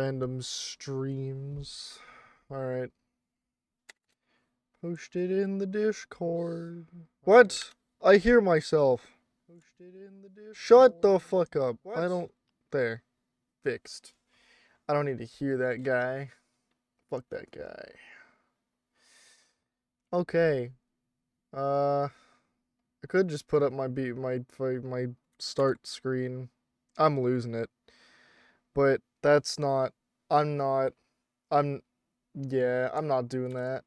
random streams. Alright. Post it in the Discord. What? I hear myself. Post it in the Discord. Shut the fuck up. What? I don't... There. Fixed. I don't need to hear that guy. Fuck that guy. Okay. I could just put up my start screen. I'm losing it. But that's not... I'm not doing that.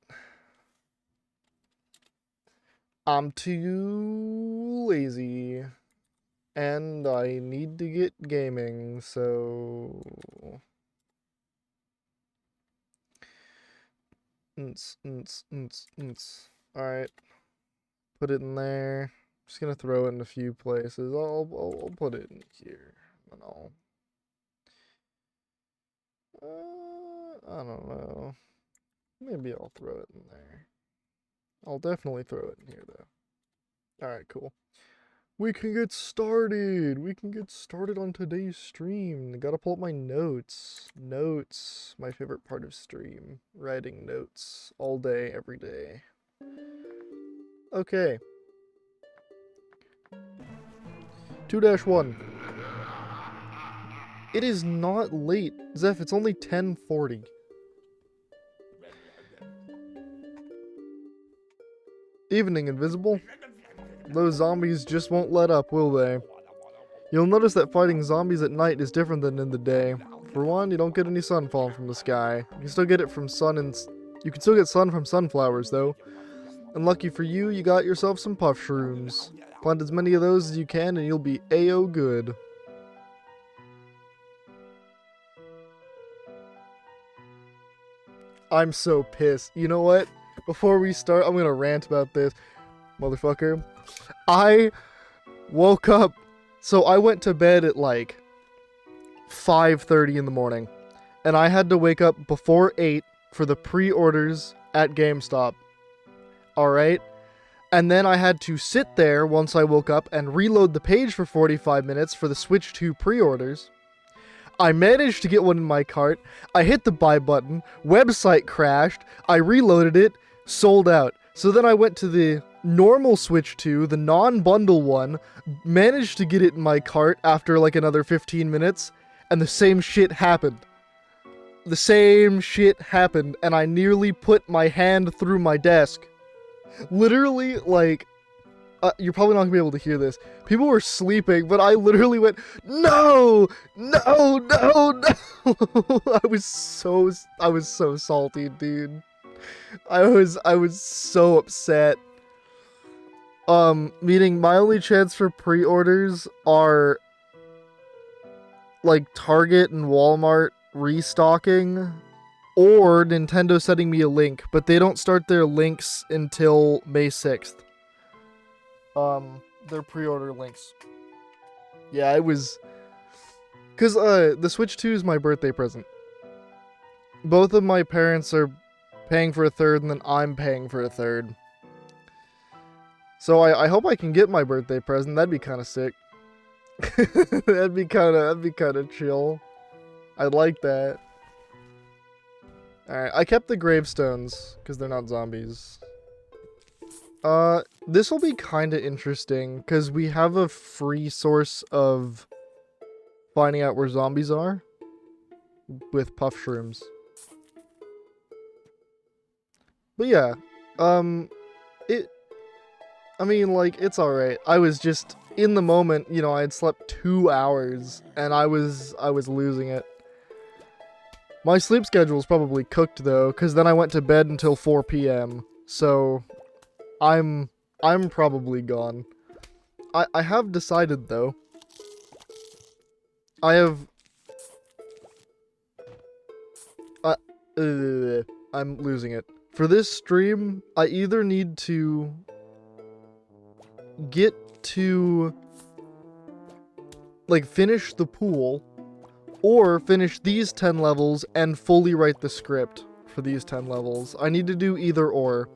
I'm too lazy. And I need to get gaming, so... Alright. Put it in there. Just gonna throw it in a few places. I'll put it in here. And I don't know. Maybe I'll throw it in there. I'll definitely throw it in here, though. Alright, cool. We can get started! We can get started on today's stream. Gotta pull up my notes. Notes. My favorite part of stream. Writing notes. All day, every day. Okay. 2-1. It is not late. Zeph, it's only 10:40. Evening, Invisible. Those zombies just won't let up, will they? You'll notice that fighting zombies at night is different than in the day. For one, you don't get any sun falling from the sky. You can still get it from sun and... You can still get sun from sunflowers, though. And lucky for you, you got yourself some puff shrooms. Plant as many of those as you can and you'll be A-O good. I'm so pissed. You know what? Before we start, I'm gonna rant about this. Motherfucker. I woke up, so I went to bed at like 5:30 in the morning, and I had to wake up before 8 for the pre-orders at GameStop. Alright? And then I had to sit there once I woke up and reload the page for 45 minutes for the Switch 2 pre-orders. I managed to get one in my cart, I hit the buy button, website crashed, I reloaded it, sold out. So then I went to the normal Switch 2, the non-bundle one, managed to get it in my cart after like another 15 minutes, and the same shit happened. The same shit happened, and I nearly put my hand through my desk. Literally, like, you're probably not gonna be able to hear this. People were sleeping, but I literally went, no, no, no, no. I was so salty, dude. I was so upset. Meaning my only chance for pre-orders are like Target and Walmart restocking or Nintendo sending me a link, but they don't start their links until May 6th. Their pre-order links. Yeah, it was... Cause, the Switch 2 is my birthday present. Both of my parents are paying for a third, and then I'm paying for a third. So I hope I can get my birthday present. That'd be kind of sick. that'd be kind of chill. I'd like that. Alright, I kept the gravestones, because they're not zombies. This will be kind of interesting, because we have a free source of finding out where zombies are with puff shrooms. But yeah, I mean, like, it's alright. I was just, in the moment, you know, I had slept 2 hours, and I was losing it. My sleep schedule's probably cooked, though, because then I went to bed until 4 p.m., so I'm probably gone. I have decided, though. I'm losing it. For this stream, I either need to get to, like, finish the pool, or finish these 10 levels and fully write the script for these 10 levels. I need to do either or.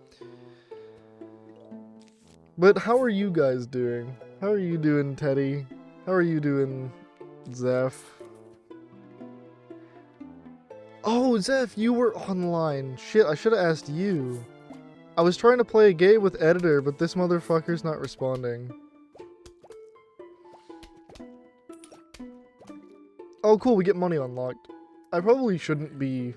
But how are you guys doing? How are you doing, Teddy? How are you doing, Zeph? Oh, Zeph, you were online. Shit, I should have asked you. I was trying to play a game with editor, but this motherfucker's not responding. Oh, cool, we get money unlocked. I probably shouldn't be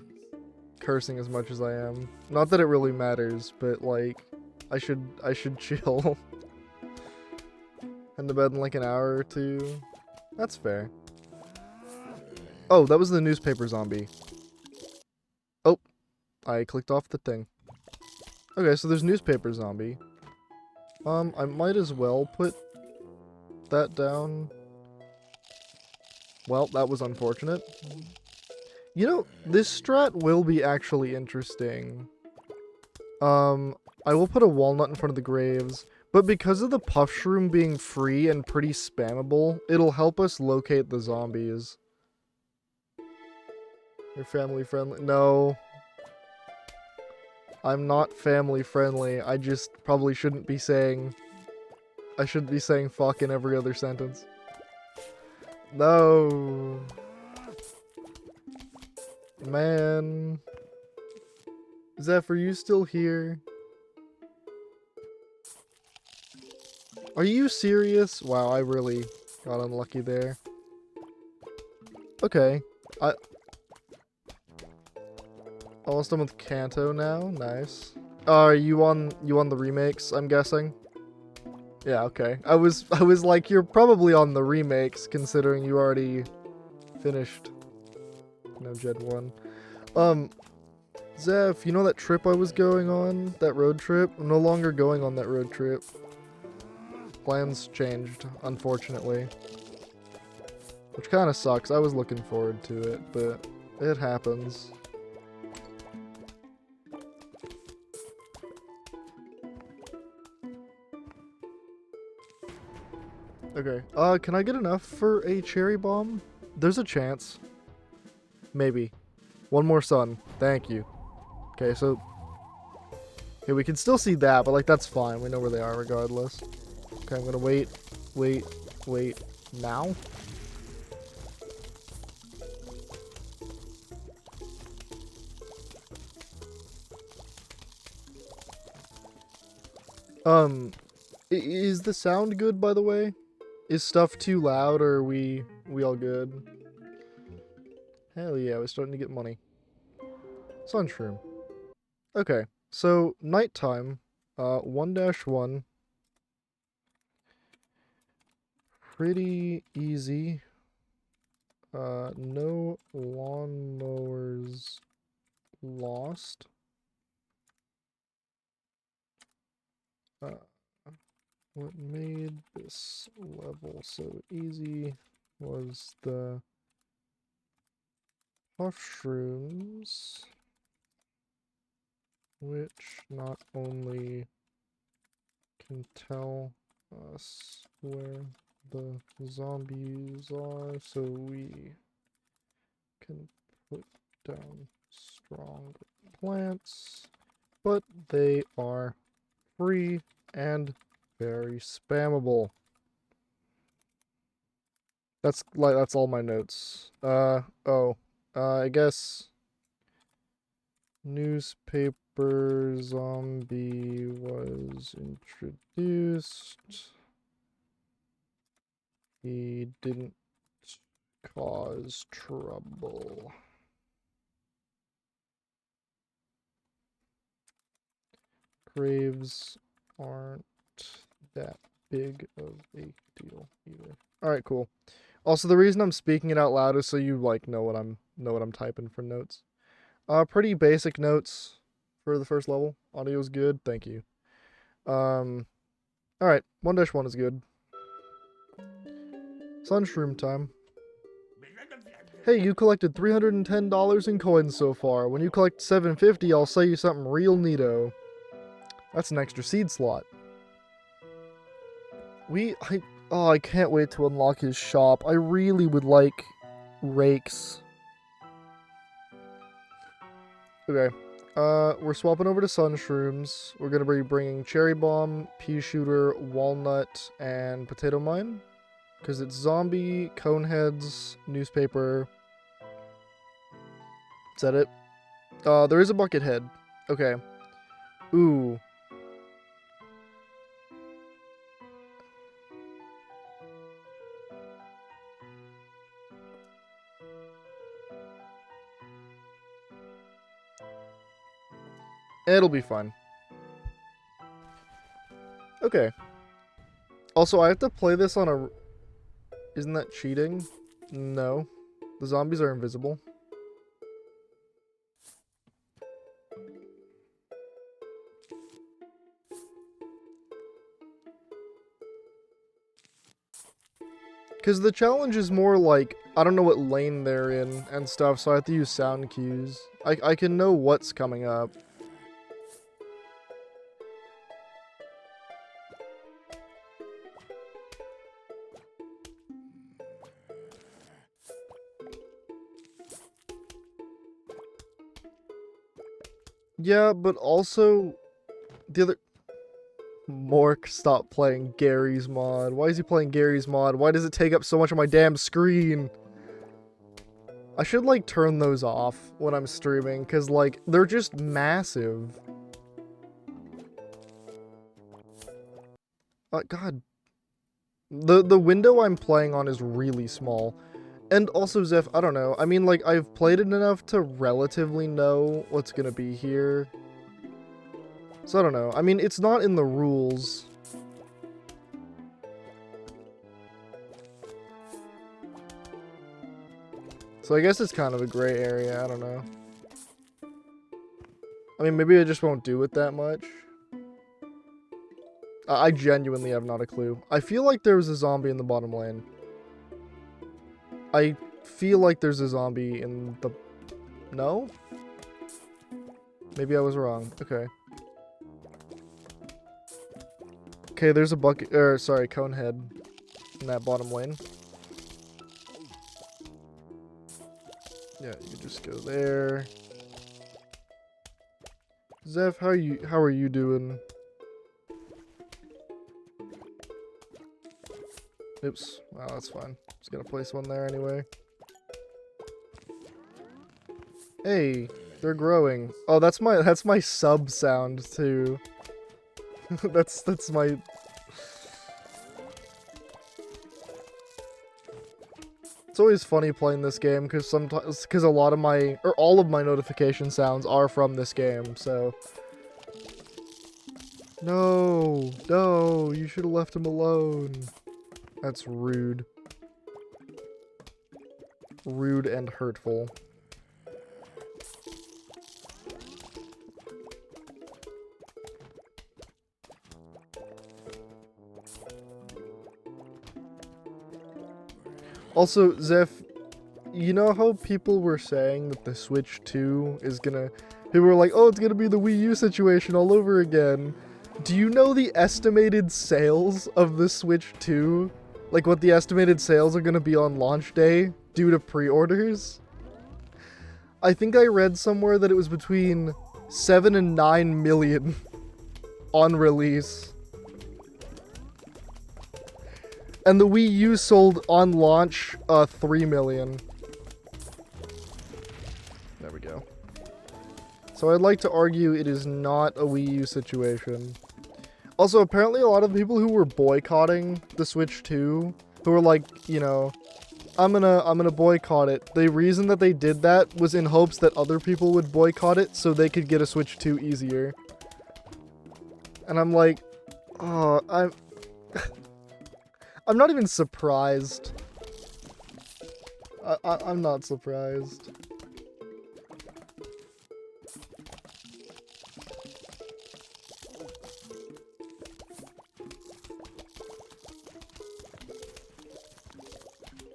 cursing as much as I am. Not that it really matters, but like, I should chill. Head to bed in like an hour or two. That's fair. Oh, that was the newspaper zombie. Oh, I clicked off the thing. Okay, so there's newspaper zombie. I might as well put that down. Well, that was unfortunate. You know, this strat will be actually interesting. I will put a walnut in front of the graves, but because of the puff shroom being free and pretty spammable, it'll help us locate the zombies. You're family friendly? No. I'm not family friendly. I just probably shouldn't be saying... I shouldn't be saying fuck in every other sentence. No. Man. Zeph, are you still here? Are you serious? Wow, I really got unlucky there. Okay. Almost done with Kanto now. Nice. Are you on the remakes, I'm guessing? Yeah, okay. I was like, you're probably on the remakes, considering you already finished No Jed 1. Zeph, you know that trip I was going on? That road trip? I'm no longer going on that road trip. Plans changed, unfortunately. Which kinda sucks. I was looking forward to it, but it happens. Okay. Can I get enough for a cherry bomb? There's a chance. Maybe. One more sun. Thank you. Okay, so... Okay, we can still see that, but, like, that's fine. We know where they are regardless. Okay, I'm gonna wait. Now? Is the sound good, by the way? Is stuff too loud, or are we all good? Hell yeah, we're starting to get money. Sunshroom. Okay, so nighttime, 1-1. Pretty easy. No lawnmowers lost. What made this level so easy was the puff shrooms, which not only can tell us where the zombies are, so we can put down strong plants, but they are free and very spammable. That's all my notes. I guess newspaper zombie was introduced. He didn't cause trouble. Graves aren't that big of a deal either. Alright, cool. Also, the reason I'm speaking it out loud is so you like know what I'm typing for notes. Pretty basic notes for the first level. Audio's good, thank you. Alright, 1-1 is good. Sunshroom time. Hey, you collected $310 in coins so far. When you collect 750, I'll say you something real neato. That's an extra seed slot. I can't wait to unlock his shop. I really would like rakes. Okay. We're swapping over to Sunshrooms. We're gonna be bringing Cherry Bomb, Pea Shooter, Walnut, and Potato Mine. Because it's zombie, coneheads, newspaper. Is that it? There is a bucket head. Okay. Ooh. It'll be fun. Okay. Also, I have to play this on a... Isn't that cheating? No. The zombies are invisible. Because the challenge is more like, I don't know what lane they're in and stuff, so I have to use sound cues. I can know what's coming up. Yeah, but also, the other... Mork, stop playing Gary's mod. Why is he playing Gary's mod? Why does it take up so much of my damn screen? I should, like, turn those off when I'm streaming, because, like, they're just massive. God. The window I'm playing on is really small. And also, Zeph, I don't know. I mean, like, I've played it enough to relatively know what's gonna be here. So I don't know. I mean, it's not in the rules. So I guess it's kind of a gray area. I don't know. I mean, maybe I just won't do it that much. I genuinely have not a clue. I feel like there was a zombie in the bottom lane. I feel like there's a zombie in the... No? Maybe I was wrong. Okay. Okay, there's a bucket... sorry, cone head in that bottom lane. Yeah, you just go there. Zeph, how are you doing? Oops. Wow, that's fine. Just gonna place one there anyway. Hey, they're growing. Oh, that's my sub sound too. that's my... It's always funny playing this game because a lot of my, or all of my notification sounds are from this game, so... No, you should have left him alone. That's rude. Rude and hurtful. Also, Zeph, you know how people were saying that the Switch 2 is gonna... People were like, oh, it's gonna be the Wii U situation all over again. Do you know the estimated sales of the Switch 2? Like, what the estimated sales are gonna be on launch day due to pre-orders? I think I read somewhere that it was between 7 and 9 million on release. And the Wii U sold on launch 3 million. There we go. So I'd like to argue it is not a Wii U situation. Also, apparently a lot of people who were boycotting the Switch 2, who were like, you know, I'm gonna boycott it. The reason that they did that was in hopes that other people would boycott it so they could get a Switch 2 easier. And I'm like, oh, I'm not even surprised. I'm not surprised.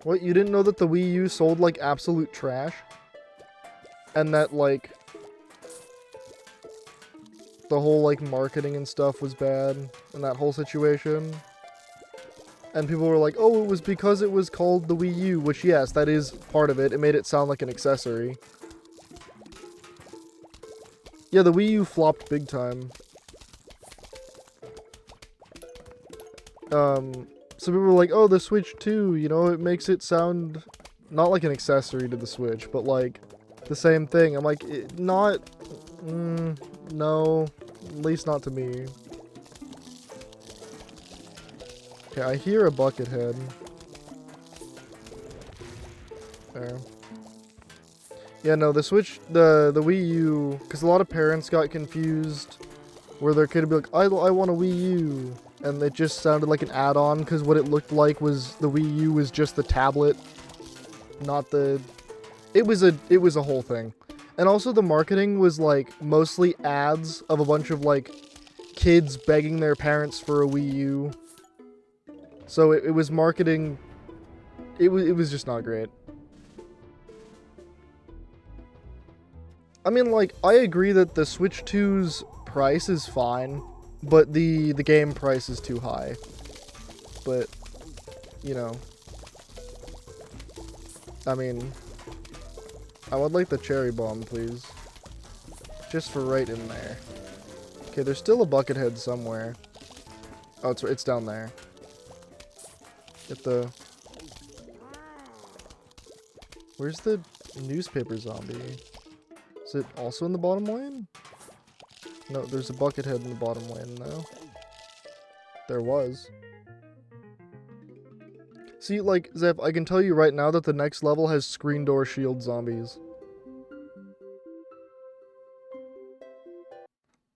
What, you didn't know that the Wii U sold like absolute trash? And that like the whole like marketing and stuff was bad in that whole situation? And people were like, oh, it was because it was called the Wii U, which yes, that is part of it. It made it sound like an accessory. Yeah, the Wii U flopped big time. So people were like, oh, the Switch 2, you know, it makes it sound not like an accessory to the Switch, but like the same thing. I'm like, not, no, at least not to me. Okay, I hear a bucket head. There. Yeah, no, the Switch, the Wii U, because a lot of parents got confused where their kid would be like, I want a Wii U. And it just sounded like an add-on because what it looked like was the Wii U was just the tablet, not the... It was a whole thing. And also the marketing was like mostly ads of a bunch of like kids begging their parents for a Wii U. So it was marketing... It was just not great. I mean, like, I agree that the Switch 2's price is fine, but the game price is too high. But, you know. I mean, I would like the cherry bomb, please. Just for right in there. Okay, there's still a bucket head somewhere. Oh, it's down there. Get the... Where's the newspaper zombie? Is it also in the bottom lane? No, there's a bucket head in the bottom lane now. There was. See, like, Zeph, I can tell you right now that the next level has screen door shield zombies.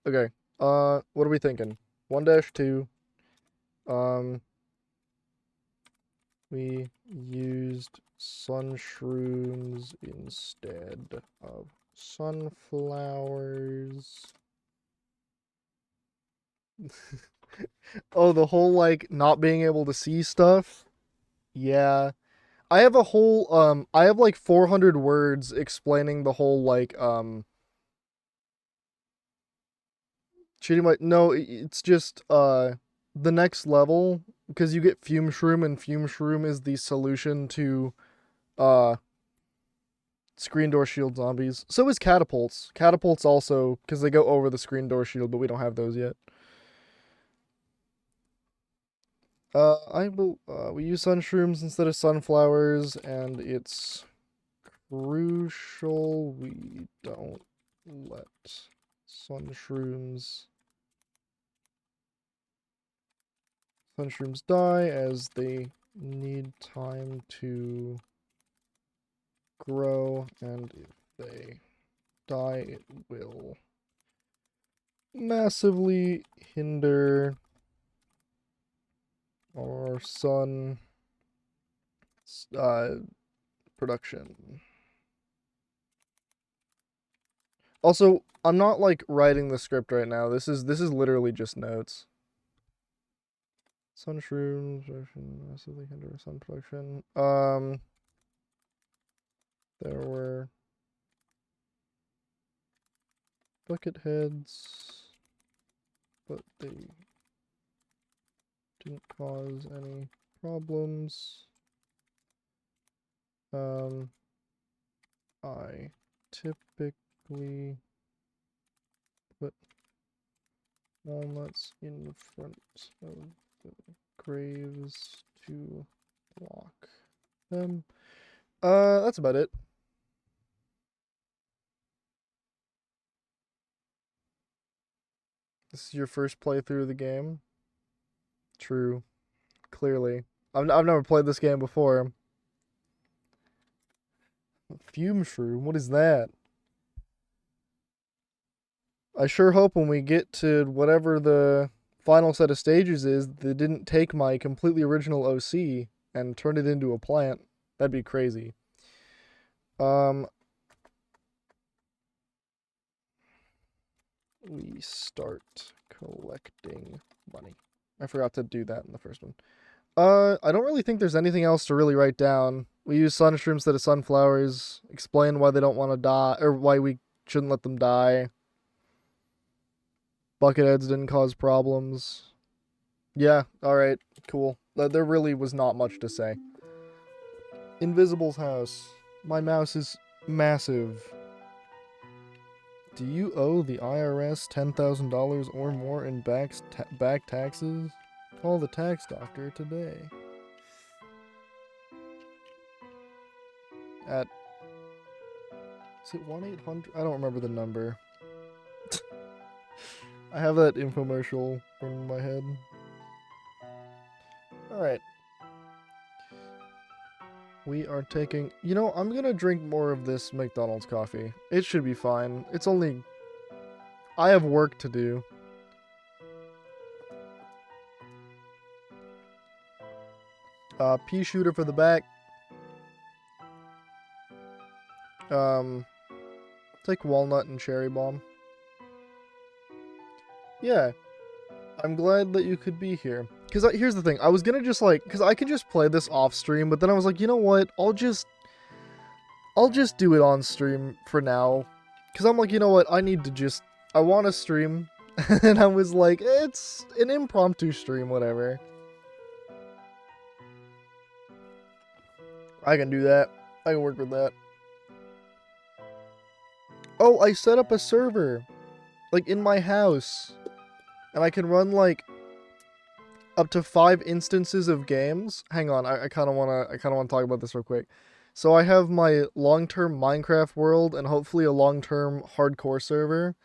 Okay, what are we thinking? 1-2. We used sun shrooms instead of sunflowers. Oh, the whole, like, not being able to see stuff? Yeah. I have a whole, I have, like, 400 words explaining the whole, like, cheating my... No, it's just, the next level, because you get Fume Shroom, and Fume Shroom is the solution to, screen door shield zombies. So is catapults. Catapults also, because they go over the screen door shield, but we don't have those yet. We use sun shrooms instead of sunflowers, and it's crucial we don't let sun shrooms die, as they need time to grow, and if they die, it will massively hinder our sun production. Also, I'm not like writing the script right now. This is literally just notes. Sun shrooms massively hinder sun production. There were bucket heads, but they didn't cause any problems. I typically put walnuts in front of the graves to block them. That's about it. This is your first playthrough of the game? True. Clearly. I've never played this game before. Fume Shroom? What is that? I sure hope when we get to whatever the final set of stages is, they didn't take my completely original OC and turn it into a plant. That'd be crazy. We start collecting money. I forgot to do that in the first one. I don't really think there's anything else to really write down. We use sun shrooms instead of sunflowers. Explain why they don't want to die, or why we shouldn't let them die. Bucketheads didn't cause problems. Yeah, alright, cool. There really was not much to say. Invisible's house. My mouse is massive. Do you owe the IRS $10,000 or more in back taxes? Call the tax doctor today. At Is it 1-800? I don't remember the number. I have that infomercial in my head. Alright. We are taking... You know, I'm gonna drink more of this McDonald's coffee. It should be fine. It's only... I have work to do. Pea shooter for the back. Take walnut and cherry bomb. Yeah. I'm glad that you could be here. Because here's the thing. I was gonna just like... Because I could just play this off stream, but then I was like, you know what? I'll just do it on stream for now. Because I'm like, you know what? I need to just... I want to stream. And I was like, it's an impromptu stream, whatever. I can do that. I can work with that. Oh, I set up a server. Like, in my house. And I can run, like, up to 5 instances of games. Hang on, I kind of want to talk about this real quick. So I have my long-term Minecraft world and hopefully a long-term hardcore server.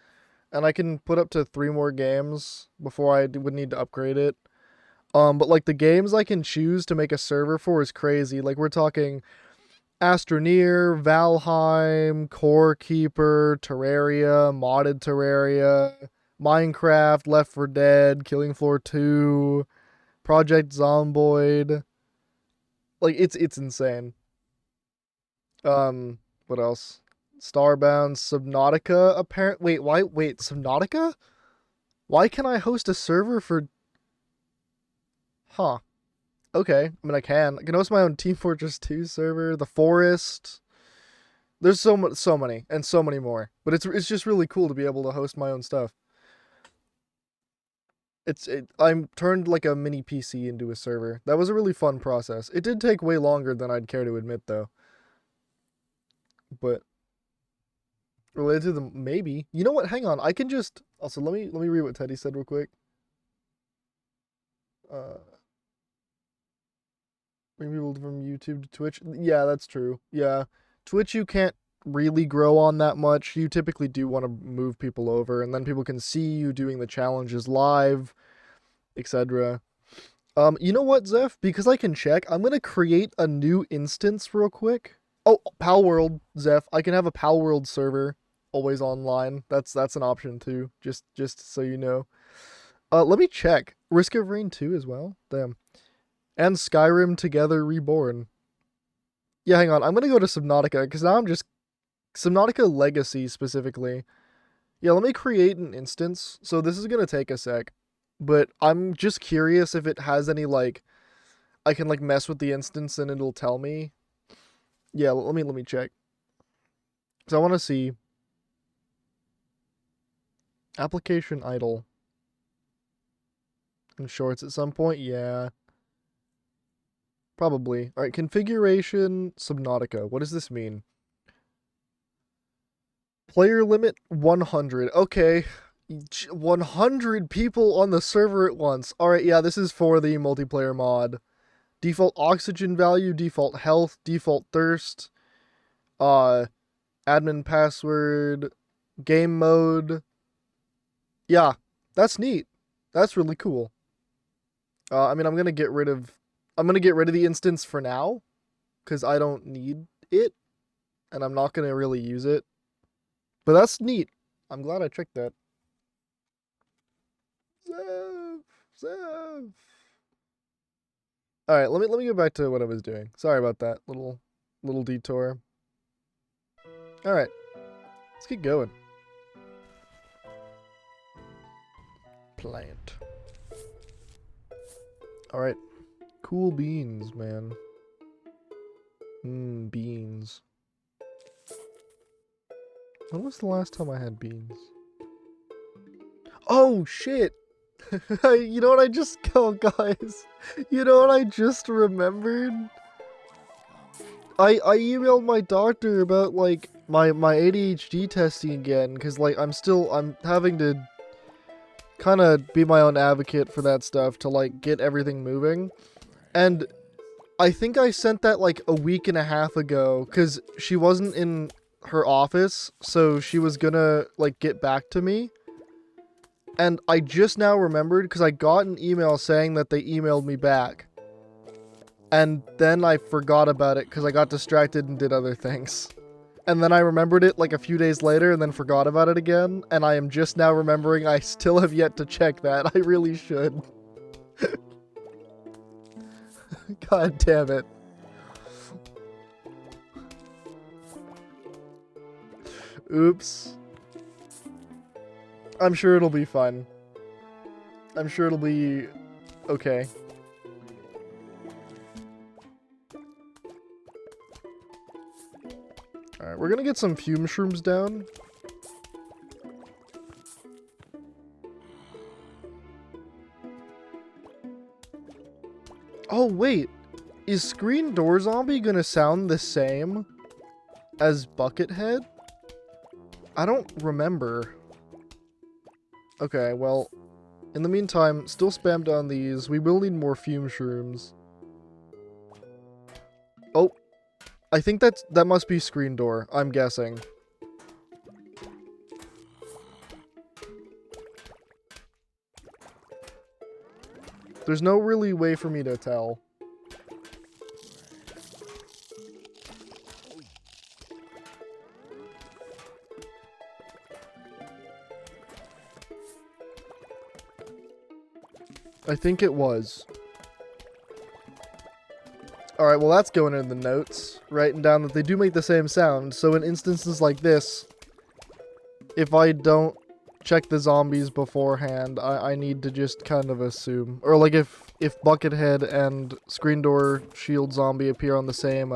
And I can put up to 3 more games before I would need to upgrade it. But like the games I can choose to make a server for is crazy. Like we're talking Astroneer, Valheim, Core Keeper, Terraria, modded Terraria, Minecraft, Left 4 Dead, Killing Floor 2, Project Zomboid. Like it's insane. What else? Starbound, Subnautica, wait, Subnautica? Why can I host a server for... Huh. Okay, I mean I can host my own Team Fortress 2 server, The Forest. There's so many, and so many more. But it's just really cool to be able to host my own stuff. I'm turned like a mini PC into a server. That was a really fun process. It did take way longer than I'd care to admit though. But related to the maybe. You know what? Hang on. I can just also let me read what Teddy said real quick. Bring people from YouTube to Twitch. Yeah, that's true. Yeah. Twitch you can't really grow on that much. You typically do want to move people over and then people can see you doing the challenges live, etc. You know what, Zeph? Because I can check, I'm gonna create a new instance real quick. Oh, Pal World, Zeph. I can have a Pal World server always online. That's an option too. Just so you know. Let me check. Risk of Rain 2 as well. Damn. And Skyrim Together Reborn. Yeah, hang on. I'm gonna go to Subnautica because now I'm just Subnautica Legacy specifically. Yeah, let me create an instance. So this is gonna take a sec, but I'm just curious if it has any like I can like mess with the instance and it'll tell me. Yeah, let me check. So I want to see application idle in shorts at some point. Yeah. Probably. Alright, configuration Subnautica. What does this mean? Player limit 100. Okay. 100 people on the server at once. Alright, yeah, this is for the multiplayer mod. Default oxygen value, default health, default thirst, admin password, game mode. Yeah, that's neat. That's really cool. I mean, I'm gonna get rid of the instance for now, because I don't need it, and I'm not gonna really use it. But that's neat. I'm glad I checked that. Zev. All right, let me go back to what I was doing. Sorry about that little detour. All right, let's get going. Plant. All right, cool beans, man. Beans. When was the last time I had beans? Oh shit! You know what I just... Oh, guys. You know what I just remembered? I emailed my doctor about, like, my ADHD testing again. Because, like, I'm having to kind of be my own advocate for that stuff to, like, get everything moving. And I think I sent that, like, a week and a half ago. Because she wasn't in her office, so she was gonna like get back to me. And I just now remembered because I got an email saying that they emailed me back. And then I forgot about it because I got distracted and did other things. And then I remembered it like a few days later and then forgot about it again. And I am just now remembering I still have yet to check that. I really should. God damn it. Oops. I'm sure it'll be fun. I'm sure it'll be okay. Alright, we're gonna get some fume shrooms down. Oh, wait. Is Screen Door Zombie gonna sound the same as Buckethead? I don't remember. Okay, well, in the meantime, still spam down these. We will need more fume shrooms. Oh, I think that must be Screen Door, I'm guessing. There's no really way for me to tell. I think it was. Alright, well that's going in the notes. Writing down that they do make the same sound. So in instances like this, if I don't check the zombies beforehand, I need to just kind of assume. Or like if Buckethead and Screen Door Shield Zombie appear on the same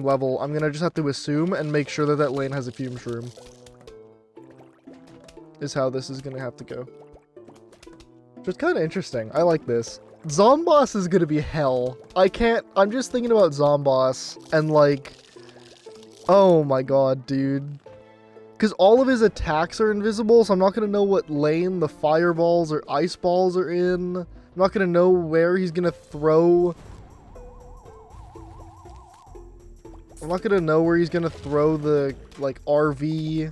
level, I'm gonna just have to assume and make sure that that lane has a fume shroom. Is how this is gonna have to go. Which is kind of interesting. I like this. Zomboss is gonna be hell. I'm just thinking about Zomboss and like, oh my god, dude. Because all of his attacks are invisible, so I'm not gonna know what lane the fireballs or ice balls are in. I'm not gonna know where he's gonna throw. I'm not gonna know where he's gonna throw the, like, RV.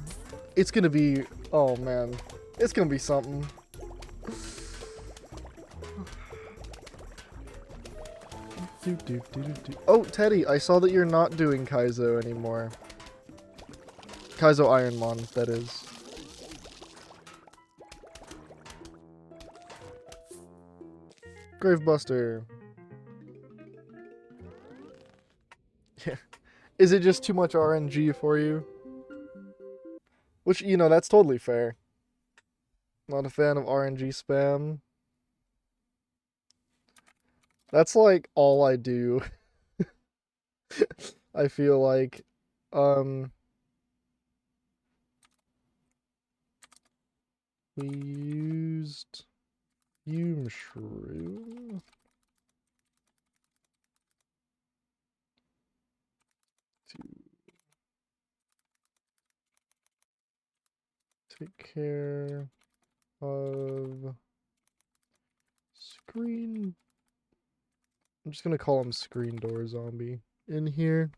It's gonna be, oh man. It's gonna be something. Oh, Teddy, I saw that you're not doing Kaizo anymore. Kaizo Ironmon, that is. Gravebuster. Yeah. Is it just too much RNG for you? Which, you know, that's totally fair. Not a fan of RNG spam. That's like all I do. I feel like, we used fume shroom to take care of screen. I'm just gonna call him Screen Door Zombie in here.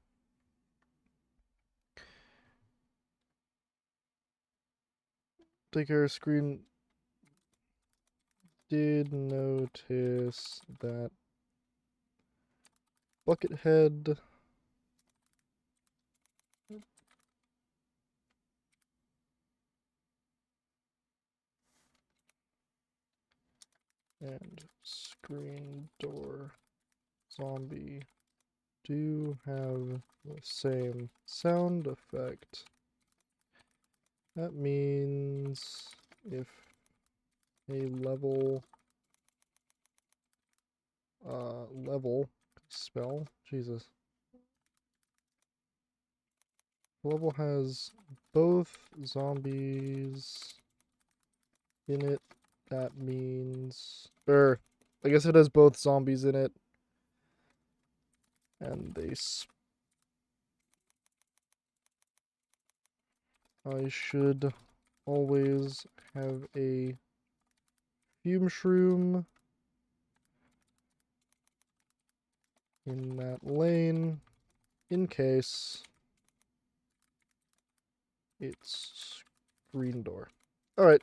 Take care of screen. Did notice that Buckethead and Screen Door Zombie do have the same sound effect. That means if a level spell, Jesus. The level has both zombies in it, that means, I guess it has both zombies in it, and I should always have a fume shroom in that lane in case It's screen door. Alright.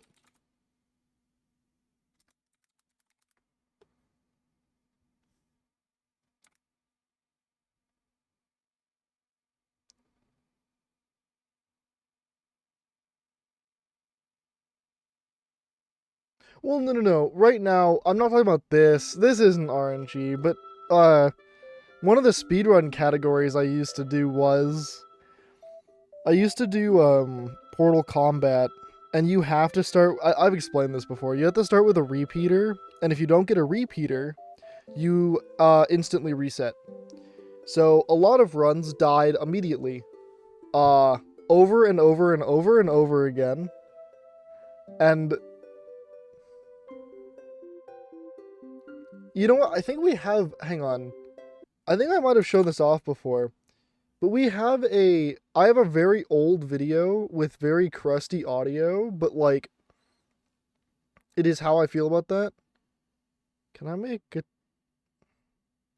Well, no. Right now, I'm not talking about this. This isn't RNG, but one of the speedrun categories I used to do was Portal Combat, and you have to start. I've explained this before. You have to start with a repeater, and if you don't get a repeater, you instantly reset. So a lot of runs died immediately, over and over and over and over again, and you know what? I think we have. Hang on. I think I might have shown this off before, but I have a very old video with very crusty audio, but like, it is how I feel about that. Can I make it?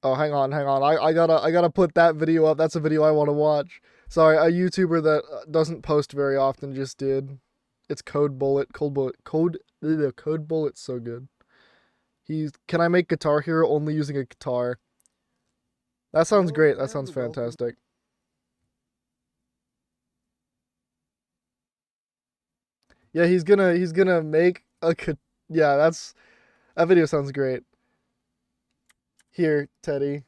Oh, hang on. I gotta put that video up. That's a video I want to watch. Sorry, a YouTuber that doesn't post very often just did. It's Code Bullet. Code Bullet's so good. Can I make Guitar Hero only using a guitar? That sounds great. That sounds fantastic. Yeah, he's gonna make a yeah, that video sounds great. Here, Teddy.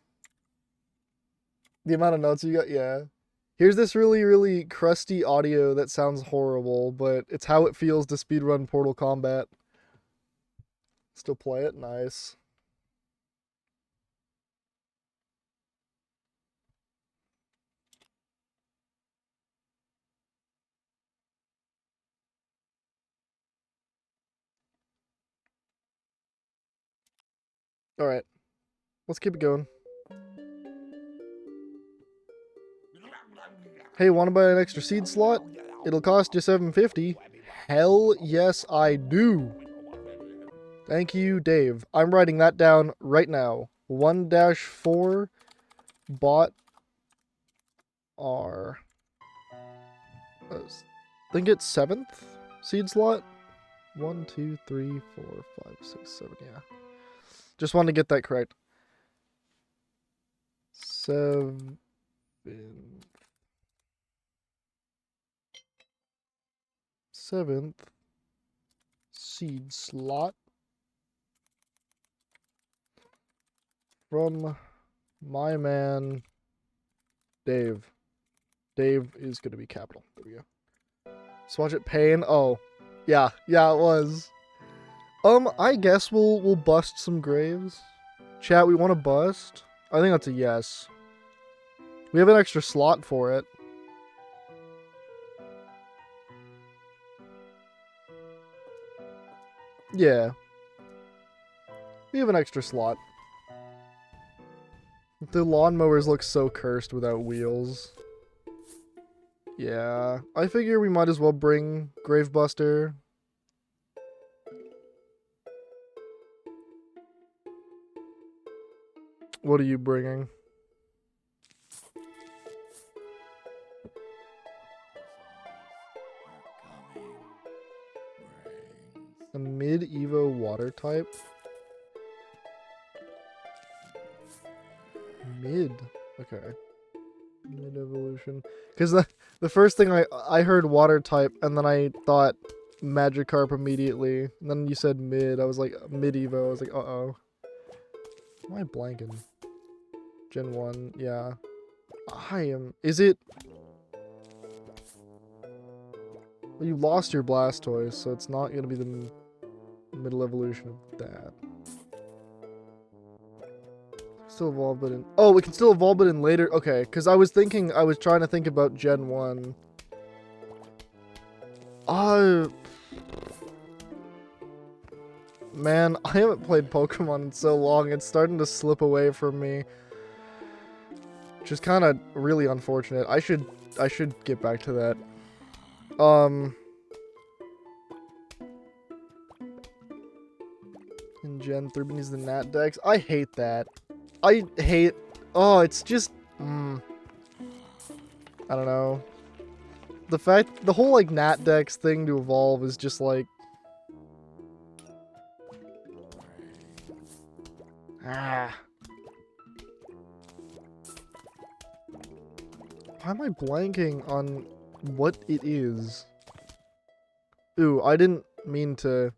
The amount of notes you got, yeah. Here's this really crusty audio that sounds horrible, but it's how it feels to speedrun Portal Combat. Still play it? Nice. Alright. Let's keep it going. Hey, wanna buy an extra seed slot? It'll cost you $7.50. Hell yes, I do. Thank you, Dave. I'm writing that down right now. 1-4 bot R. I think it's 7th seed slot. 1, 2, 3, 4, 5, 6, 7. Yeah. Just wanted to get that correct. 7. 7th seed slot from my man Dave. Dave is going to be capital. There we go. Swatch it pain. Oh, yeah, it was. I guess we'll bust some graves. Chat, we want to bust? I think that's a yes. We have an extra slot for it. Yeah. We have an extra slot. The lawnmowers look so cursed without wheels. Yeah. I figure we might as well bring Gravebuster. What are you bringing? A mid-evo water type? Mid. Okay. Mid-evolution. Because the first thing I heard water type, and then I thought Magikarp immediately. And then you said mid. I was like, mid-evo. I was like, uh-oh. Why am I blanking? Gen 1, yeah. Is it... Well, you lost your Blastoise, so it's not going to be the middle evolution of that. Still evolve it in... Oh, we can still evolve it in later... Okay, because I was trying to think about Gen 1. Man, I haven't played Pokemon in so long, it's starting to slip away from me. Which is kind of really unfortunate. I should get back to that. In Gen 3 needs the Nat Dex. I hate that. Oh, it's just... I don't know. The fact, the whole, like, Nat Dex thing to evolve is just, like... Ah. Why am I blanking on what it is? Ooh, I didn't mean to...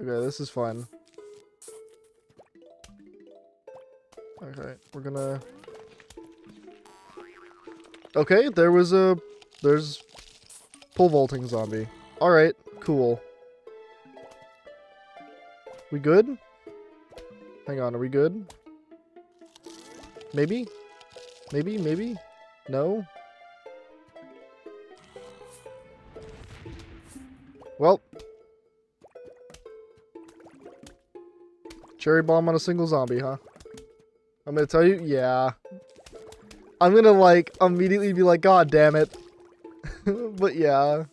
Okay, this is fun. Okay, we're gonna... Okay, there's pole vaulting zombie. Alright, cool. We good? Hang on, are we good? Maybe? Maybe? No? Well. Cherry bomb on a single zombie, huh? I'm gonna tell you, yeah. I'm gonna, like, immediately be like, God damn it. But yeah.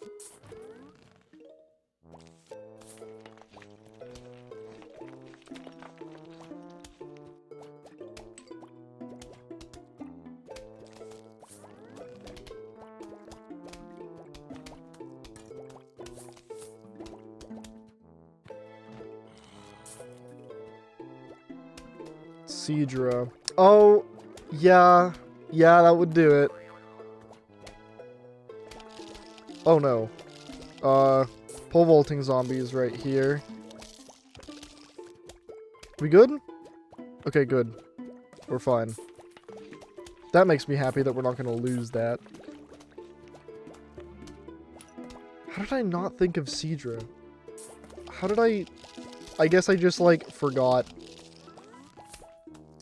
Cedra. Oh, yeah. Yeah, that would do it. Oh no. Pole vaulting zombies right here. We good? Okay, good. We're fine. That makes me happy that we're not gonna lose that. How did I not think of Cedra? How did I guess I just, like, forgot.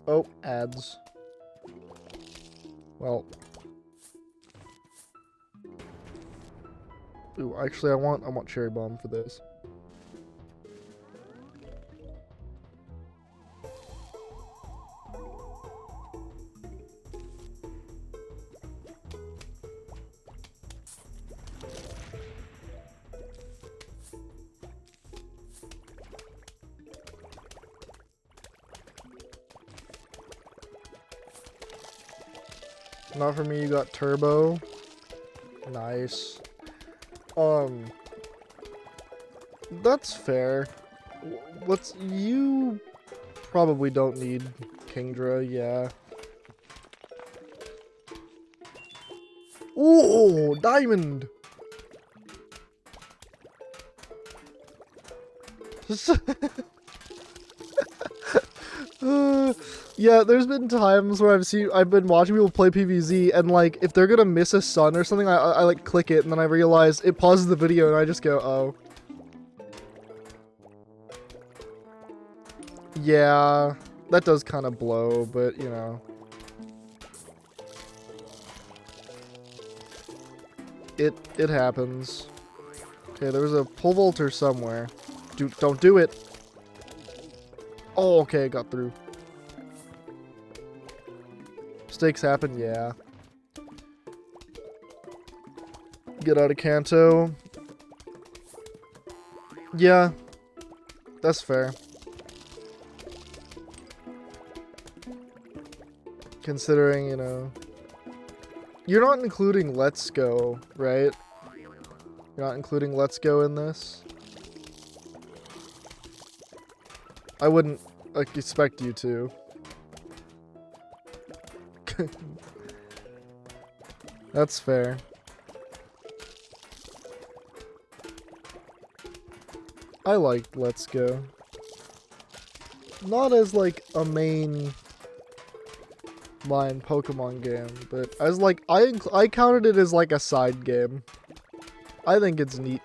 Oh, ads. Well. Ooh, actually I want cherry bomb for this. Not for me, you got turbo. Nice. That's fair. You probably don't need Kingdra, yeah. Ooh, diamond! Yeah, there's been times where I've been watching people play PvZ, and like, if they're gonna miss a sun or something, I like click it, and then I realize it pauses the video, and I just go, oh. Yeah, that does kind of blow, but you know. It happens. Okay, there was a pole vaulter somewhere. Don't do it. Oh, okay, it got through. Mistakes happen, yeah. Get out of Kanto. Yeah, that's fair. Considering, you know... You're not including Let's Go, right? You're not including Let's Go in this? I wouldn't, like, expect you to. That's fair. I liked Let's Go. Not as, like, a main line Pokemon game, but as, like, I counted it as, like, a side game. I think it's neat.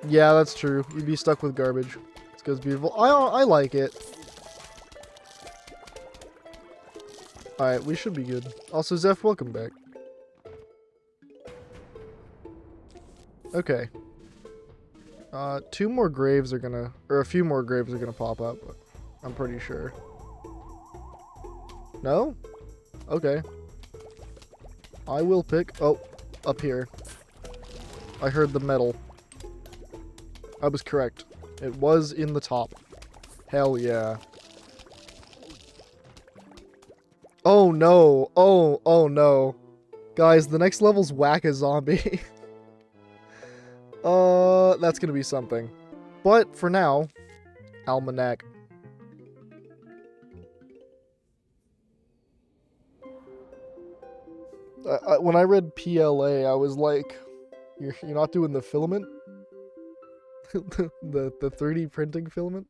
Yeah, that's true. You'd be stuck with garbage. This goes beautiful. I like it. Alright, we should be good. Also, Zeph, welcome back. Okay. Two more graves are gonna... Or a few more graves are gonna pop up. I'm pretty sure. No? Okay. I will pick... Oh, up here. I heard the metal. I was correct. It was in the top. Hell yeah. Oh no. Oh no. Guys, the next level's whack a zombie. That's gonna be something. But for now, almanac. When I read PLA, I was like, you're not doing the filament? the 3D printing filament?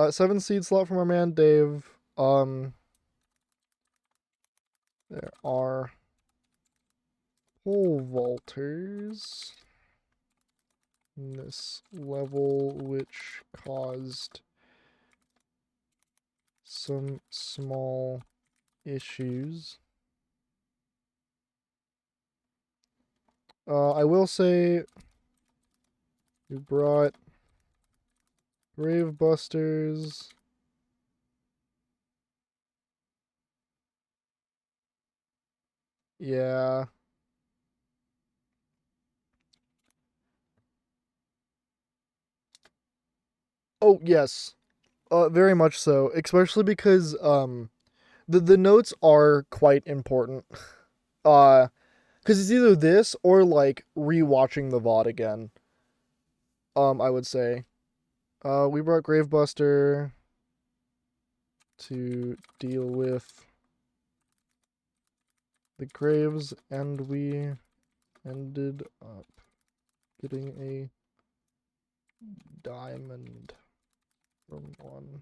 7 seed slot from our man Dave. There are pole vaulters in this level which caused some small issues. I will say we brought Grave Busters. Yeah. Oh, yes. Very much so. Especially because the notes are quite important. Because it's either this or like rewatching the VOD again. I would say. We brought Gravebuster to deal with the graves, and we ended up getting a diamond from one.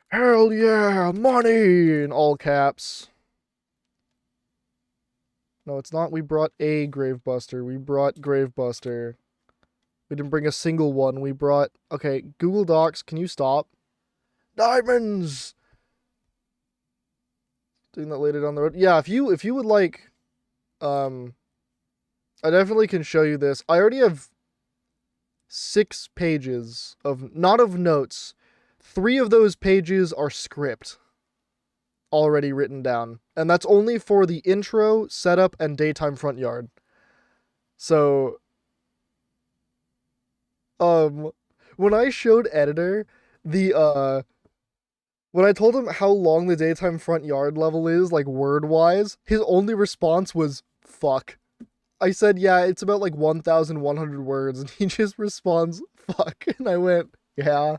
Hell yeah, money in all caps. No, it's not. We brought a Gravebuster. We brought Gravebuster. We didn't bring a single one. We brought... Okay, Google Docs, can you stop? Diamonds! Doing that later down the road. Yeah, if you would like... I definitely can show you this. I already have 6 pages of... Not of notes. 3 of those pages are script. Already written down. And that's only for the intro, setup, and daytime front yard. So... when I showed editor when I told him how long the daytime front yard level is, like word wise, his only response was fuck. I said, yeah, it's about like 1,100 words, and he just responds fuck, and I went, yeah.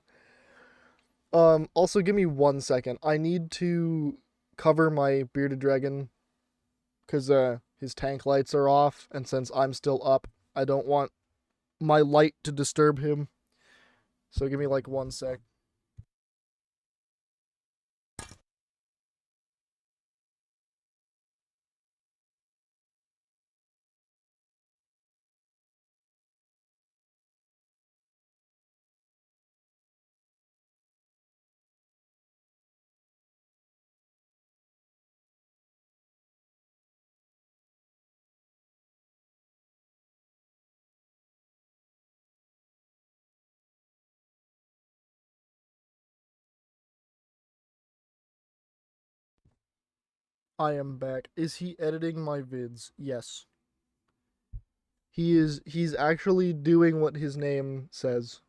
Also give me 1 second. I need to cover my bearded dragon because his tank lights are off, and since I'm still up, I don't want my light to disturb him. So give me like 1 sec. I am back. Is he editing my vids? Yes. He's actually doing what his name says.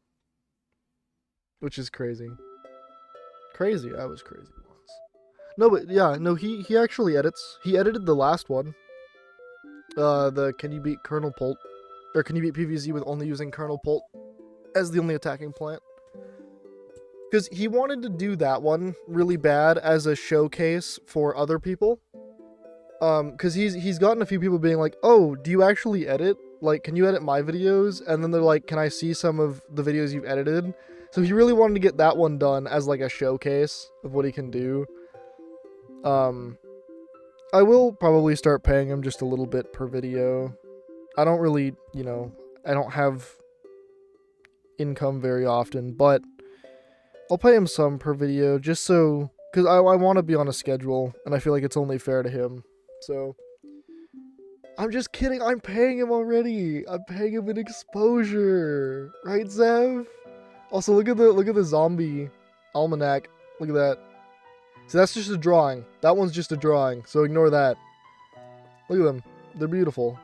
Which is crazy. Crazy. I was crazy once. No, but yeah, no, he actually edits. He edited the last one. The can you beat Colonel Polt? Or can you beat PvZ with only using Colonel Polt as the only attacking plant? Because he wanted to do that one really bad as a showcase for other people. Because he's gotten a few people being like, oh, do you actually edit? Like, can you edit my videos? And then they're like, can I see some of the videos you've edited? So he really wanted to get that one done as like a showcase of what he can do. I will probably start paying him just a little bit per video. I don't really, I don't have income very often, but I'll pay him some per video just so, because I want to be on a schedule, and I feel like it's only fair to him. So, I'm just kidding. I'm paying him already. I'm paying him in exposure, right, Zev? Also, look at the zombie almanac. Look at that. So that's just a drawing. That one's just a drawing. So ignore that. Look at them. They're beautiful.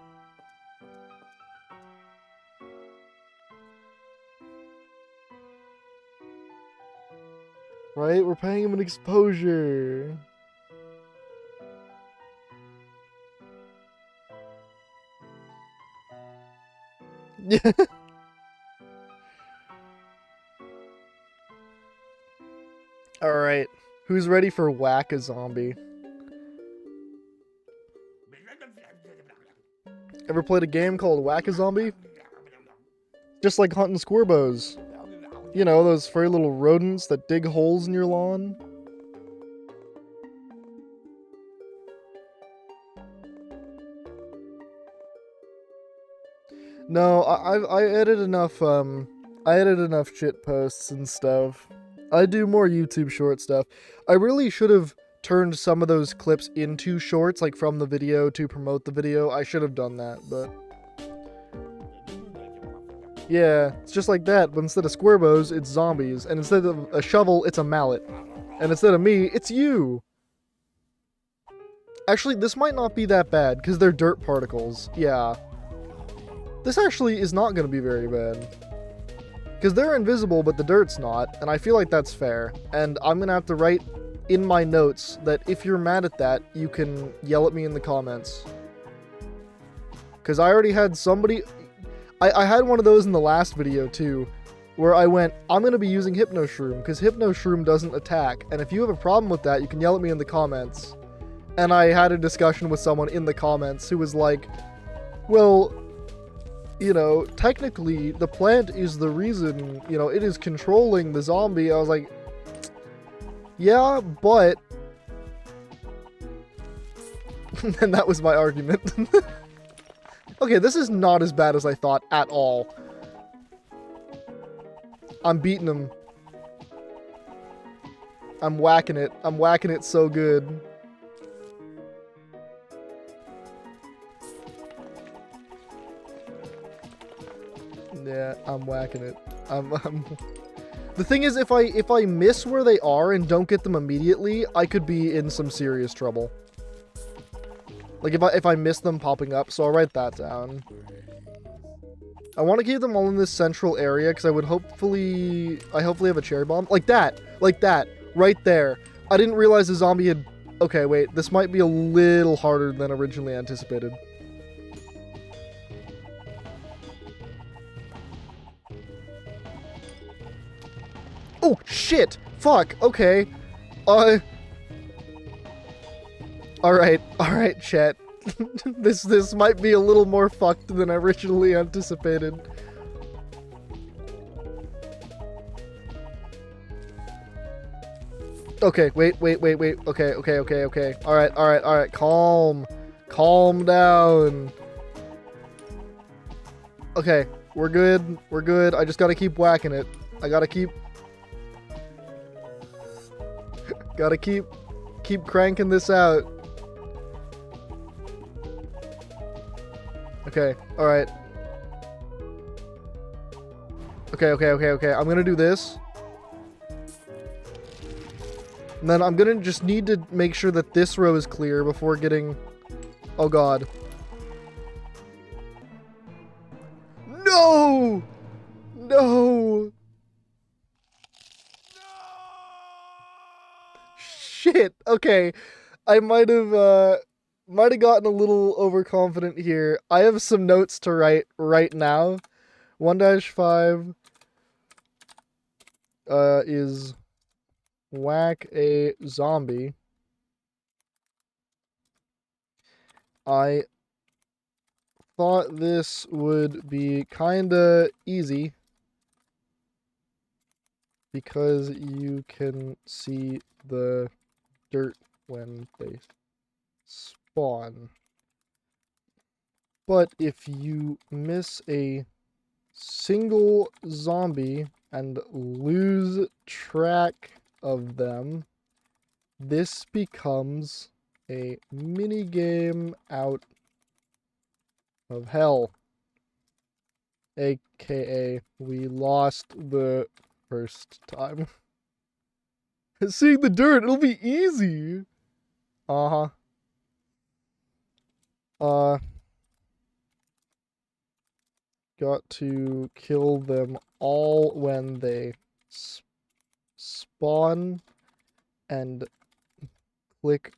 Right? We're paying him an exposure. Yeah. Alright. Who's ready for Whack a Zombie? Ever played a game called Whack a Zombie? Just like hunting squirbos. You know, those furry little rodents that dig holes in your lawn? No, I edit enough shit posts and stuff. I do more YouTube short stuff. I really should have turned some of those clips into shorts, like from the video to promote the video. I should have done that, but yeah, it's just like that, but instead of squirbos, it's zombies, and instead of a shovel, it's a mallet. And instead of me, it's you. Actually, this might not be that bad, because they're dirt particles. Yeah. This actually is not going to be very bad. Because they're invisible, but the dirt's not, and I feel like that's fair. And I'm going to have to write in my notes that if you're mad at that, you can yell at me in the comments. Because I already had somebody... I had one of those in the last video, too, where I went, I'm going to be using Hypno Shroom, because Hypno Shroom doesn't attack. And if you have a problem with that, you can yell at me in the comments. And I had a discussion with someone in the comments who was like, well... you know, technically, the plant is the reason, you know, it is controlling the zombie. I was like, yeah, but... and that was my argument. Okay, this is not as bad as I thought at all. I'm beating him. I'm whacking it. I'm whacking it so good. Yeah, I'm whacking it. I'm... The thing is, if I miss where they are and don't get them immediately, I could be in some serious trouble. Like if I miss them popping up, so I'll write that down. I want to keep them all in this central area because I hopefully have a cherry bomb like that, right there. I didn't realize the zombie had. Okay, wait, this might be a little harder than originally anticipated. Oh, shit! Fuck, okay. Alright, chat. This might be a little more fucked than originally anticipated. Okay, wait. Okay. Alright. Calm down. Okay, we're good. I just gotta keep whacking it. I gotta keep cranking this out. Okay, alright. Okay. I'm gonna do this. And then I'm gonna just need to make sure that this row is clear before getting... Oh god. No! No! Shit, okay. I might have gotten a little overconfident here. I have some notes to write right now. 1-5 is whack a zombie. I thought this would be kinda easy because you can see the dirt when they spawn. But if you miss a single zombie and lose track of them, this becomes a mini game out of hell. AKA, we lost the first time. Seeing the dirt, it'll be easy. Got to kill them all when they spawn and click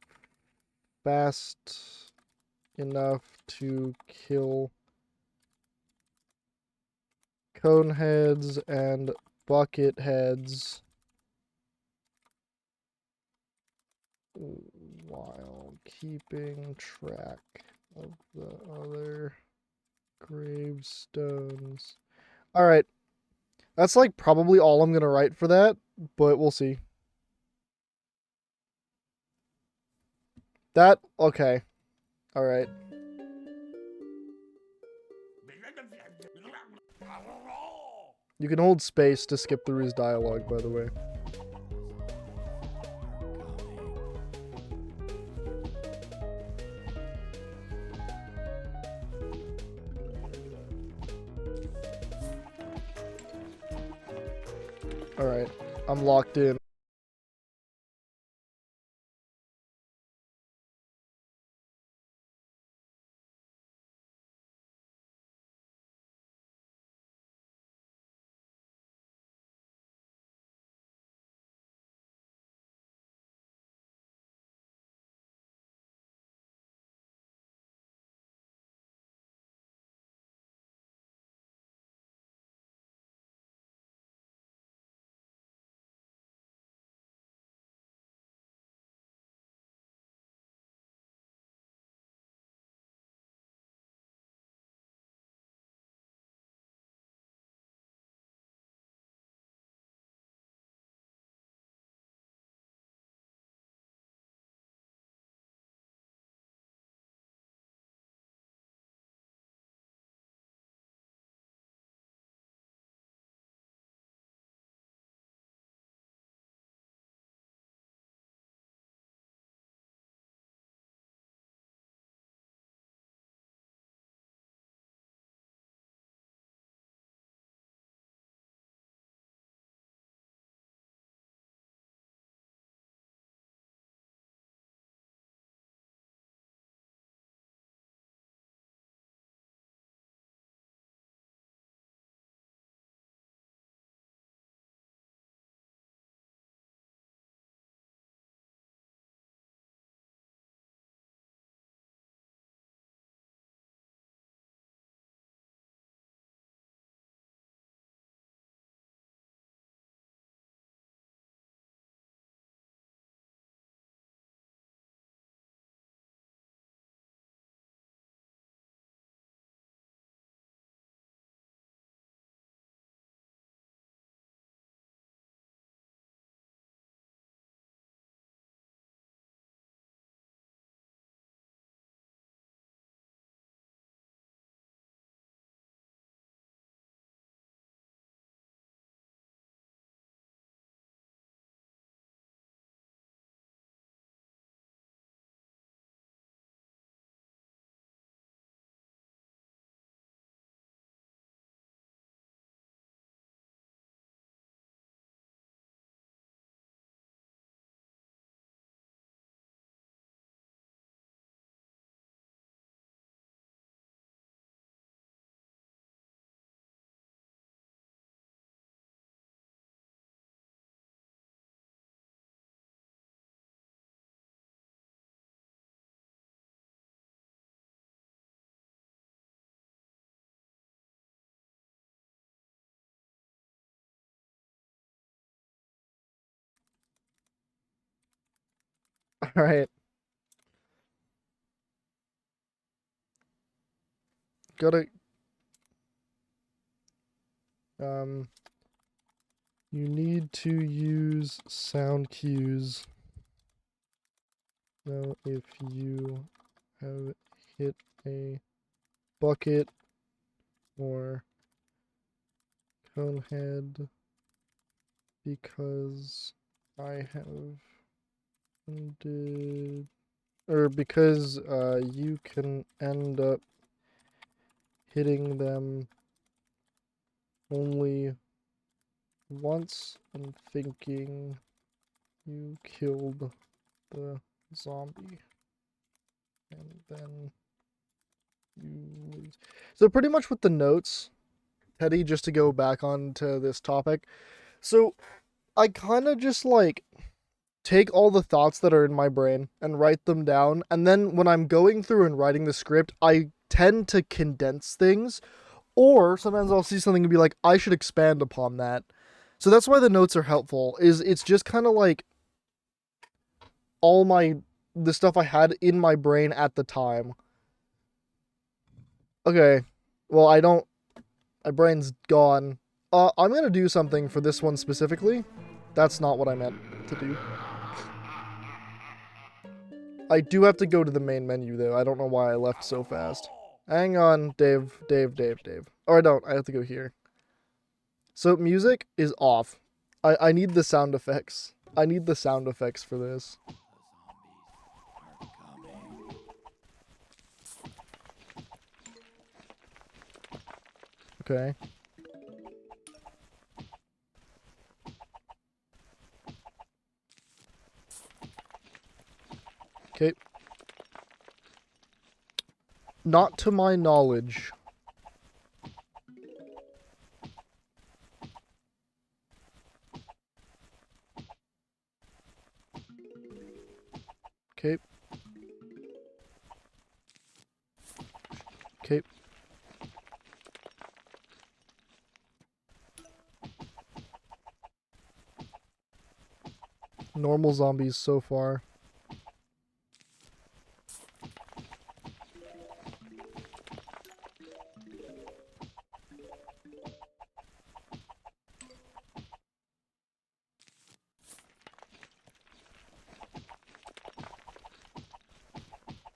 fast enough to kill cone heads and bucket heads while keeping track of the other gravestones. Alright. That's like probably all I'm gonna write for that, but we'll see. That, okay. Alright. You can hold space to skip through his dialogue, by the way. Alright, I'm locked in. Alright. Gotta, you need to use sound cues. Now, if you have hit a bucket or cone head, because I have ended, or because you can end up hitting them only once and thinking you killed the zombie, and then you lose. So pretty much with the notes, Teddy, just to go back onto this topic. So I kind of just like take all the thoughts that are in my brain and write them down. And then when I'm going through and writing the script, I tend to condense things. Or sometimes I'll see something and be like, I should expand upon that. So that's why the notes are helpful. Is it's just kind of like all the stuff I had in my brain at the time. Okay. Well, I don't my brain's gone. I'm going to do something for this one specifically. That's not what I meant to do. I do have to go to the main menu, though. I don't know why I left so fast. Hang on, Dave. Or I don't. I have to go here. So music is off. I need the sound effects. I need the sound effects for this. Okay. Okay. Not to my knowledge. Okay. Okay. Normal zombies so far.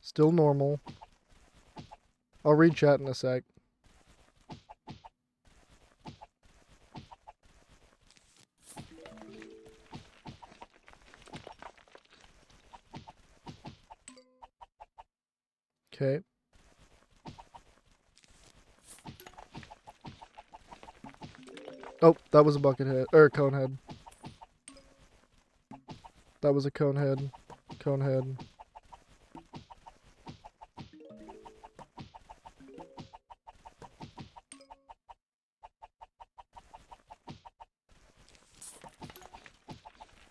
Still normal. I'll read chat in a sec. Okay. Oh, that was a bucket head. Or cone head. That was a cone head. Cone head.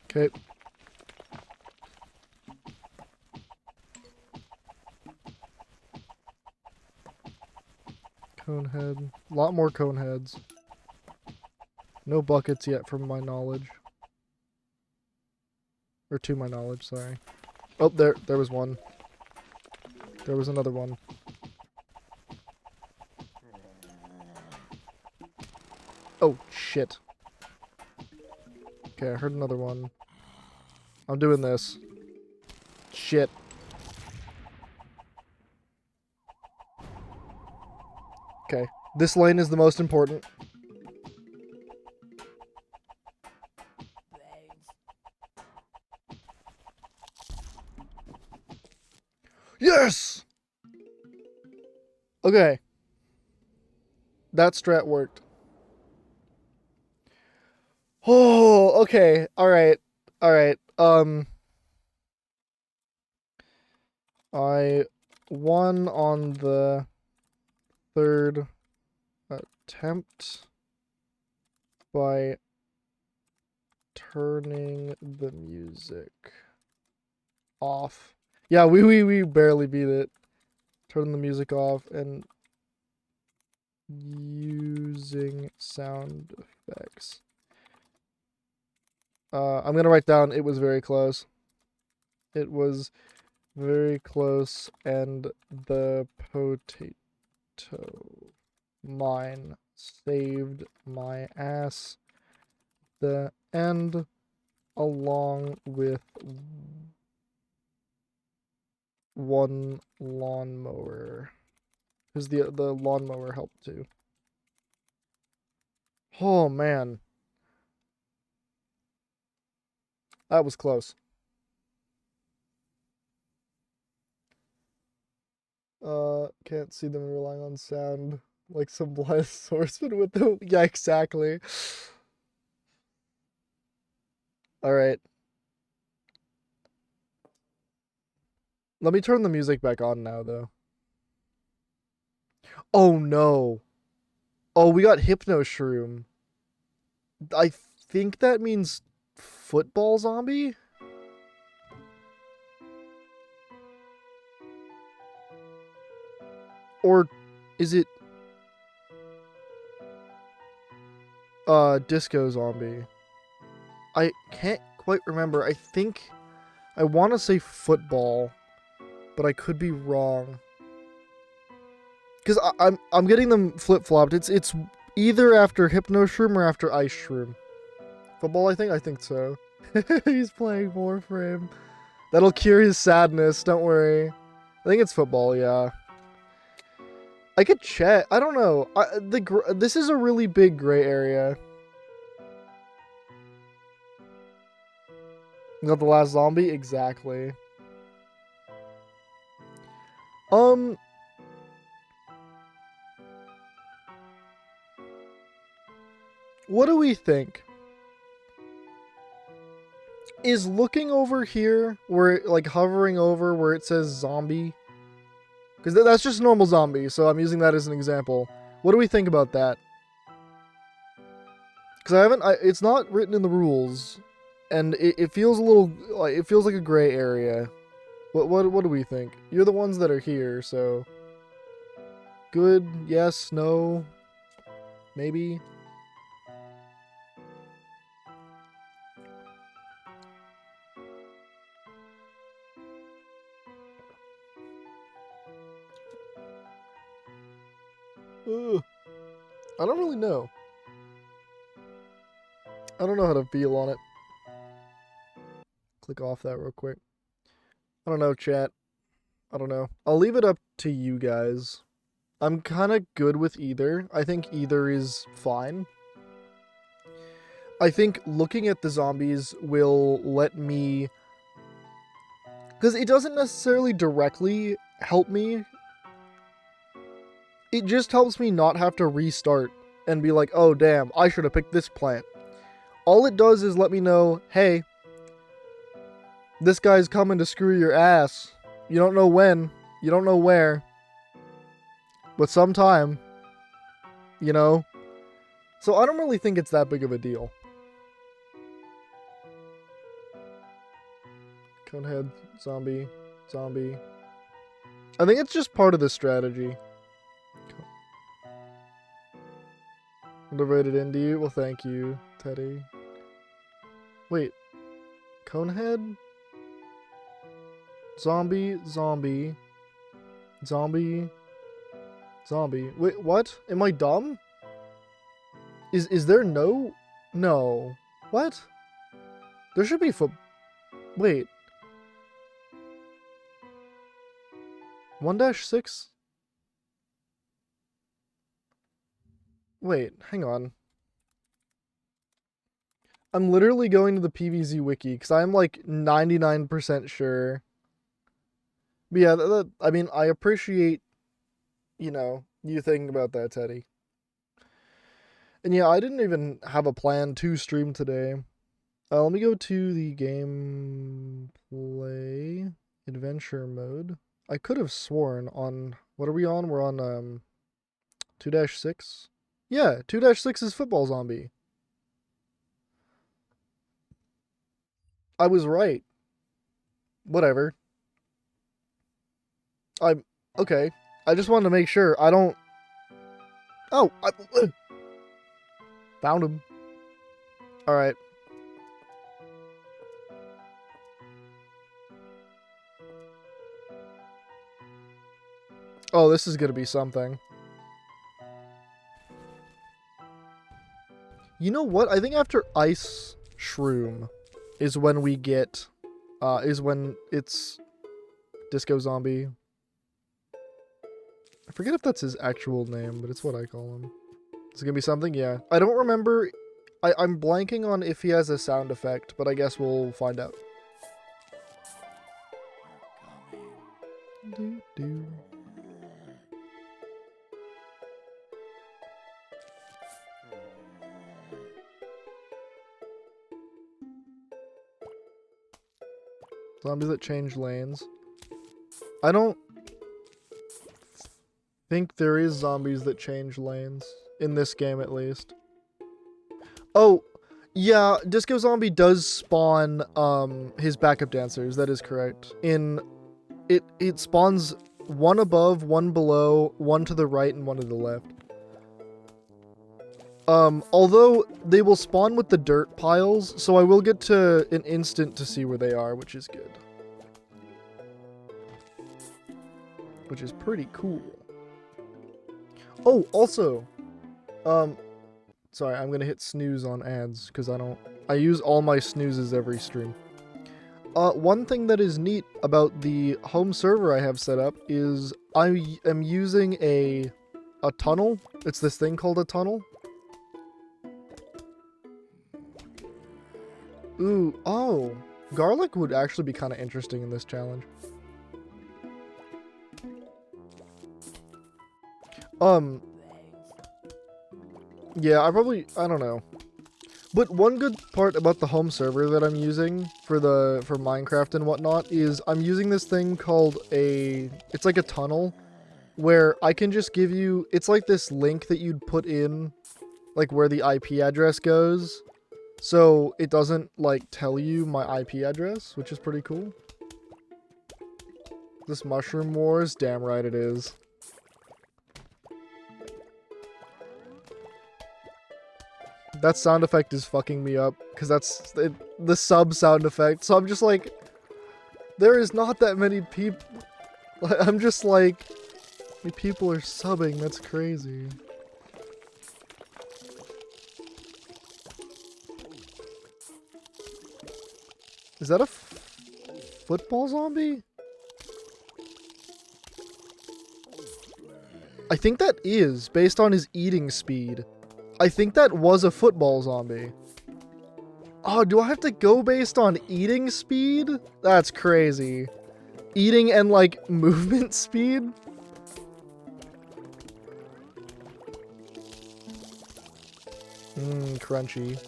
Okay. Cone head. A lot more cone heads. No buckets yet from my knowledge. Or to my knowledge, sorry. Oh, there was one. There was another one. Oh, shit. Okay, I heard another one. I'm doing this. Shit. Okay. This lane is the most important. Yes! Okay. That strat worked. Oh, okay. Alright. Alright. I won on the third attempt by turning the music off. Yeah, we barely beat it. Turn the music off and using sound effects. I'm gonna write down it was very close. It was very close and the potato mine saved my ass. The end along with one lawnmower. Because the lawnmower helped too. Oh man. That was close. Can't see them relying on sound like some blind swordsman with the yeah, exactly. Alright. Let me turn the music back on now though. Oh no. Oh, we got Hypno Shroom. I think that means football zombie? Or is it disco zombie? I can't quite remember. I think I want to say football, but I could be wrong. Cuz I'm getting them flip-flopped. It's either after Hypno Shroom or after Ice Shroom. Football, I think? I think so. He's playing Warframe. That'll cure his sadness, don't worry. I think it's football, yeah. I could check. I don't know. This is a really big gray area. You got the last zombie? Exactly. What do we think? Is looking over here, where like hovering over where it says zombie, because that's just normal zombie, so I'm using that as an example. What do we think about that? Because it's not written in the rules, and it feels a little like it feels like a gray area. What do we think? You're the ones that are here, so good, yes, no, maybe. Ugh. I don't really know. I don't know how to feel on it. Click off that real quick. I don't know, chat. I don't know. I'll leave it up to you guys. I'm kind of good with either. I think either is fine. I think looking at the zombies will let me... Because it doesn't necessarily directly help me. It just helps me not have to restart and be like, oh damn, I should have picked this plant. All it does is let me know, hey, this guy's coming to screw your ass. You don't know when, you don't know where, but sometime, you know? So I don't really think it's that big of a deal. Conehead, zombie, zombie. I think it's just part of the strategy. Underrated into you? Well, thank you, Teddy. Wait. Conehead? Zombie, zombie. Zombie. Zombie. Wait, what? Am I dumb? Is there no? No. What? There should be Wait. 1-6? Wait, hang on. I'm literally going to the PvZ wiki because I'm like 99% sure. But yeah, I mean, I appreciate, you know, you thinking about that, Teddy. And yeah, I didn't even have a plan to stream today. Let me go to the gameplay adventure mode. I could have sworn on, what are we on? We're on 2-6? Yeah, 2-6 is football zombie. I was right. Whatever. I'm okay. I just wanted to make sure I don't. Oh, found him. All right. Oh, this is gonna be something. You know what? I think after Ice Shroom is when we get, is when it's Disco Zombie. I forget if that's his actual name, but it's what I call him. Is it gonna be something? Yeah. I don't remember. I'm blanking on if he has a sound effect, but I guess we'll find out. Zombies that change lanes. I don't think there is zombies that change lanes. In this game, at least. Oh, Yeah, Disco Zombie does spawn his backup dancers. That is correct. It spawns one above, one below, one to the right, and one to the left. Although they will spawn with the dirt piles, so I will get to an instant to see where they are, which is good. Which is pretty cool. Oh, also, sorry, I'm gonna hit snooze on ads because I use all my snoozes every stream. One thing that is neat about the home server I have set up is I am using a tunnel. It's this thing called a tunnel. Ooh, oh, garlic would actually be kind of interesting in this challenge. Yeah, I don't know. But one good part about the home server that I'm using for Minecraft and whatnot is I'm using this thing called it's like a tunnel where I can just give you, it's like this link that you'd put in like where the IP address goes. So it doesn't like tell you my IP address, which is pretty cool. This Mushroom Wars, damn right it is. That sound effect is fucking me up, because that's the sub sound effect. So I'm just like, there is not that many people. I'm just like, people are subbing, that's crazy. Is that a football zombie? I think that is, based on his eating speed. I think that was a football zombie. Oh, do I have to go based on eating speed? That's crazy. Eating and, like, movement speed? Mmm, crunchy.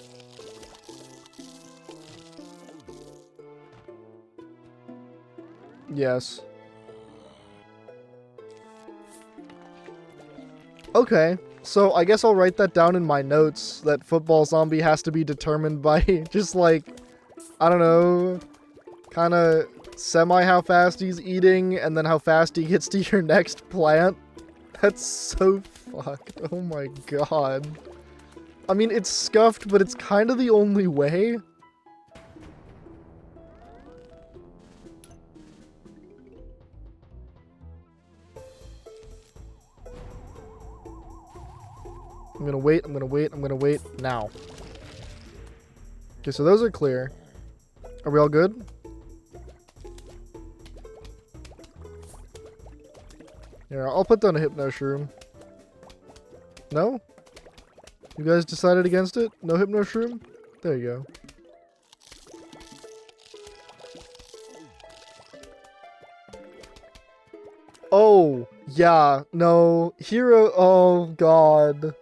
Yes. Okay. So I guess I'll write that down in my notes, that football zombie has to be determined by just like, I don't know, kind of semi how fast he's eating and then how fast he gets to your next plant. That's so fucked. Oh my god. I mean, it's scuffed, but it's kind of the only way. I'm gonna wait, I'm gonna wait, I'm gonna wait, now. Okay, so those are clear. Are we all good? Yeah, I'll put down a Hypno Shroom. No? You guys decided against it? No Hypno Shroom? There you go. Oh, yeah, no. Hero, oh god.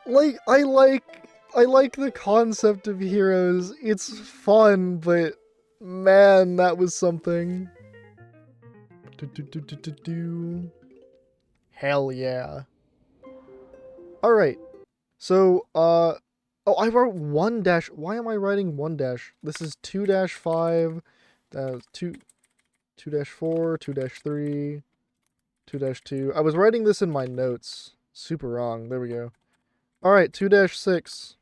Like, I like the concept of heroes. It's fun, but man, that was something. Hell yeah. Alright. So, oh, I wrote 1 dash. Why am I writing 1 dash? This is 2 dash 5. 2 dash 4, 2 dash 3, 2 dash 2. I was writing this in my notes. Super wrong. There we go. Alright, 2 dash 6.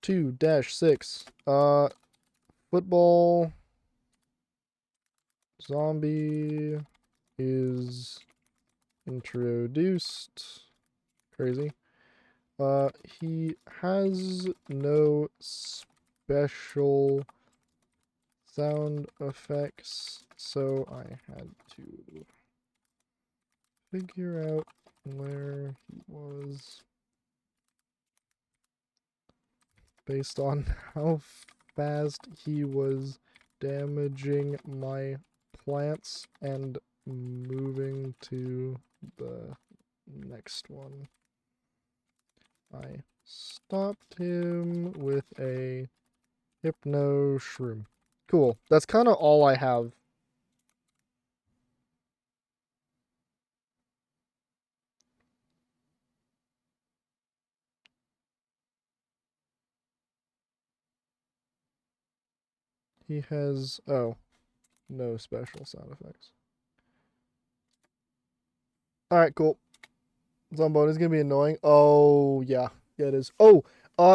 2 dash 6. Football zombie is introduced. Crazy. He has no special sound effects, so I had to figure out where he was based on how fast he was damaging my plants and moving to the next one. I stopped him with a Hypno Shroom. Cool. That's kind of all I have. He has... Oh. No special sound effects. Alright, cool. Zamboni's gonna be annoying. Oh, yeah. Yeah, it is. Oh,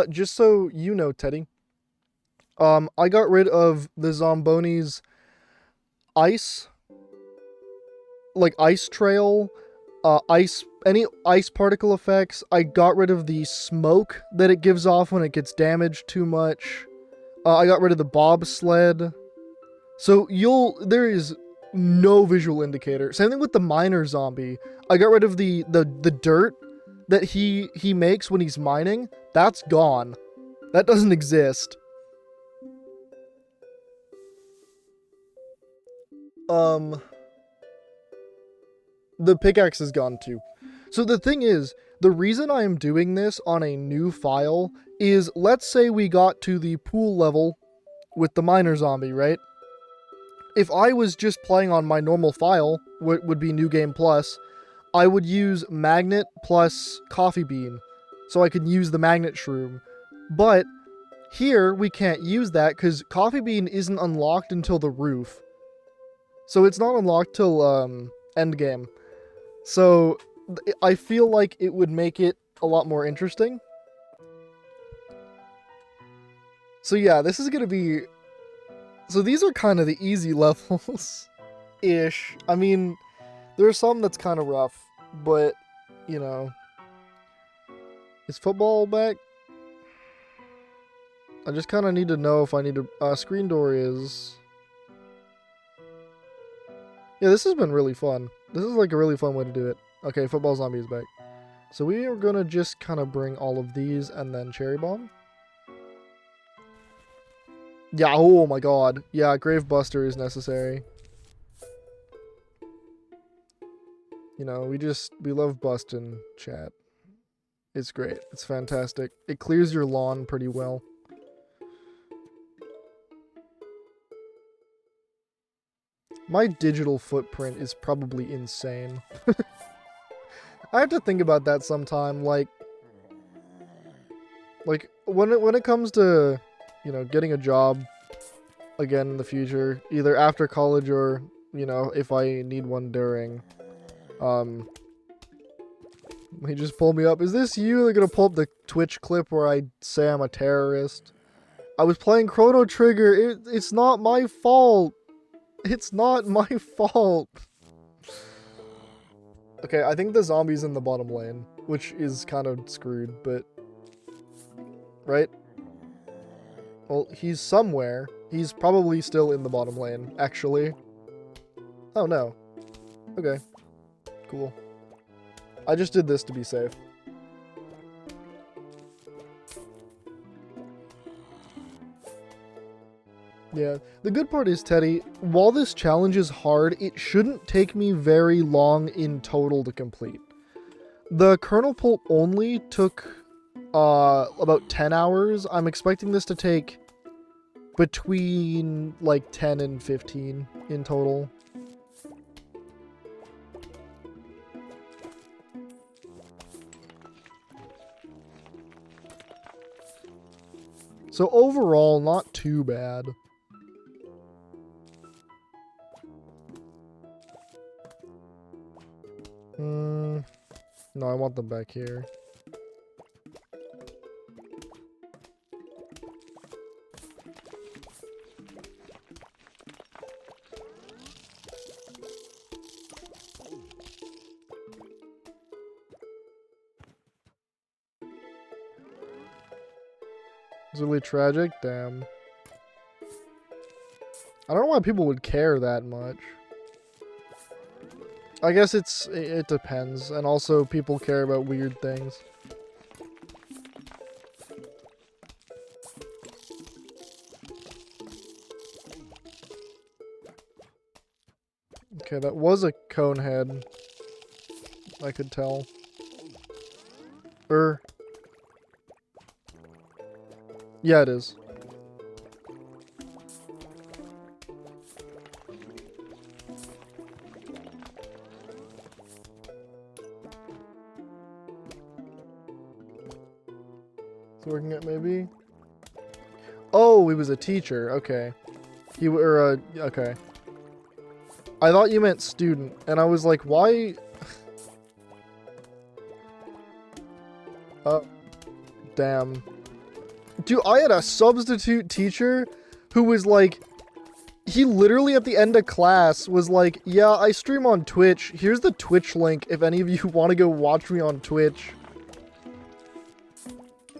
just so you know, Teddy. I got rid of the Zamboni's ice... Like, ice trail... any ice particle effects. I got rid of the smoke that it gives off when it gets damaged too much. I got rid of the bobsled. So there is no visual indicator. Same thing with the miner zombie. I got rid of the dirt that he makes when he's mining. That's gone. That doesn't exist. The pickaxe is gone too. So the thing is, the reason I am doing this on a new file is, let's say we got to the pool level with the miner zombie, right? If I was just playing on my normal file, would be New Game Plus, I would use magnet plus coffee bean, so I could use the magnet shroom. But here we can't use that because coffee bean isn't unlocked until the roof. So it's not unlocked till end game. So I feel like it would make it a lot more interesting. So yeah, this is gonna be... So these are kind of the easy levels. Ish. I mean, there are some that's kind of rough, but, you know. Is football back? I just kind of need to know if I need to... screen door is... Yeah, this has been really fun. This is like a really fun way to do it. Okay, football zombie is back. So we are gonna just kind of bring all of these and then cherry bomb. Yeah, oh my god. Yeah, Grave Buster is necessary. You know, we love busting chat. It's great. It's fantastic. It clears your lawn pretty well. My digital footprint is probably insane. I have to think about that sometime, like when it comes to, you know, getting a job again in the future, either after college or, you know, if I need one during. He just pulled me up. Is this you? They're gonna pull up the Twitch clip where I say I'm a terrorist. I was playing Chrono Trigger. It's not my fault. It's not my fault. Okay, I think the zombie's in the bottom lane, which is kind of screwed, but... Right? Well, he's somewhere. He's probably still in the bottom lane, actually. Oh, no. Okay. Cool. I just did this to be safe. Yeah, the good part is, Teddy, while this challenge is hard, it shouldn't take me very long in total to complete. The kernel pull only took about 10 hours. I'm expecting this to take between like 10 and 15 in total. So overall, not too bad. No, I want them back here. It's really tragic? Damn. I don't know why people would care that much. I guess it depends, and also people care about weird things. Okay, that was a cone head. I could tell. Yeah, it is. Working at maybe? Oh, he was a teacher. Okay. He or okay. I thought you meant student, and I was like, why? Damn. Dude, I had a substitute teacher who was like, he literally at the end of class was like, yeah, I stream on Twitch. Here's the Twitch link if any of you want to go watch me on Twitch.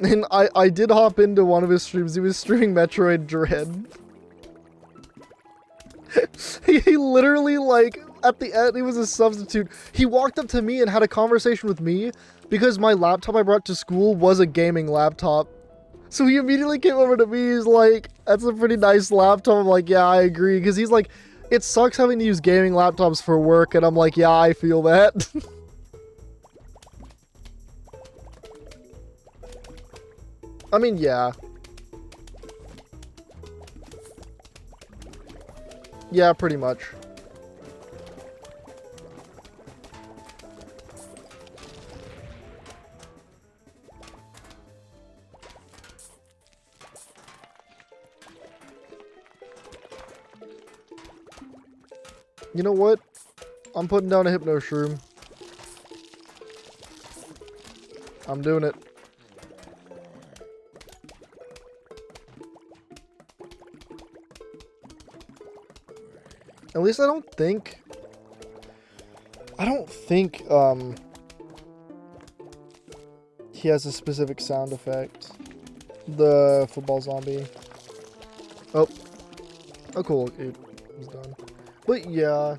And I did hop into one of his streams. He was streaming Metroid Dread. he literally, like, at the end, he was a substitute. He walked up to me and had a conversation with me because my laptop I brought to school was a gaming laptop. So he immediately came over to me. He's like, that's a pretty nice laptop. I'm like, yeah, I agree. Because he's like, it sucks having to use gaming laptops for work. And I'm like, yeah, I feel that. I mean, yeah. Yeah, pretty much. You know what? I'm putting down a hypno shroom. I'm doing it. At least I don't think he has a specific sound effect. The football zombie. Oh, cool. It was done. But yeah,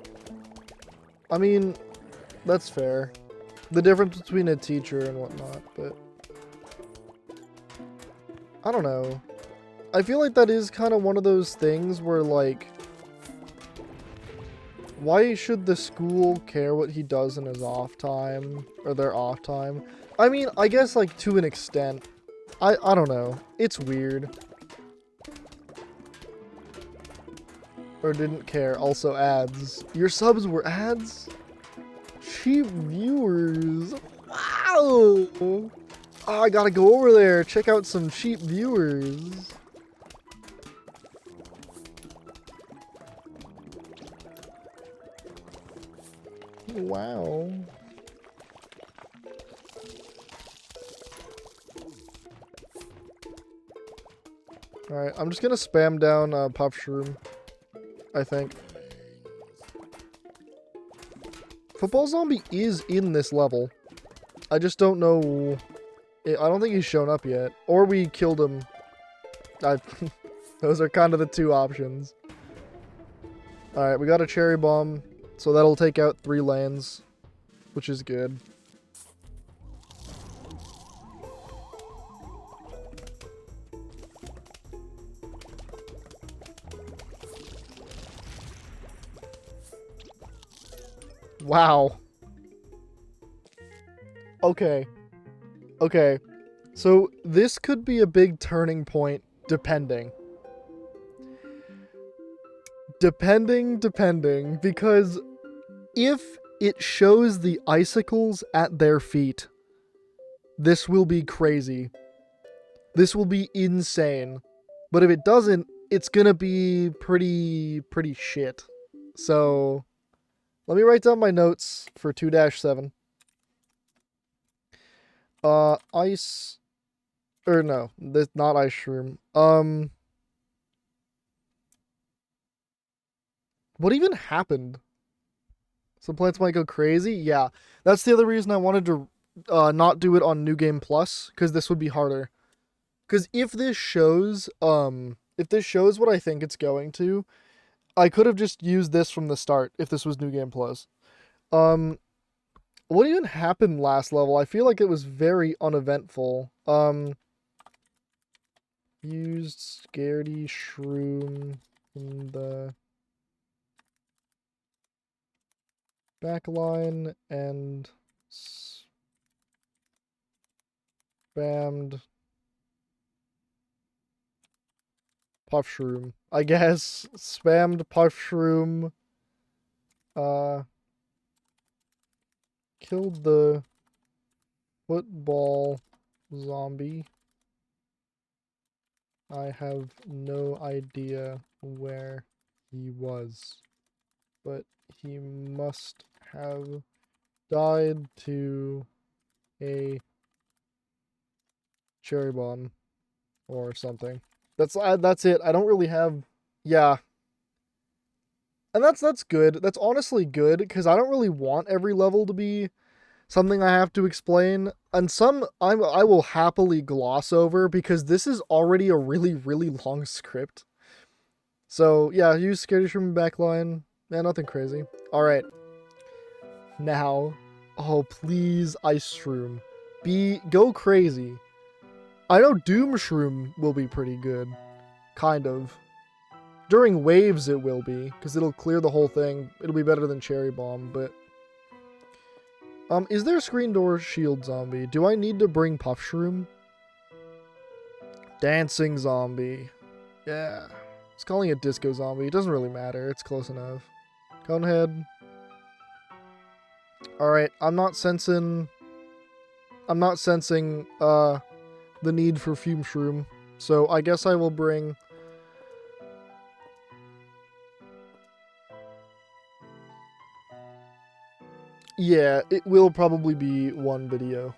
I mean, that's fair. The difference between a teacher and whatnot, but I don't know. I feel like that is kind of one of those things where, like, why should the school care what he does in his off time, or their off time? I mean, I guess, like, to an extent. I don't know. It's weird. Or didn't care. Also ads. Your subs were ads? Cheap viewers. Wow! Oh, I gotta go over there. Check out some cheap viewers. Wow. Alright, I'm just gonna spam down Puff Shroom, I think. Football Zombie is in this level. I just don't know. I don't think he's shown up yet. Or we killed him. Those are kind of the two options. Alright, we got a cherry bomb. So that'll take out 3 lanes, which is good. Wow. Okay. Okay. So this could be a big turning point, depending. Depending, because if it shows the icicles at their feet, this will be crazy. This will be insane. But if it doesn't, it's gonna be pretty shit. So, let me write down my notes for 2-7. Ice... Or no, this not ice shroom. What even happened? Some plants might go crazy? Yeah. That's the other reason I wanted to not do it on New Game Plus, because this would be harder. Because if this shows what I think it's going to, I could have just used this from the start if this was New Game Plus. What even happened last level? I feel like it was very uneventful. Used Scaredy Shroom in the backline and spammed Puff Shroom. I guess spammed Puff Shroom. Killed the football zombie. I have no idea where he was, but he must have died to a cherry bomb or something. That's it. I don't really have, yeah. And that's good. That's honestly good because I don't really want every level to be something I have to explain. And some I will happily gloss over because this is already a really, really long script. So yeah, use Scary Shroom backline. Yeah, nothing crazy. Alright. Now, oh please, Ice Shroom. Go crazy. I know Doom Shroom will be pretty good. Kind of. During waves it will be, because it'll clear the whole thing. It'll be better than Cherry Bomb, but... is there a Screen Door Shield Zombie? Do I need to bring Puff Shroom? Dancing Zombie. Yeah. It's calling it Disco Zombie. It doesn't really matter. It's close enough. Conehead. Alright, I'm not sensing, the need for Fume Shroom. So I guess I will bring... Yeah, it will probably be one video.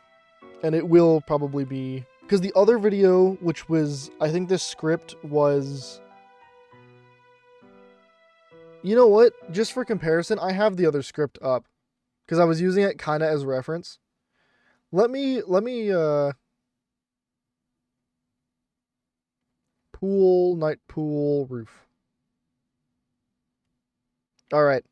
And it will probably be... Because the other video, which was... I think this script was... You know what? Just for comparison, I have the other script up. Because I was using it kind of as reference. Let me, pool, night pool, roof. Alright.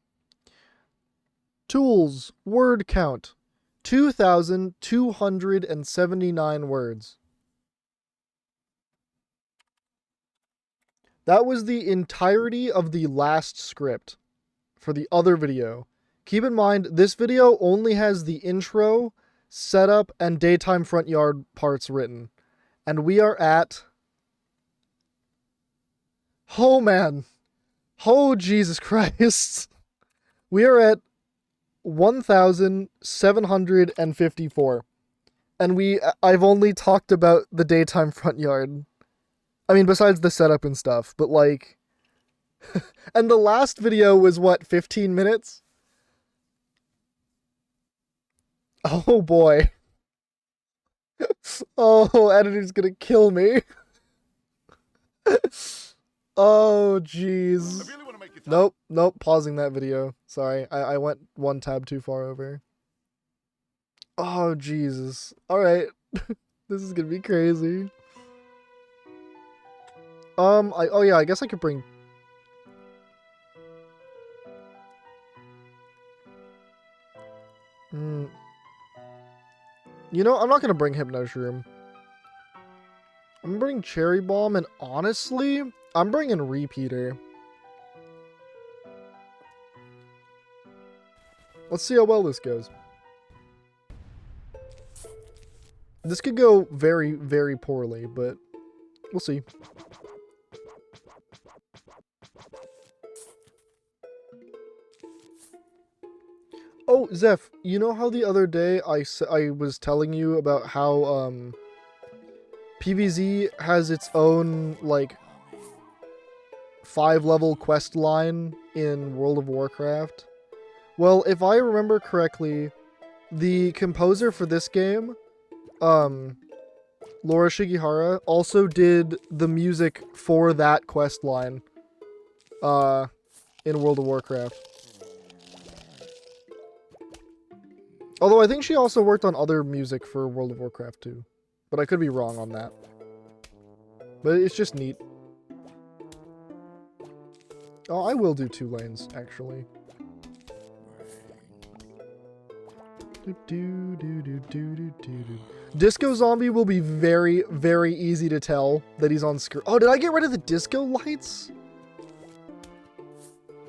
Tools, word count. 2,279 words. That was the entirety of the last script for the other video. Keep in mind, this video only has the intro, setup, and daytime front yard parts written. And we are at... Oh, man. Oh, Jesus Christ. We are at 1,754. And I've only talked about the daytime front yard. I mean, besides the setup and stuff, but like... And the last video was, what, 15 minutes? Oh, boy. Oh, editor's gonna kill me. Oh, jeez. Nope, pausing that video. Sorry, I went one tab too far over. Oh, Jesus. Alright. This is gonna be crazy. Oh yeah, I guess I could bring... You know, I'm not gonna bring Hypno Shroom. I'm gonna bring Cherry Bomb, and honestly, I'm bringing Repeater. Let's see how well this goes. This could go very, very poorly, but we'll see. Oh, Zeph, you know how the other day I was telling you about how, PvZ has its own, like, 5-level quest line in World of Warcraft? Well, if I remember correctly, the composer for this game, Laura Shigihara, also did the music for that quest line, in World of Warcraft. Although I think she also worked on other music for World of Warcraft too. But I could be wrong on that. But it's just neat. Oh, I will do 2 lanes, actually. Disco Zombie will be very, very easy to tell that he's on screen. Oh, did I get rid of the disco lights?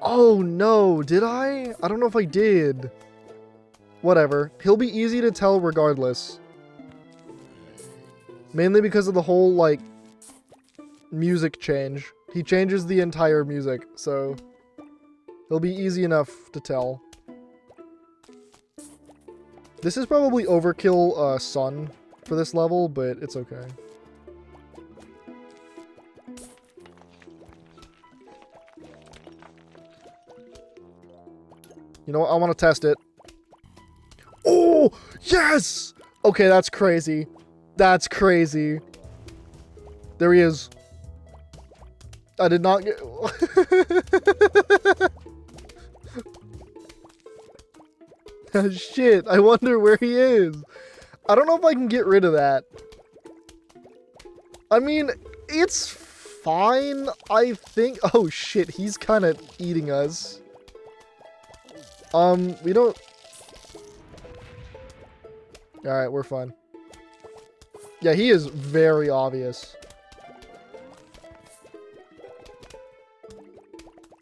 Oh, no. Did I? I don't know if I did. Whatever. He'll be easy to tell regardless. Mainly because of the whole, like, music change. He changes the entire music, so he'll be easy enough to tell. This is probably overkill Sun for this level, but it's okay. You know what? I want to test it. Oh, yes! Okay, that's crazy. That's crazy. There he is. I did not get... Shit, I wonder where he is. I don't know if I can get rid of that. I mean, it's fine, I think. Oh shit, he's kind of eating us. We don't... Alright, we're fine. Yeah, he is very obvious.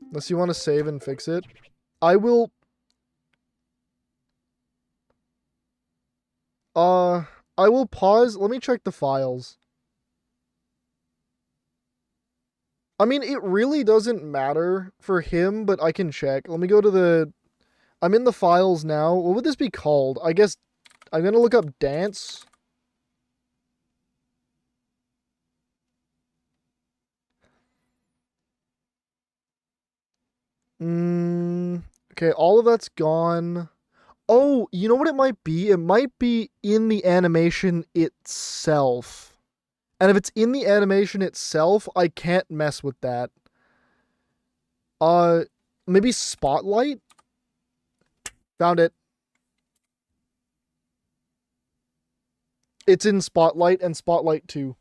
Unless you want to save and fix it. I will... I will pause. Let me check the files. I mean, it really doesn't matter for him, but I can check. Let me go to the... I'm in the files now. What would this be called? I guess I'm going to look up dance. Okay, all of that's gone. Oh, you know what it might be? It might be in the animation itself. And if it's in the animation itself, I can't mess with that. Maybe Spotlight? Found it. It's in Spotlight and Spotlight 2.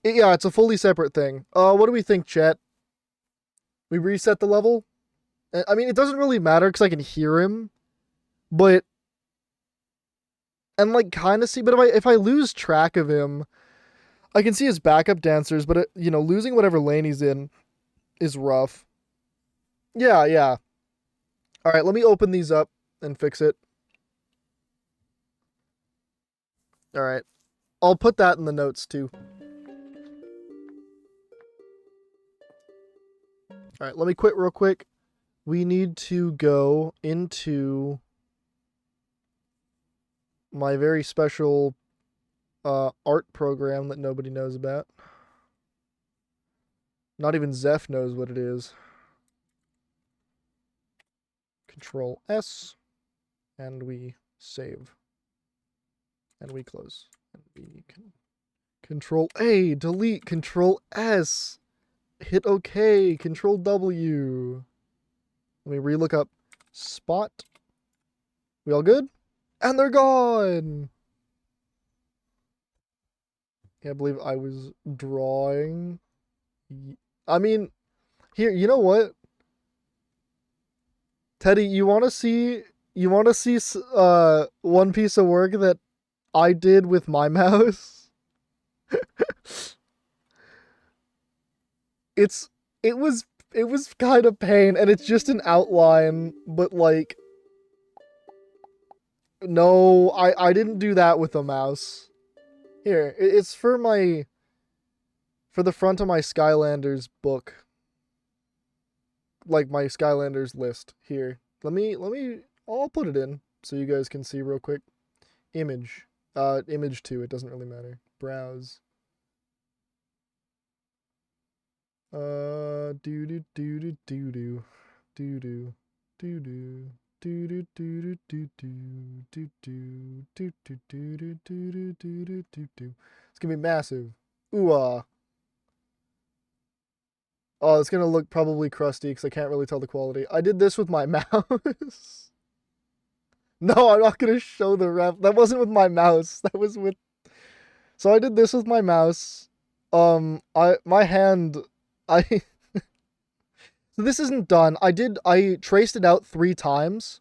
Yeah, it's a fully separate thing. What do we think, chat? We reset the level? I mean, it doesn't really matter because I can hear him. But... And, like, kind of see... But if I lose track of him... I can see his backup dancers, but, you know, losing whatever lane he's in is rough. Yeah, yeah. Alright, let me open these up and fix it. Alright. I'll put that in the notes, too. Alright, let me quit real quick. We need to go into my very special art program that nobody knows about. Not even Zeph knows what it is. Control S, and we save. And we close. And we can Control A, delete, Control S. Hit OK, Control W. Let me relook up Spot. We all good? And they're gone! Can't believe I was drawing. I mean, here, you know what? Teddy, you want to see one piece of work that I did with my mouse? It was kind of pain, and it's just an outline, but like, no, I didn't do that with a mouse. Here, it's for the front of my Skylanders book. Like my Skylanders list. Here. I'll put it in so you guys can see real quick. Image. Image 2, it doesn't really matter. Browse. Do do do do do do do do do do. Do do do do do do do do do do do do do do do. It's gonna be massive. Ooh ah. Oh, it's gonna look probably crusty because I can't really tell the quality. I did this with my mouse. No, I'm not gonna show the ref. That wasn't with my mouse. That was with. So I did this with my mouse. My hand. So this isn't done. I traced it out 3 times.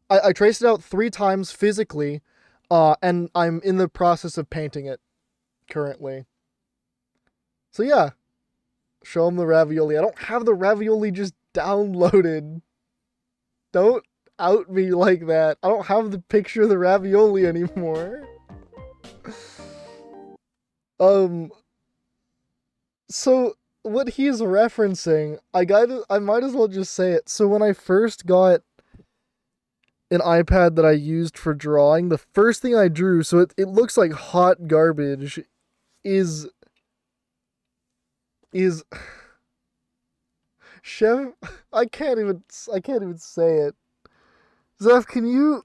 I traced it out 3 times physically, and I'm in the process of painting it currently. So yeah, show them the ravioli. I don't have the ravioli just downloaded. Don't out me like that. I don't have the picture of the ravioli anymore. So what he's referencing, I might as well just say it. So when I first got an iPad that I used for drawing, the first thing I drew, so it looks like hot garbage, is Chef, I can't even say it. Zeph, can you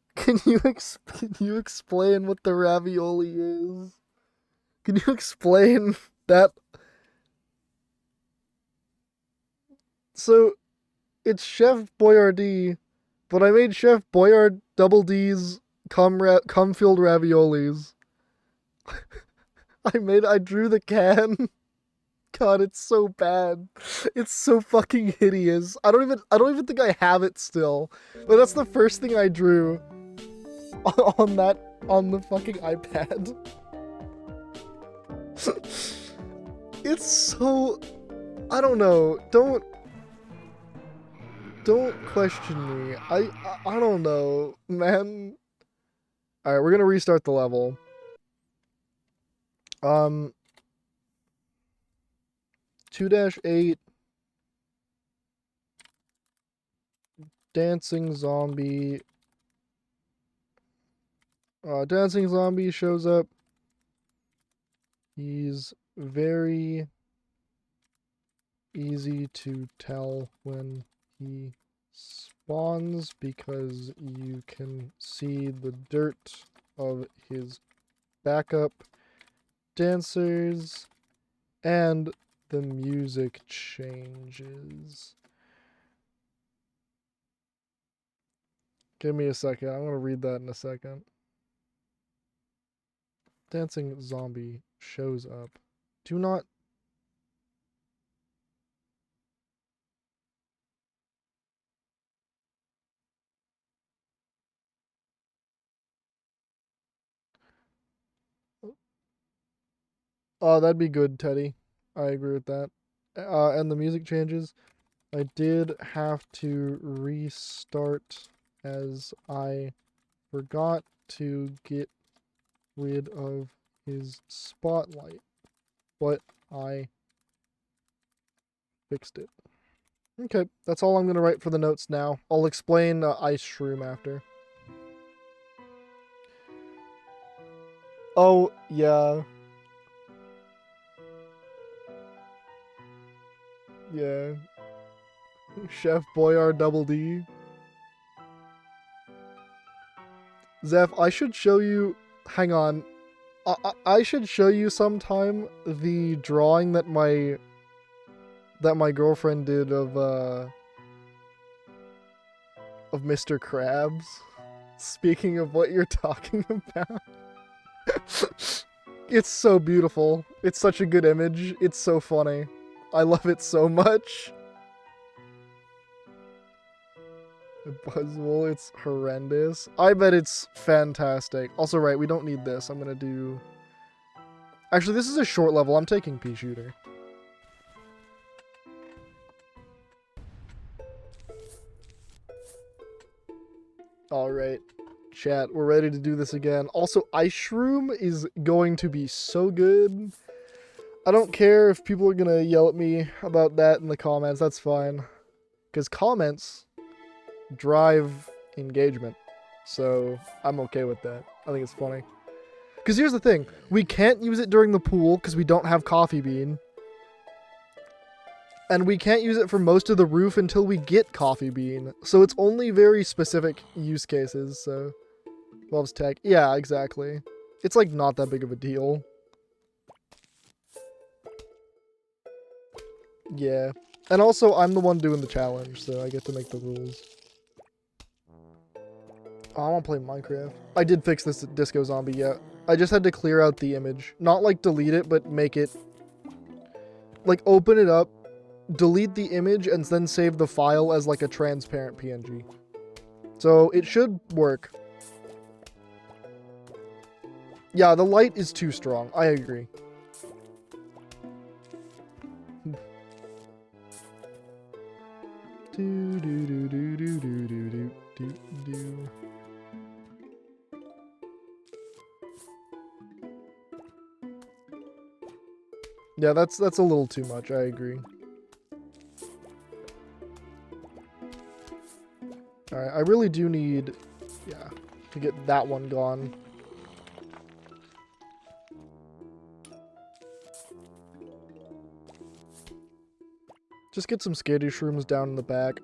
explain what the ravioli is? Can you explain that? So it's Chef Boyardee, but I made Chef Boyard double D's cum filled raviolis. I drew the can. God, it's so bad. It's so fucking hideous. I don't even think I have it still. But that's the first thing I drew on on the fucking iPad. It's so, I don't know. Don't question me. I don't know, man. All right, we're going to restart the level. 2-8 dancing zombie. Dancing zombie shows up. He's very easy to tell when he spawns because you can see the dirt of his backup dancers and the music changes. Give me a second. I'm going to read that in a second. Dancing zombie shows up. Do not. Oh, that'd be good, Teddy. I agree with that. And the music changes. I did have to restart as I forgot to get rid of his spotlight, but I fixed it. Okay, that's all I'm going to write for the notes now. I'll explain Ice Shroom after. Oh, yeah. Yeah. Chef Boyard double D. Zeph, I should show you... Hang on. I should show you sometime the drawing that my girlfriend did of Mr. Krabs. Speaking of what you're talking about. It's so beautiful. It's such a good image. It's so funny. I love it so much. Buzzwole, it's horrendous. I bet it's fantastic. Also, right, we don't need this. I'm gonna do... Actually, this is a short level. I'm taking Pea Shooter. Alright, chat, we're ready to do this again. Also, Ice Shroom is going to be so good. I don't care if people are gonna yell at me about that in the comments. That's fine. Because comments drive engagement. So, I'm okay with that. I think it's funny. Because here's the thing. We can't use it during the pool because we don't have Coffee Bean. And we can't use it for most of the roof until we get Coffee Bean. So it's only very specific use cases, so... Loves tech. Yeah, exactly. It's like not that big of a deal. Yeah. And also, I'm the one doing the challenge, so I get to make the rules. Oh, I want to play Minecraft. I did fix this Disco Zombie, yeah. I just had to clear out the image. Not like delete it, but make it... Like open it up, delete the image, and then save the file as like a transparent PNG. So it should work. Yeah, the light is too strong. I agree. Yeah, that's a little too much. I agree. Alright, I really do need, yeah, to get that one gone. Just get some skater shrooms down in the back.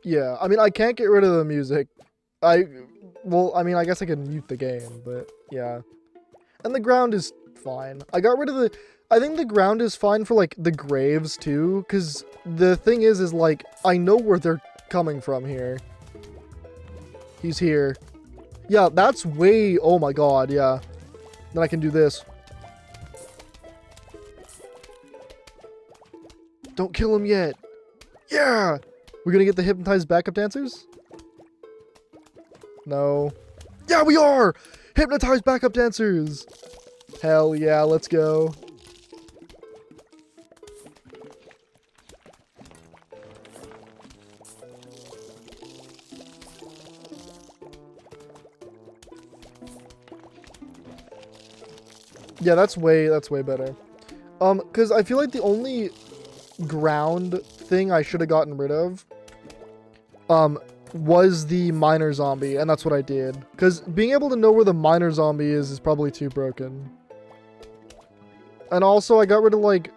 Yeah, I mean, I can't get rid of the music. Well, I mean, I guess I can mute the game, but yeah. And the ground is fine. I got rid of the... I think the ground is fine for, like, the graves, too, because the thing is, like, I know where they're coming from here. He's here. Yeah, that's way... Oh my god, yeah. Then I can do this. Don't kill him yet. Yeah! We're gonna get the hypnotized backup dancers? No. Yeah, we are! Hypnotized backup dancers! Hell yeah, let's go. Yeah, that's way better. Because I feel like the only ground thing I should have gotten rid of, was the miner zombie, and that's what I did. Because being able to know where the miner zombie is probably too broken. And also, I got rid of, like...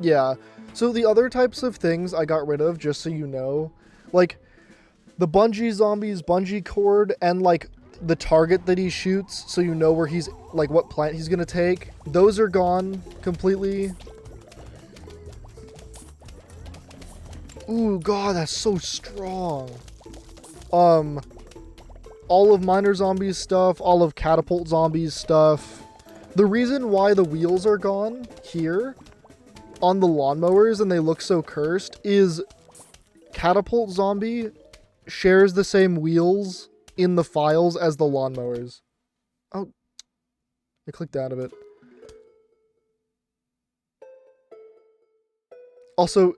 Yeah. So the other types of things I got rid of, just so you know, like, the bungee zombies, bungee cord, and, like, the target that he shoots, so you know where he's, like, what plant he's gonna take. Those are gone completely. Ooh, god, that's so strong. All of Miner Zombies stuff, all of Catapult Zombies stuff. The reason why the wheels are gone here on the lawnmowers and they look so cursed is Catapult Zombie shares the same wheels in the files as the lawnmowers. Oh, I clicked out of it. Also,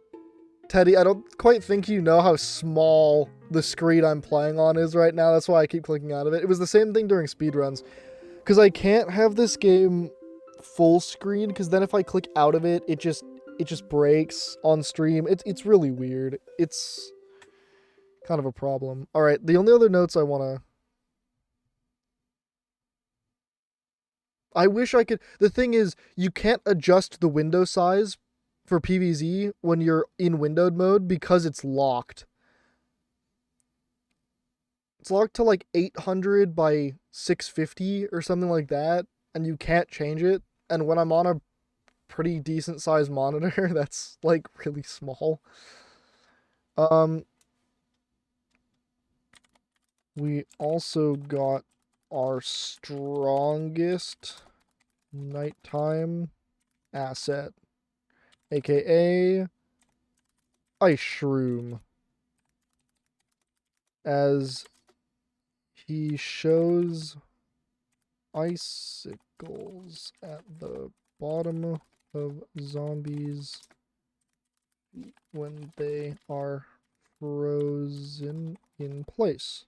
Teddy, I don't quite think you know how small the screen I'm playing on is right now. That's why I keep clicking out of it. It was the same thing during speedruns. Because I can't have this game full screen, because then if I click out of it, it just breaks on stream. It's really weird. It's kind of a problem. Alright, the only other notes I want to... I wish I could... The thing is, you can't adjust the window size for PvZ when you're in windowed mode because it's locked. It's locked to like 800 by 650 or something like that, and you can't change it. And when I'm on a pretty decent sized monitor, that's like really small. We also got our strongest nighttime asset, aka Ice Shroom, as he shows icicles at the bottom of zombies when they are frozen in place.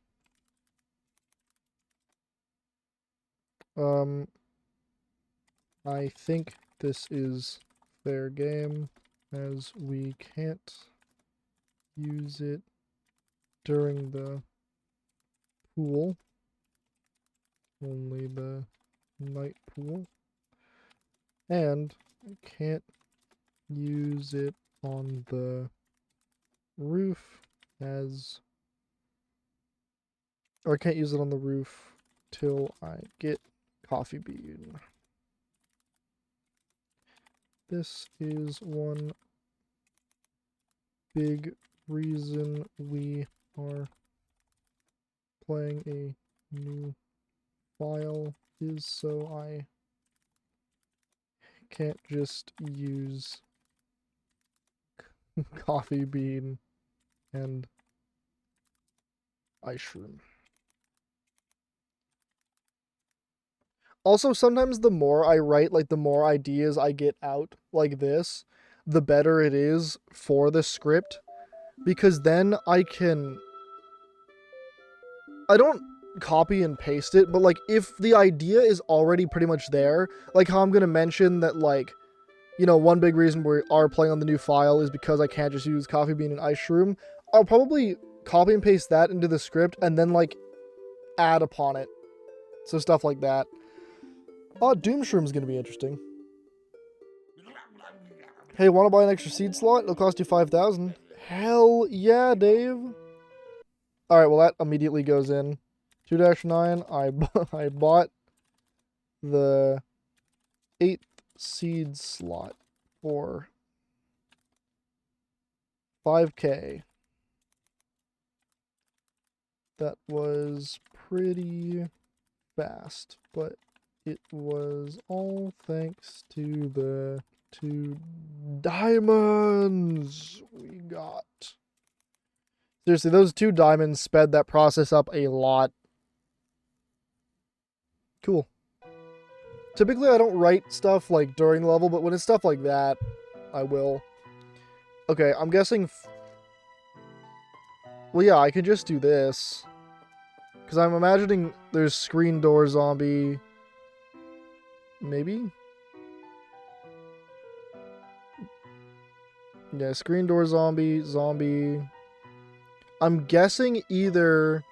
I think this is fair game, as we can't use it during the pool, only the night pool, and I can't use it on the roof or I can't use it on the roof till I get Coffee Bean. This is one big reason we are playing a new file, is so I can't just use Coffee Bean and Ice Shroom. Also, sometimes the more I write, like the more ideas I get out like this, the better it is for the script, because then I don't copy and paste it, but like if the idea is already pretty much there, like how I'm gonna mention that like you know, one big reason we are playing on the new file is because I can't just use coffee bean and ice shroom. I'll probably copy and paste that into the script and then, like, add upon it. So stuff like that. Oh, Doom Shroom's gonna be interesting. Hey, wanna buy an extra seed slot? It'll cost you 5,000. Hell yeah, Dave. Alright, well that immediately goes in. 2-9, I bought the 8th seed slot for 5K. That was pretty fast, but it was all thanks to the 2 diamonds we got. Seriously, those 2 diamonds sped that process up a lot. Cool. Typically, I don't write stuff like during the level, but when it's stuff like that, I will. Okay, I'm guessing... Well, yeah, I could just do this. Because I'm imagining there's screen door zombie... Maybe? Yeah, screen door zombie, zombie... I'm guessing either...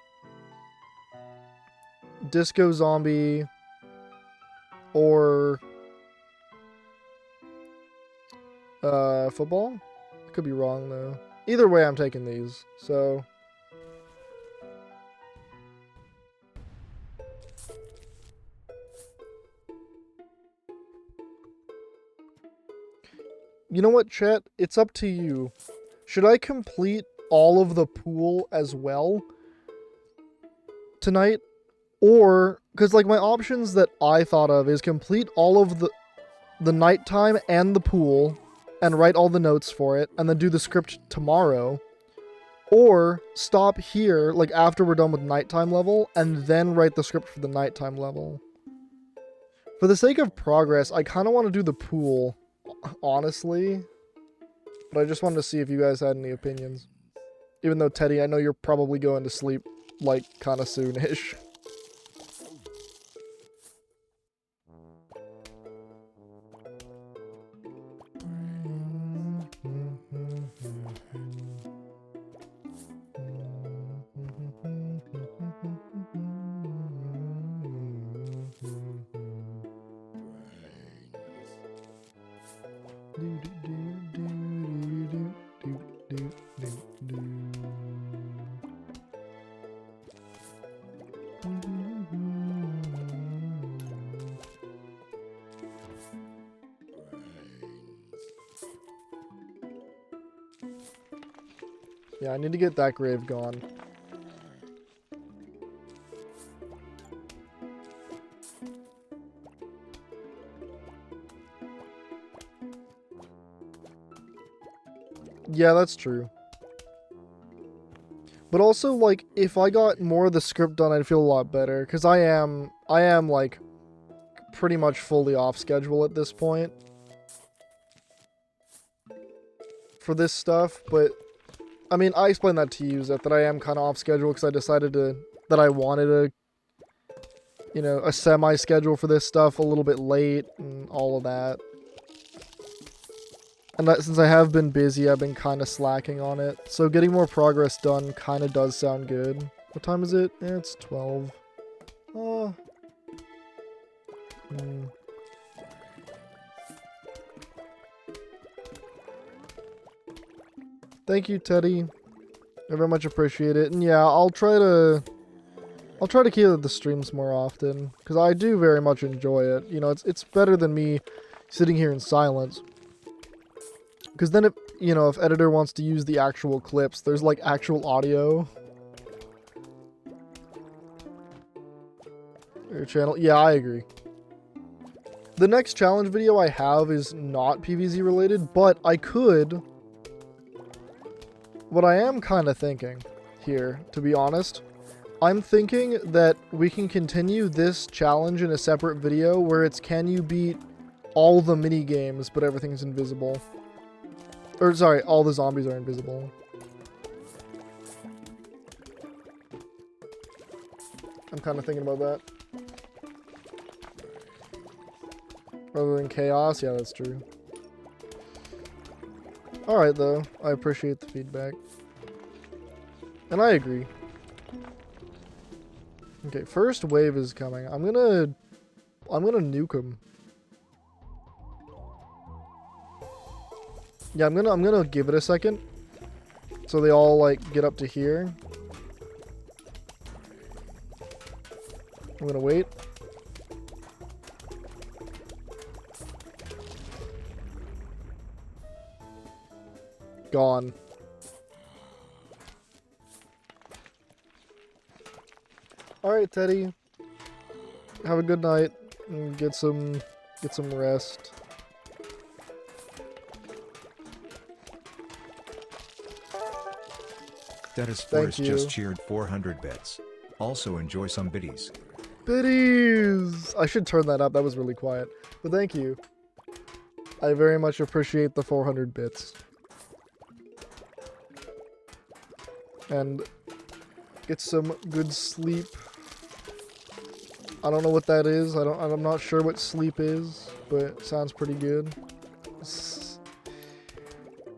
Disco zombie... Or... football? I could be wrong, though. Either way, I'm taking these, so... You know what, chat? It's up to you. Should I complete all of the pool as well tonight? Or, because, like, my options that I thought of is complete all of the nighttime and the pool and write all the notes for it and then do the script tomorrow. Or stop here, like, after we're done with nighttime level and then write the script for the nighttime level. For the sake of progress, I kind of want to do the pool, honestly. But I just wanted to see if you guys had any opinions. Even though, Teddy, I know you're probably going to sleep, like, kind of soon-ish. Yeah, I need to get that grave gone. Yeah, that's true. But also, like, if I got more of the script done, I'd feel a lot better. Because I am, like, pretty much fully off schedule at this point. For this stuff, but... I mean, I explained that to you, Zeth, that I am kind of off schedule because I decided that I wanted a, you know, a semi-schedule for this stuff a little bit late and all of that. And that, since I have been busy, I've been kind of slacking on it. So getting more progress done kind of does sound good. What time is it? It's 12. Thank you, Teddy. I very much appreciate it. And yeah, I'll try to keep the streams more often because I do very much enjoy it. You know, it's better than me sitting here in silence. Because then, you know, if editor wants to use the actual clips, there's like actual audio. Your channel, yeah, I agree. The next challenge video I have is not PvZ related, but I could. What I am kind of thinking here, to be honest, I'm thinking that we can continue this challenge in a separate video where it's can you beat all the mini games but everything's invisible. Or sorry, all the zombies are invisible. I'm kind of thinking about that. Rather than chaos, yeah, that's true. Alright, though. I appreciate the feedback. And I agree. Okay, first wave is coming. I'm gonna nuke them. Yeah, I'm gonna give it a second. So they all, like, get up to here. I'm gonna wait. Gone. Alright, Teddy. Have a good night. And get some rest. Dennis Forrest just cheered 400 bits. Also enjoy some biddies. Biddies! I should turn that up. That was really quiet. But thank you. I very much appreciate the 400 bits. And get some good sleep. I don't know what that is. I'm not sure what sleep is, but it sounds pretty good.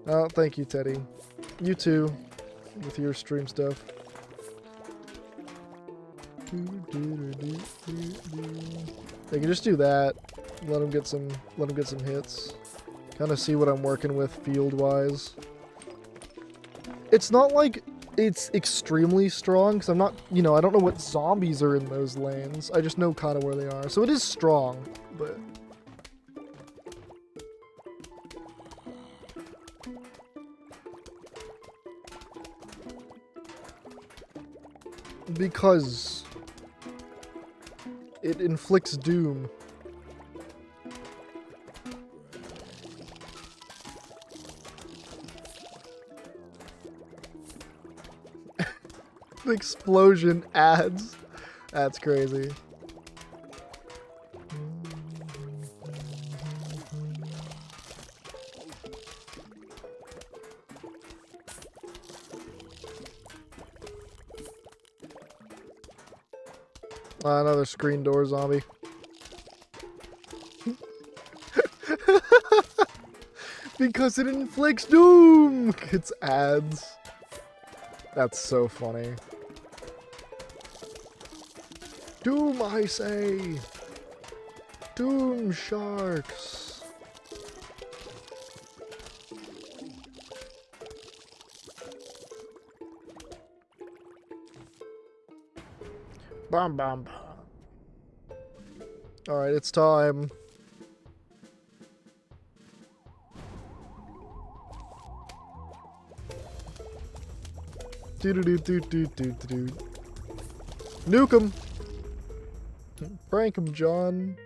Oh, thank you, Teddy. You too, with your stream stuff. They can just do that. Let them get some hits. Kind of see what I'm working with field-wise. It's not like it's extremely strong, because I'm not, you know, I don't know what zombies are in those lanes. I just know kind of where they are. So it is strong, but... because it inflicts doom. The explosion adds. That's crazy. Another screen door zombie. Because it inflicts doom! It's ads. That's so funny. Doom, I say! Doom sharks! Bam bam. Alright, it's time. Do-do-do-do-do-do-do. Nuke him! Prank him, John.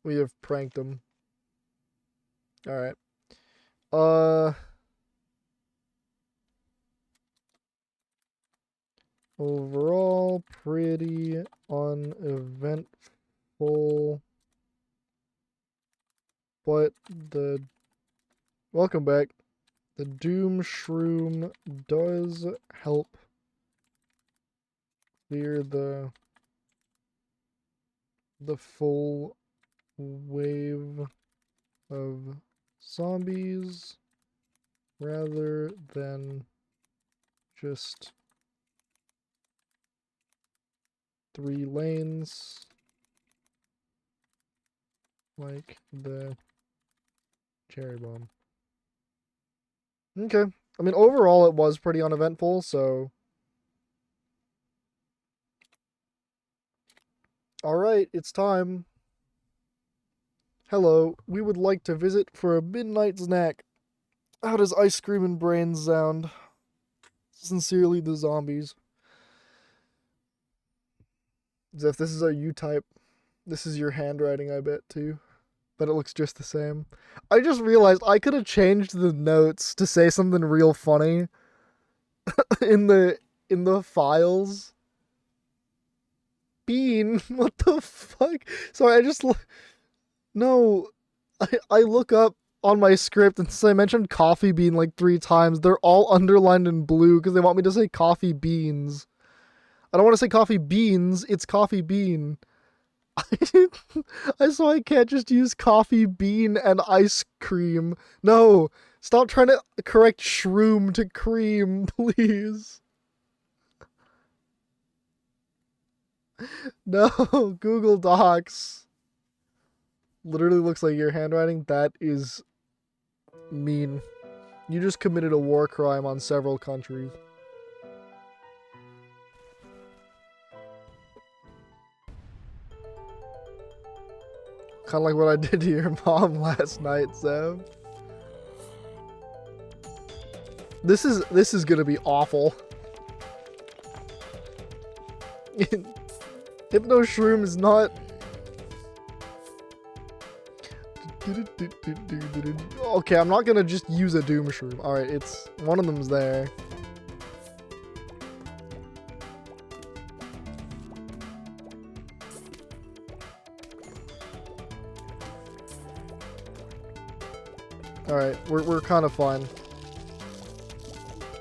We have pranked him. Alright. Overall, pretty uneventful. But the... Welcome back. The Doom Shroom does help clear the full wave of zombies rather than just 3 lanes like the cherry bomb. Okay. I mean, overall, it was pretty uneventful, so... Alright, it's time. Hello, we would like to visit for a midnight snack. How does ice cream and brains sound? Sincerely, the zombies. As if this is a U-type. This is your handwriting, I bet, too. But it looks just the same. I just realized I could have changed the notes to say something real funny in the files. Bean, what the fuck? Sorry, I just no. I look up on my script and since I mentioned coffee bean like 3 times, they're all underlined in blue because they want me to say coffee beans. I don't want to say coffee beans. It's coffee bean. I saw I can't just use coffee bean and ice cream. No, stop trying to correct shroom to cream, please. No, Google Docs. Literally looks like your handwriting. That is mean. You just committed a war crime on several countries. Kind of like what I did to your mom last night, Sam. This is gonna be awful. Hypno Shroom is not. Okay, I'm not gonna just use a Doom Shroom. Alright, it's one of them's there. Alright, we're kind of fine.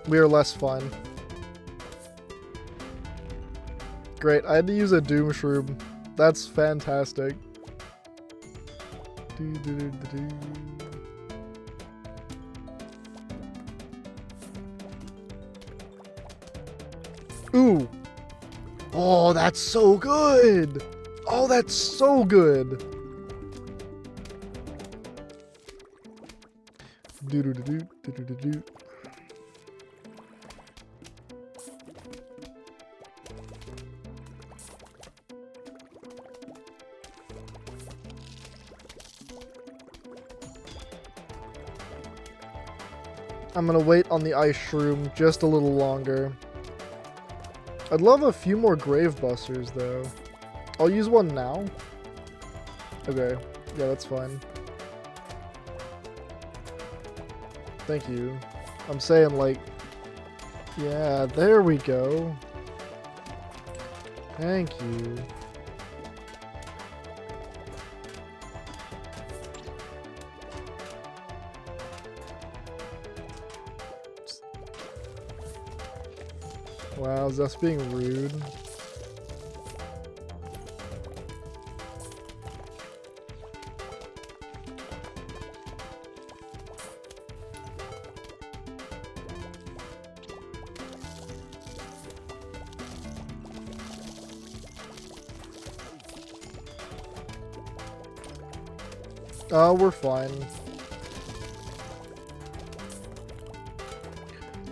We are less fine. Great, I had to use a Doom Shroom. That's fantastic. Ooh! Oh, that's so good! Oh, that's so good! Do-do-do-do-do-do-do. I'm gonna wait on the ice shroom just a little longer. I'd love a few more grave busters though. I'll use one now. Okay, yeah, that's fine. Thank you. I'm saying like, yeah, there we go. Thank you. Wow, is that being rude? We're fine.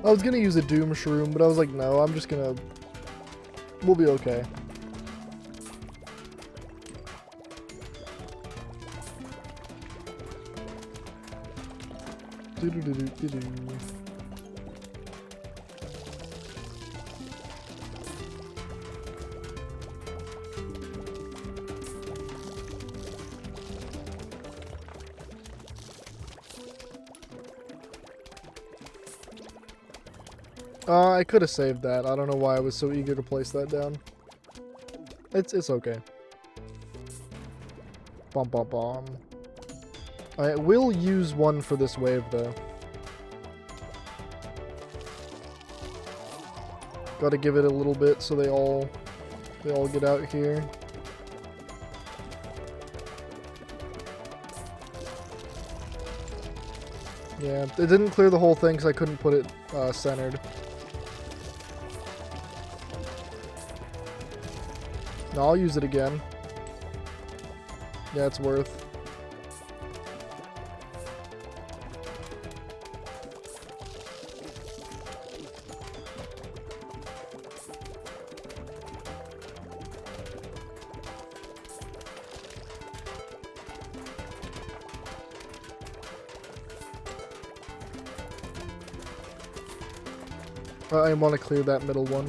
I was gonna use a Doom Shroom, but I was like, no, I'm just gonna... We'll be okay. Do-do-do-do-do-do. I could have saved that. I don't know why I was so eager to place that down. It's okay. Bum bum bum. I will use one for this wave though. Gotta give it a little bit so they all get out here. Yeah, it didn't clear the whole thing because I couldn't put it centered. No, I'll use it again. Yeah, it's worth. I want to clear that middle one.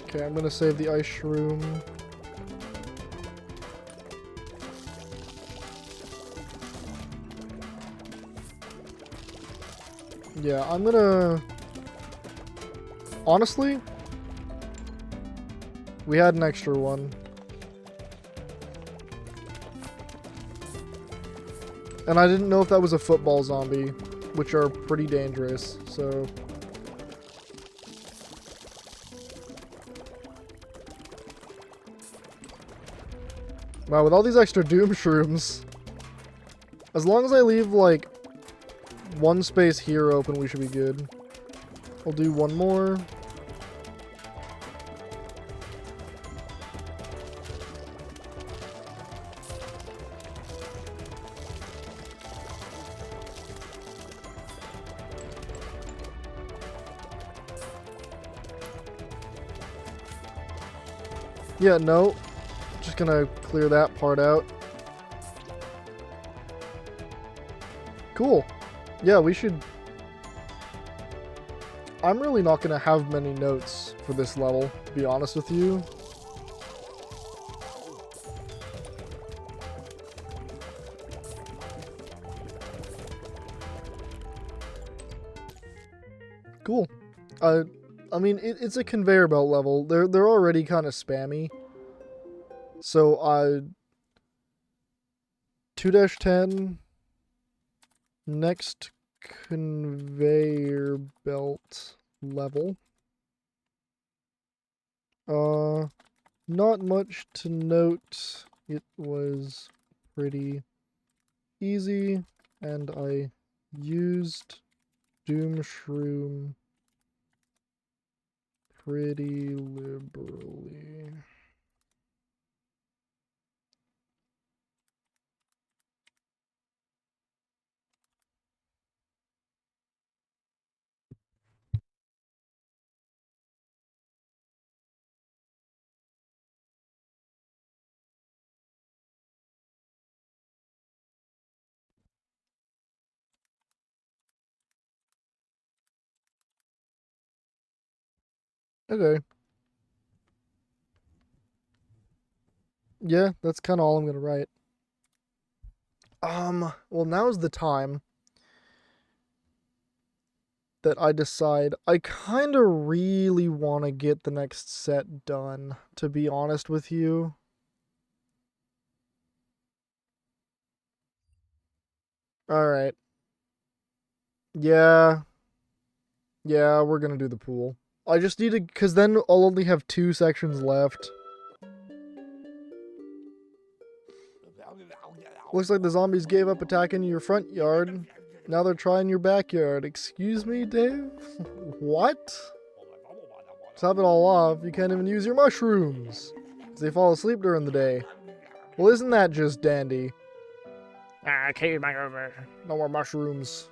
Okay, I'm gonna save the ice shroom. Yeah, I'm gonna... Honestly, we had an extra one. And I didn't know if that was a football zombie. which are pretty dangerous, so... Wow, with all these extra Doom Shrooms, as long as I leave, like, one space here open, we should be good. I'll do one more. Yeah, no. Just gonna clear that part out. Cool. Yeah, we should... I'm really not gonna have many notes for this level, to be honest with you. Cool. I mean, it's a conveyor belt level. They're already kind of spammy. So, 2-10, next conveyor belt level. Not much to note. It was pretty easy, and I used Doom Shroom pretty liberally. Okay. Yeah, that's kind of all I'm gonna write. Well, now's the time that I decide I kind of really want to get the next set done, to be honest with you. Alright. Yeah. Yeah, we're gonna do the pool. I just need to, because then I'll only have 2 sections left. Looks like the zombies gave up attacking your front yard. Now they're trying your backyard. Excuse me, Dave? What? Top it all off, you can't even use your mushrooms. 'Cause they fall asleep during the day. Well, isn't that just dandy? Ah, okay, no more mushrooms.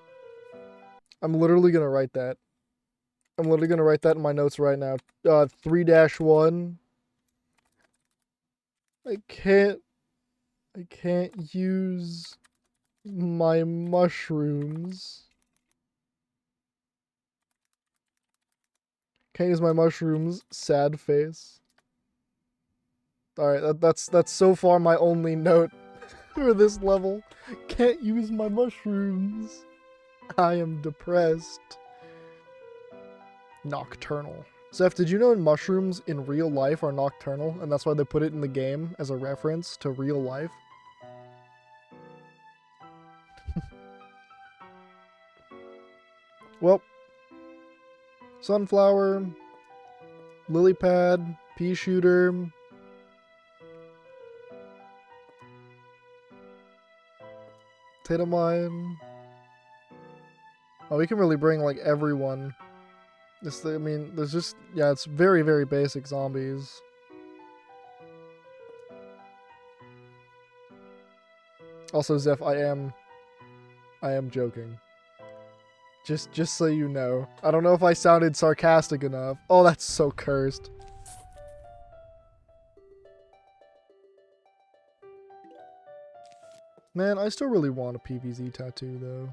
I'm literally gonna write that. I'm literally gonna write that in my notes right now. 3-1. I can't use my mushrooms. Can't use my mushrooms. Sad face. Alright, that's so far my only note for this level. Can't use my mushrooms. I am depressed. Nocturnal. Zeph, did you know mushrooms in real life are nocturnal, and that's why they put it in the game as a reference to real life? Well, sunflower, lily pad, pea shooter, potato mine. Oh, we can really bring like everyone. I mean, there's just, yeah, it's very, very basic zombies. Also, Zeph, I am joking. Just so you know. I don't know if I sounded sarcastic enough. Oh, that's so cursed. Man, I still really want a PvZ tattoo, though.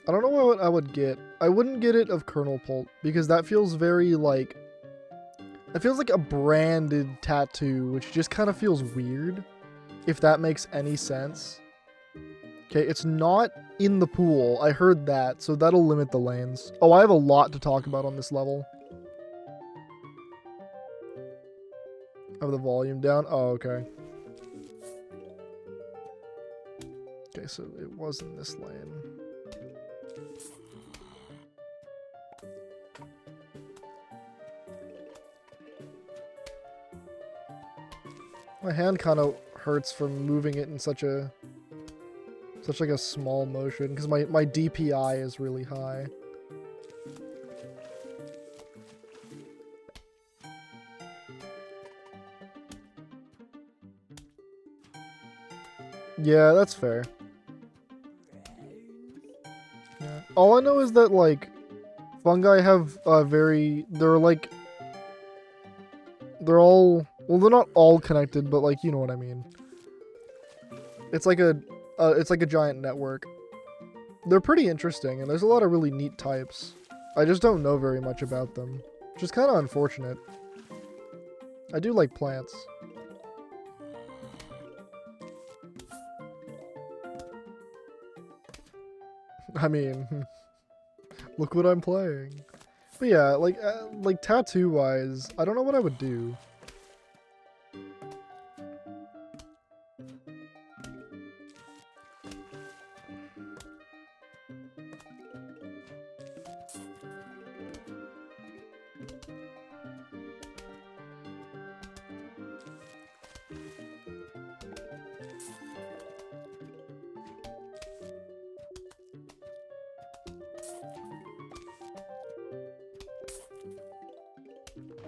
I don't know what I would get. I wouldn't get it of Colonel Pult, because that feels very, like... It feels like a branded tattoo, which just kind of feels weird, if that makes any sense. Okay, it's not in the pool. I heard that, so that'll limit the lanes. Oh, I have a lot to talk about on this level. Have the volume down? Oh, okay. Okay, so it was in this lane. My hand kind of hurts from moving it in such like a small motion because my DPI is really high. Yeah, that's fair. Yeah. All I know is that like fungi have they're all, well, they're not all connected, but like you know what I mean. It's like a giant network. They're pretty interesting, and there's a lot of really neat types. I just don't know very much about them, which is kind of unfortunate. I do like plants. I mean, look what I'm playing. But yeah, like tattoo-wise, I don't know what I would do.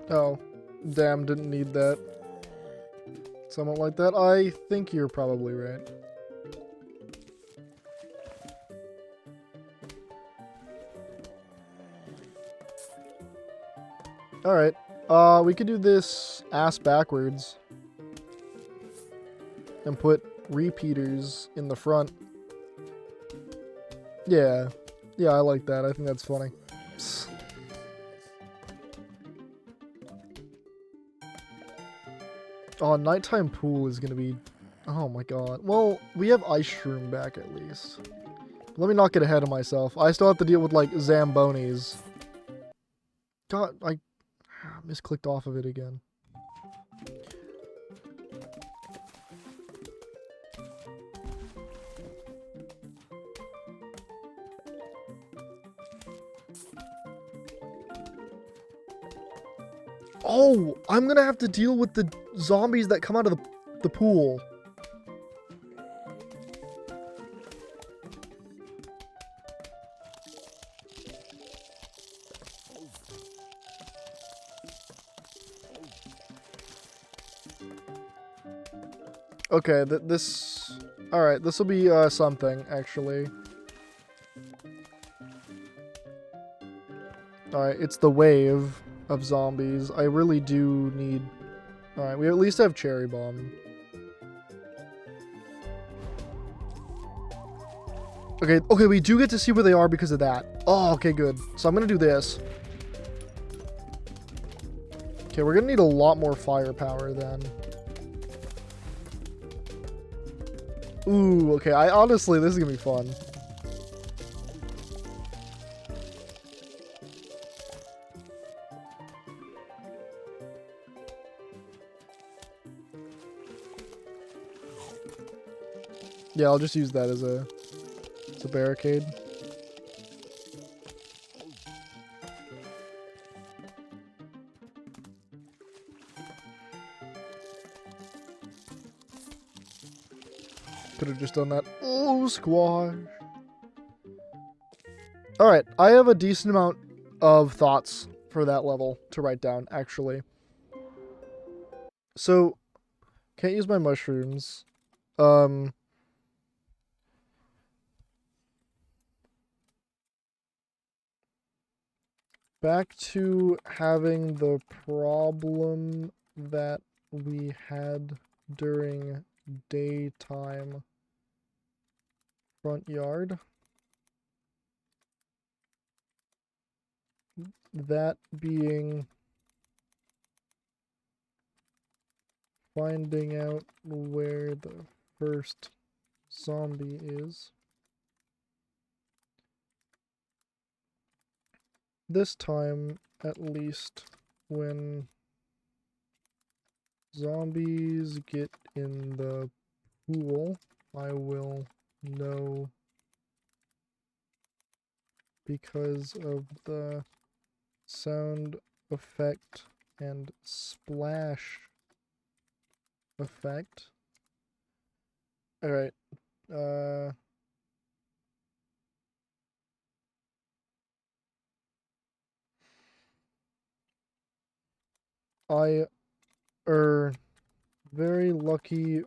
Oh, damn, didn't need that. Somewhat like that. I think you're probably right. Alright. We could do this ass backwards. And put repeaters in the front. Yeah. Yeah, I like that. I think that's funny. Oh, nighttime pool is gonna be... Oh my god. Well, we have Ice Shroom back at least. Let me not get ahead of myself. I still have to deal with, like, Zambonis. God, I misclicked off of it again. Oh, I'm gonna have to deal with the zombies that come out of the pool. Okay, this... Alright, this will be something, actually. Alright, it's the wave of zombies. I really do need... Alright, we at least have Cherry Bomb. Okay, we do get to see where they are because of that. Oh, okay, good. So I'm gonna do this. Okay, we're gonna need a lot more firepower then. Ooh, okay, honestly, this is gonna be fun. Yeah, I'll just use that as a barricade. Could have just done that. Oh, squash. Alright, I have a decent amount of thoughts for that level to write down, actually. So, can't use my mushrooms. Back to having the problem that we had during daytime. Front yard. That being finding out where the first zombie is. This time, at least, when zombies get in the pool, I will No. Because of the sound effect and splash effect. Alright. I are very lucky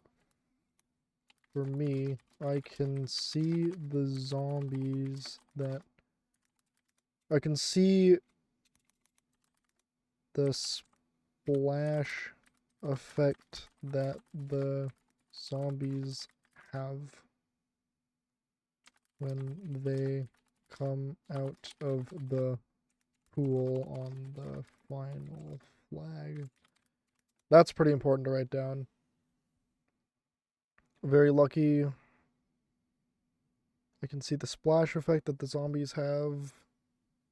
for me. I can see the zombies that I can see the splash effect that the zombies have when they come out of the pool on the final flag. That's pretty important to write down. Very lucky. I can see the splash effect that the zombies have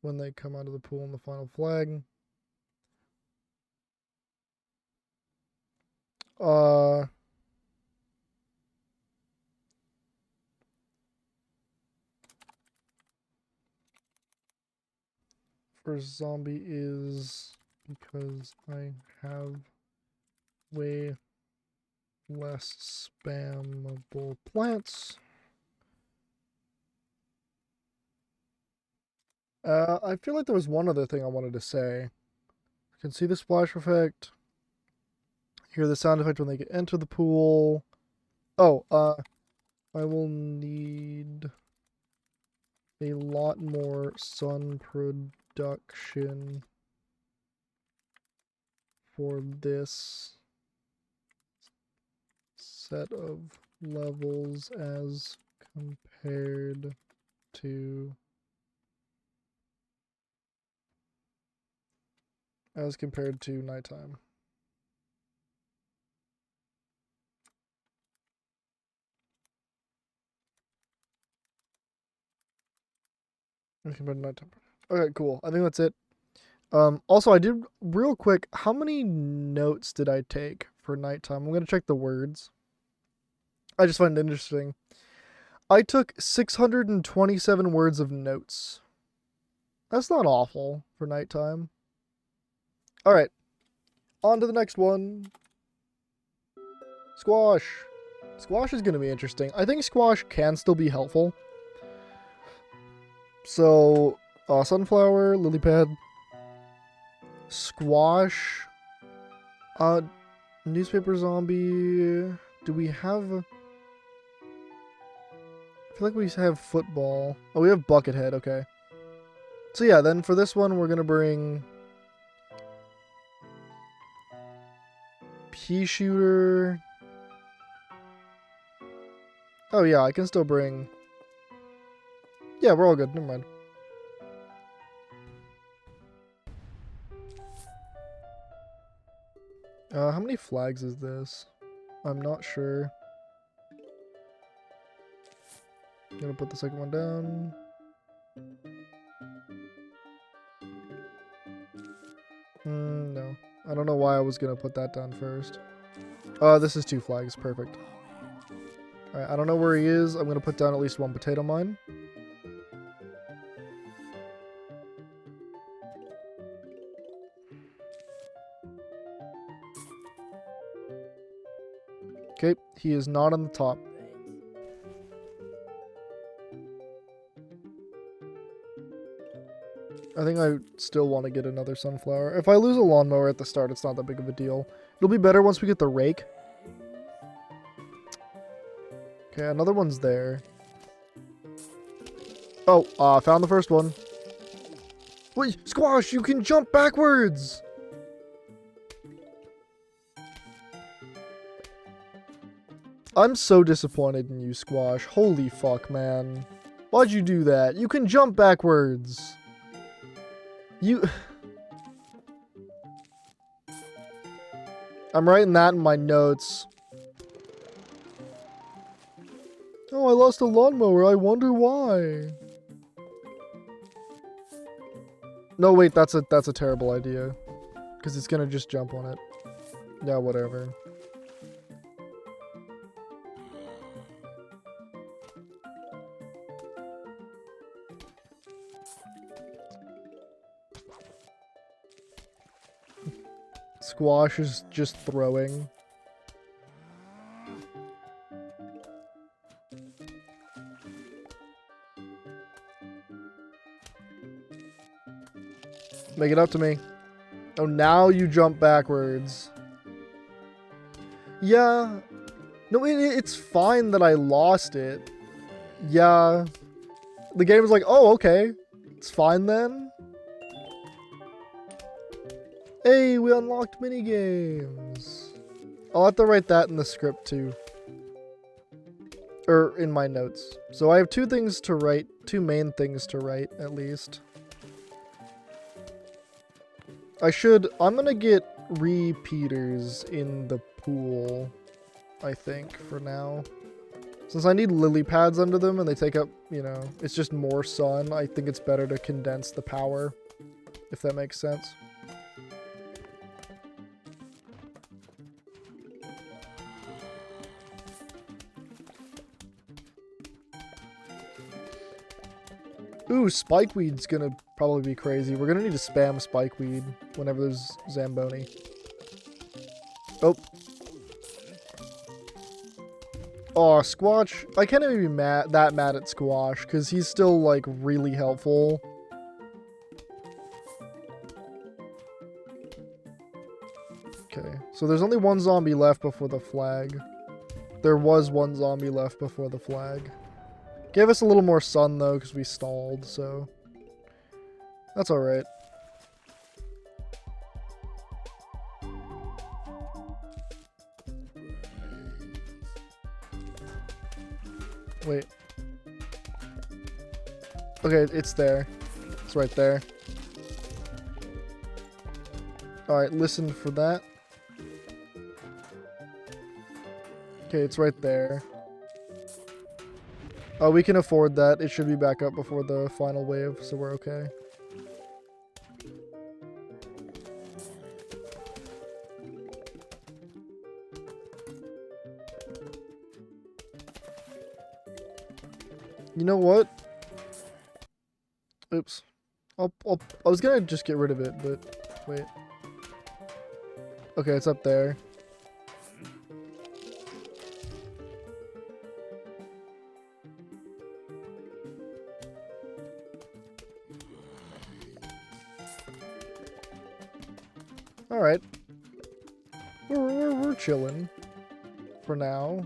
when they come out of the pool on the final flag. First zombie is because I have way less spammable plants. I feel like there was one other thing I wanted to say. You can see the splash effect. Hear the sound effect when they get into the pool. Oh, I will need a lot more sun production for this set of levels as compared to nighttime. As compared to nighttime. Okay, cool. I think that's it. Also, I did real quick. How many notes did I take for nighttime? I'm gonna check the words. I just find it interesting. I took 627 words of notes. That's not awful for nighttime. All right, on to the next one. Squash. Squash is gonna be interesting. I think squash can still be helpful. So, sunflower, lily pad, squash, newspaper zombie. Do we have? I feel like we have football. Oh, we have buckethead. Okay. So yeah, then for this one, we're gonna bring pea shooter. Oh yeah, I can still bring. Yeah, we're all good. Never mind. How many flags is this? I'm not sure. I'm gonna put the second one down. No. I don't know why I was gonna put that down first. This is 2 flags. Perfect. Alright, I don't know where he is. I'm gonna put down at least 1 potato mine. Okay, he is not on the top. I think I still want to get another sunflower. If I lose a lawnmower at the start, it's not that big of a deal. It'll be better once we get the rake. Okay, another one's there. Oh, I found the first one. Wait, Squash, you can jump backwards! I'm so disappointed in you, Squash. Holy fuck, man. Why'd you do that? You can jump backwards. You... I'm writing that in my notes. Oh, I lost a lawnmower. I wonder why. No, wait, that's a terrible idea. Because it's gonna just jump on it. Yeah, whatever. Squash is just throwing. Make it up to me. Oh, now you jump backwards. Yeah. No, it's fine that I lost it. Yeah. The game was like, oh, okay. It's fine then. Hey, we unlocked minigames. I'll have to write that in the script too. Or in my notes. So I have two things to write. Two main things to write, at least. I'm gonna get repeaters in the pool, I think, for now. Since I need lily pads under them and they take up, you know, it's just more sun, I think it's better to condense the power, if that makes sense. Ooh, spikeweed's gonna probably be crazy. We're gonna need to spam spikeweed whenever there's Zamboni. Oh. Oh, Squash. I can't even be that mad at Squash, because he's still, like, really helpful. Okay, so there's only one zombie left before the flag. There was one zombie left before the flag. Gave us a little more sun, though, because we stalled, so... That's alright. Wait. Okay, it's there. It's right there. Alright, listen for that. Okay, it's right there. Oh, we can afford that. It should be back up before the final wave, so we're okay. You know what? Oops. I was gonna just get rid of it, but wait. Okay, it's up there. Alright. We're chilling. For now.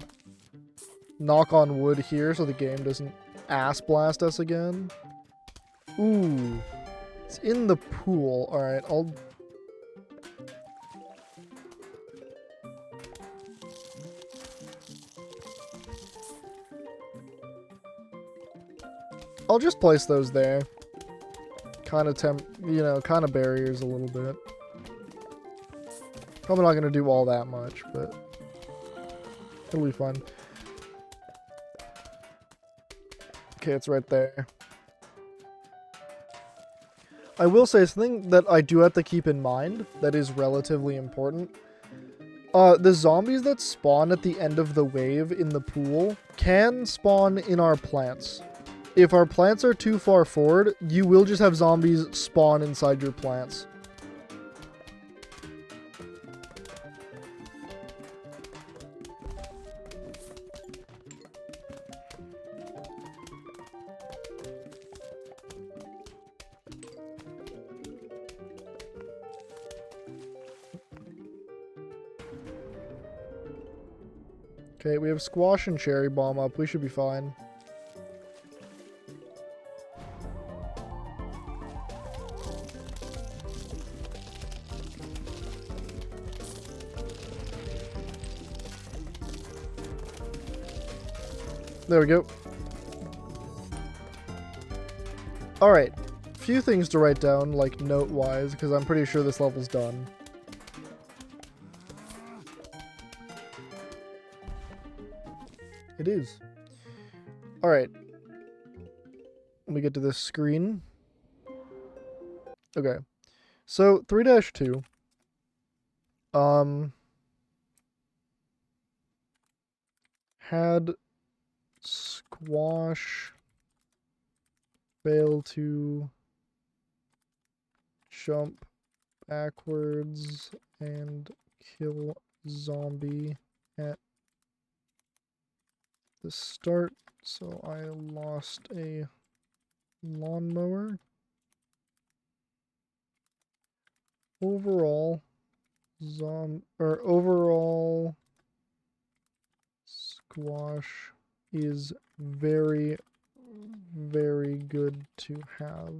Knock on wood here so the game doesn't ass blast us again. Ooh. It's in the pool. Alright, I'll just place those there. Kind of kind of barriers a little bit. Probably not going to do all that much, but it'll be fun. Okay, it's right there. I will say something that I do have to keep in mind that is relatively important. The zombies that spawn at the end of the wave in the pool can spawn in our plants. If our plants are too far forward, you will just have zombies spawn inside your plants. Okay, we have Squash and Cherry Bomb up. We should be fine. There we go. Alright. Few things to write down, like note-wise, because I'm pretty sure this level's done. It is. Alright. Let me get to this screen. Okay. So, 3-2. Had Squash fail to jump backwards and kill zombie at the start. So I lost a lawnmower. Overall, overall squash is very, very good to have.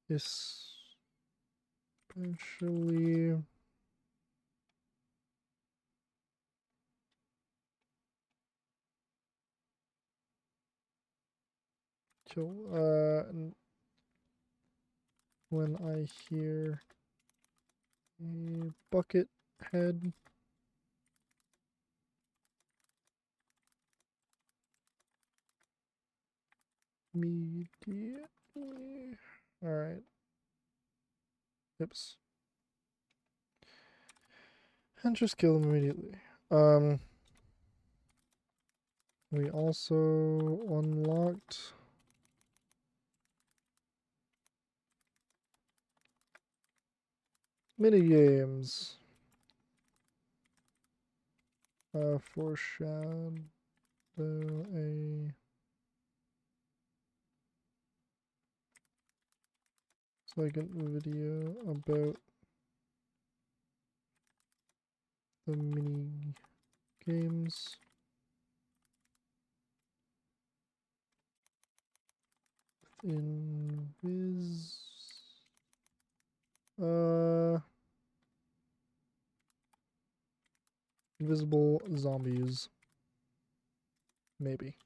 Especially when I hear a bucket head. Immediately. Alright. Oops. And just kill them immediately. We also unlocked minigames. Foreshadow a second video about the mini games. In Viz. Invisible zombies. Maybe.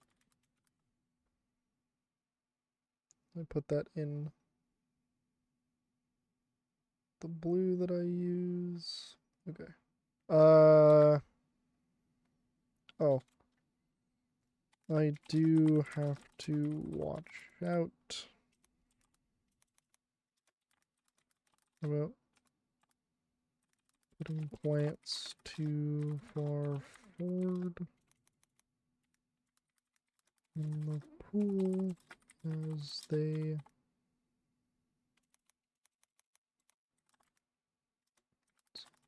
I put that in the blue that I use. Okay. Oh. I do have to watch out about putting plants too far forward in the pool as they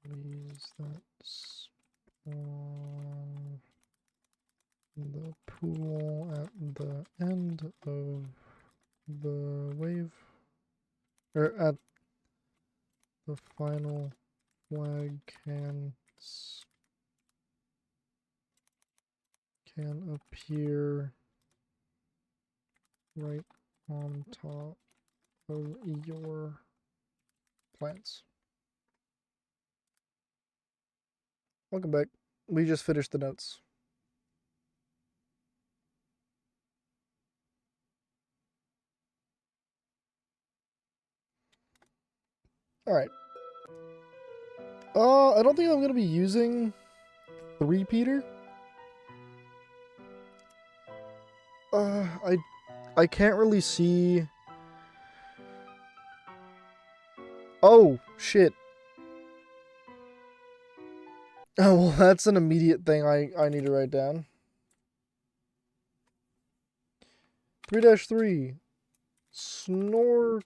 zombies that spawn the pool at the end of the wave, or at the final flag can appear right on top of your plants. Welcome back. We just finished the notes. Alright. I don't think I'm going to be using the repeater. I can't really see. Oh, shit. Oh, well, that's an immediate thing I need to write down. 3-3. Snorkel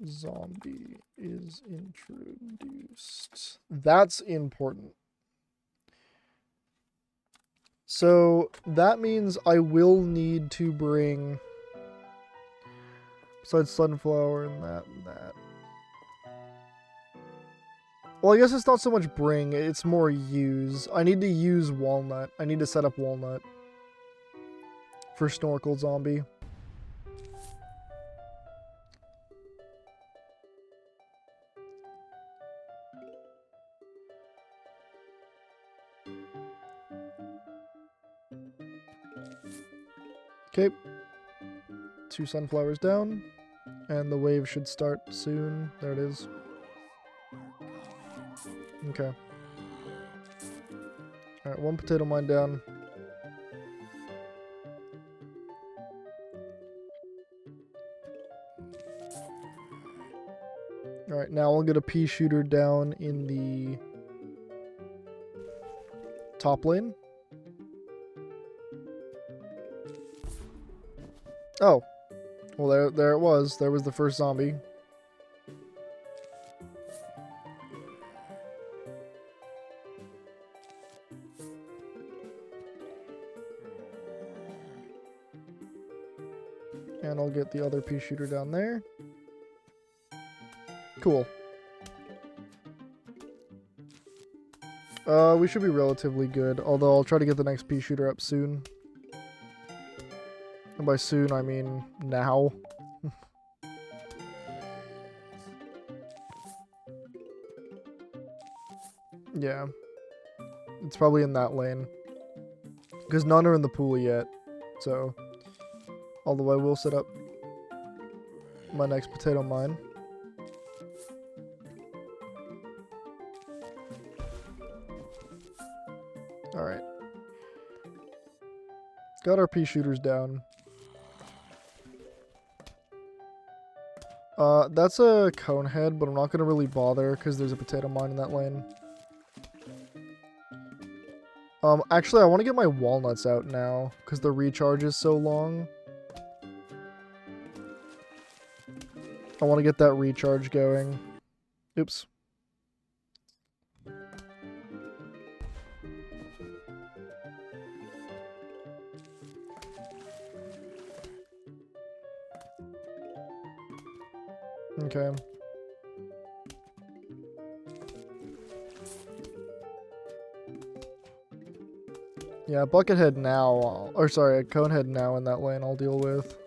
zombie is introduced. That's important. So that means I will need to bring, besides sunflower and that. Well, I guess it's not so much bring, it's more use. I need to use walnut. I need to set up walnut for snorkel zombie. Okay. 2 sunflowers down. And the wave should start soon. There it is. Okay. Alright, 1 potato mine down. Alright, now I'll get a pea shooter down in the top lane. Oh. Well, there it was. There was the first zombie. get the other pea shooter down there. Cool. We should be relatively good, although I'll try to get the next pea shooter up soon. And by soon, I mean now. Yeah. It's probably in that lane. Because none are in the pool yet. So, although I will set up my next potato mine. Alright. Got our pea shooters down. That's a cone head, but I'm not going to really bother because there's a potato mine in that lane. Actually, I want to get my walnuts out now because the recharge is so long. I want to get that recharge going. Oops. Okay. Yeah, buckethead now, or sorry, a conehead now in that lane I'll deal with.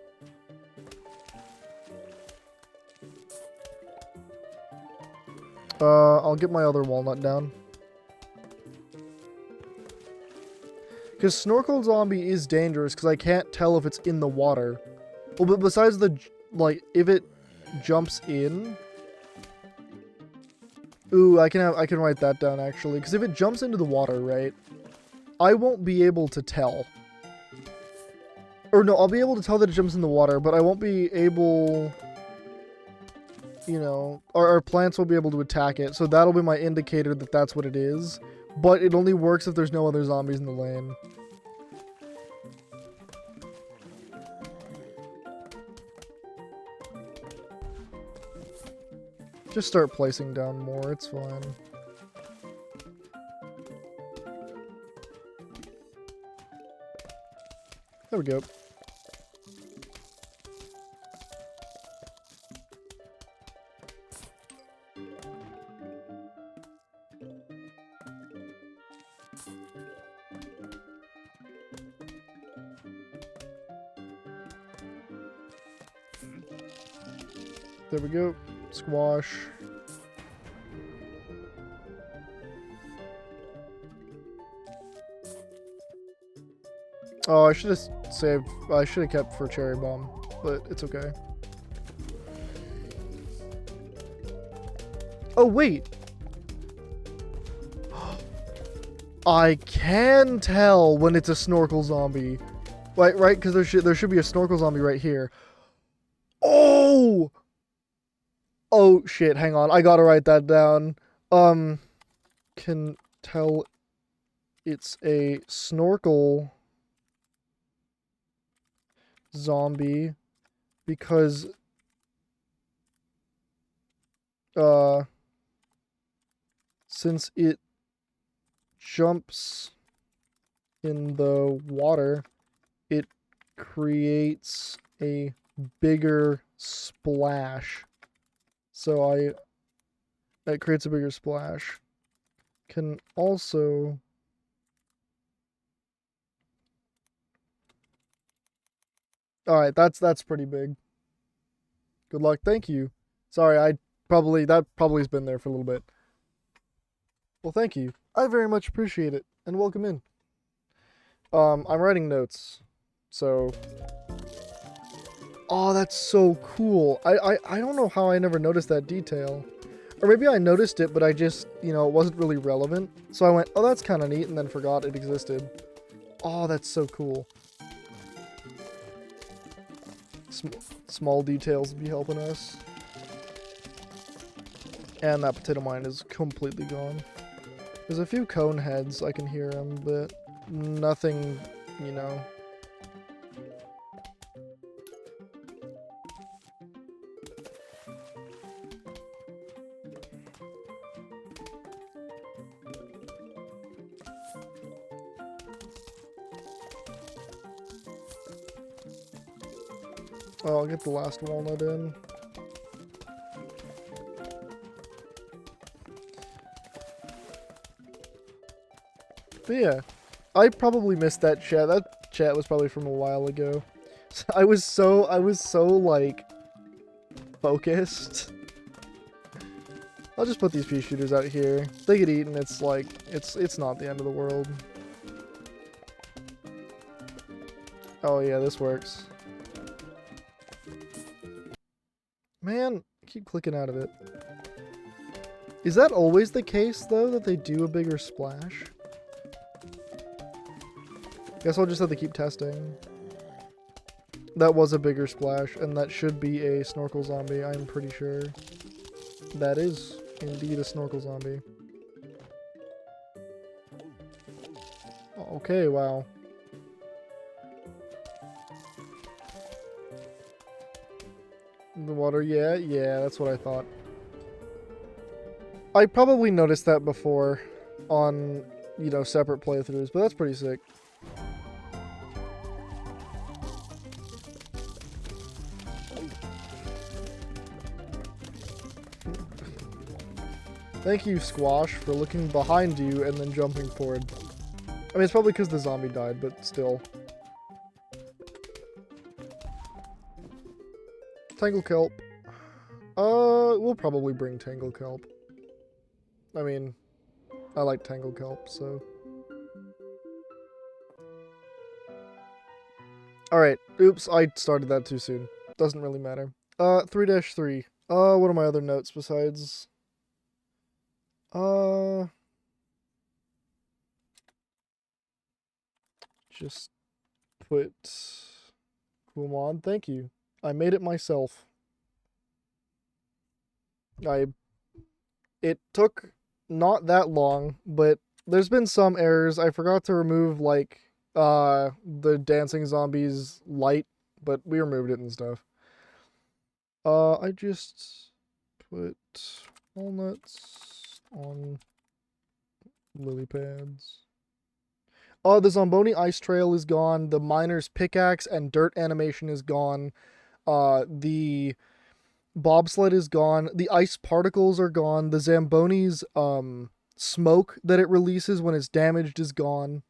I'll get my other walnut down. Because Snorkel Zombie is dangerous because I can't tell if it's in the water. Well, but besides the, like, if it jumps in... Ooh, I can write that down actually. Because if it jumps into the water, right, I won't be able to tell. Or no, I'll be able to tell that it jumps in the water, but I won't be able... You know, our plants will be able to attack it, so that'll be my indicator that that's what it is. But it only works if there's no other zombies in the lane. Just start placing down more, it's fine. There we go. There we go. Squash. Oh, I should have saved. I should have kept for cherry bomb, but it's okay. Oh wait. I can tell when it's a snorkel zombie. Right? Because there should be a snorkel zombie right here. Oh! Oh shit, hang on. I gotta write that down. Can tell it's a snorkel zombie because since it jumps in the water, it creates a bigger splash. So it creates a bigger splash. Can also Alright, that's pretty big. Good luck. Thank you. Sorry, that probably has been there for a little bit. Well, thank you. I very much appreciate it. And welcome in. I'm writing notes. So oh, that's so cool. I don't know how I never noticed that detail. Or maybe I noticed it, but I just, you know, it wasn't really relevant. So I went, oh, that's kind of neat, and then forgot it existed. Oh, that's so cool. Small details be helping us. And that potato mine is completely gone. There's a few cone heads, I can hear them, but nothing, you know. Oh, I'll get the last walnut in. But yeah, I probably missed that chat. That chat was probably from a while ago. I was so like focused. I'll just put these pea shooters out here. They get eaten. It's like it's not the end of the world. Oh yeah, this works. Man, I keep clicking out of it. Is that always the case though, that they do a bigger splash? Guess I'll just have to keep testing. That was a bigger splash, and that should be a snorkel zombie, I'm pretty sure. That is indeed a snorkel zombie. Okay, wow. The water, yeah, that's what I thought. I probably noticed that before on, you know, separate playthroughs, but that's pretty sick. Thank you, Squash, for looking behind you and then jumping forward. I mean, it's probably because the zombie died, but still. Tangle Kelp. We'll probably bring Tangle Kelp. I mean, I like Tangle Kelp, so. Alright, oops, I started that too soon. Doesn't really matter. 3-3. What are my other notes besides... Just put Kumon. Thank you. I made it myself. It took not that long, but there's been some errors. I forgot to remove, like, the dancing zombies light, but we removed it and stuff. I just put walnuts on lily pads. Oh, the Zomboni ice trail is gone. The miner's pickaxe and dirt animation is gone. The bobsled is gone. The ice particles are gone. The Zamboni's smoke that it releases when it's damaged is gone.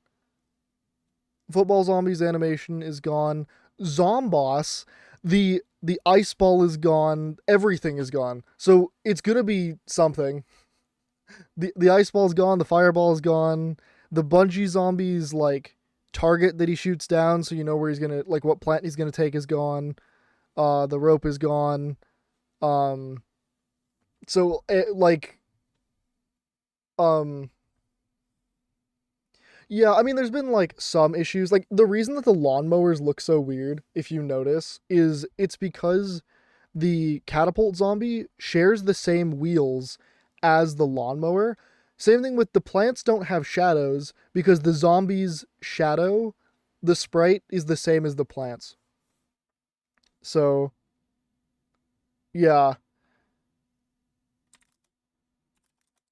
Football zombies animation is gone. Zomboss, the ice ball is gone. Everything is gone. So it's gonna be something. The ice ball's gone. The fireball is gone. The bungee zombie's like target that he shoots down, so you know where he's gonna, like, what plant he's gonna take is gone. The rope is gone. So yeah, I mean, there's been like some issues. Like, the reason that the lawnmowers look so weird, if you notice, is it's because the catapult zombie shares the same wheels as the lawnmower. Same thing with the plants don't have shadows because the zombie's shadow, the sprite, is the same as the plants. So, yeah.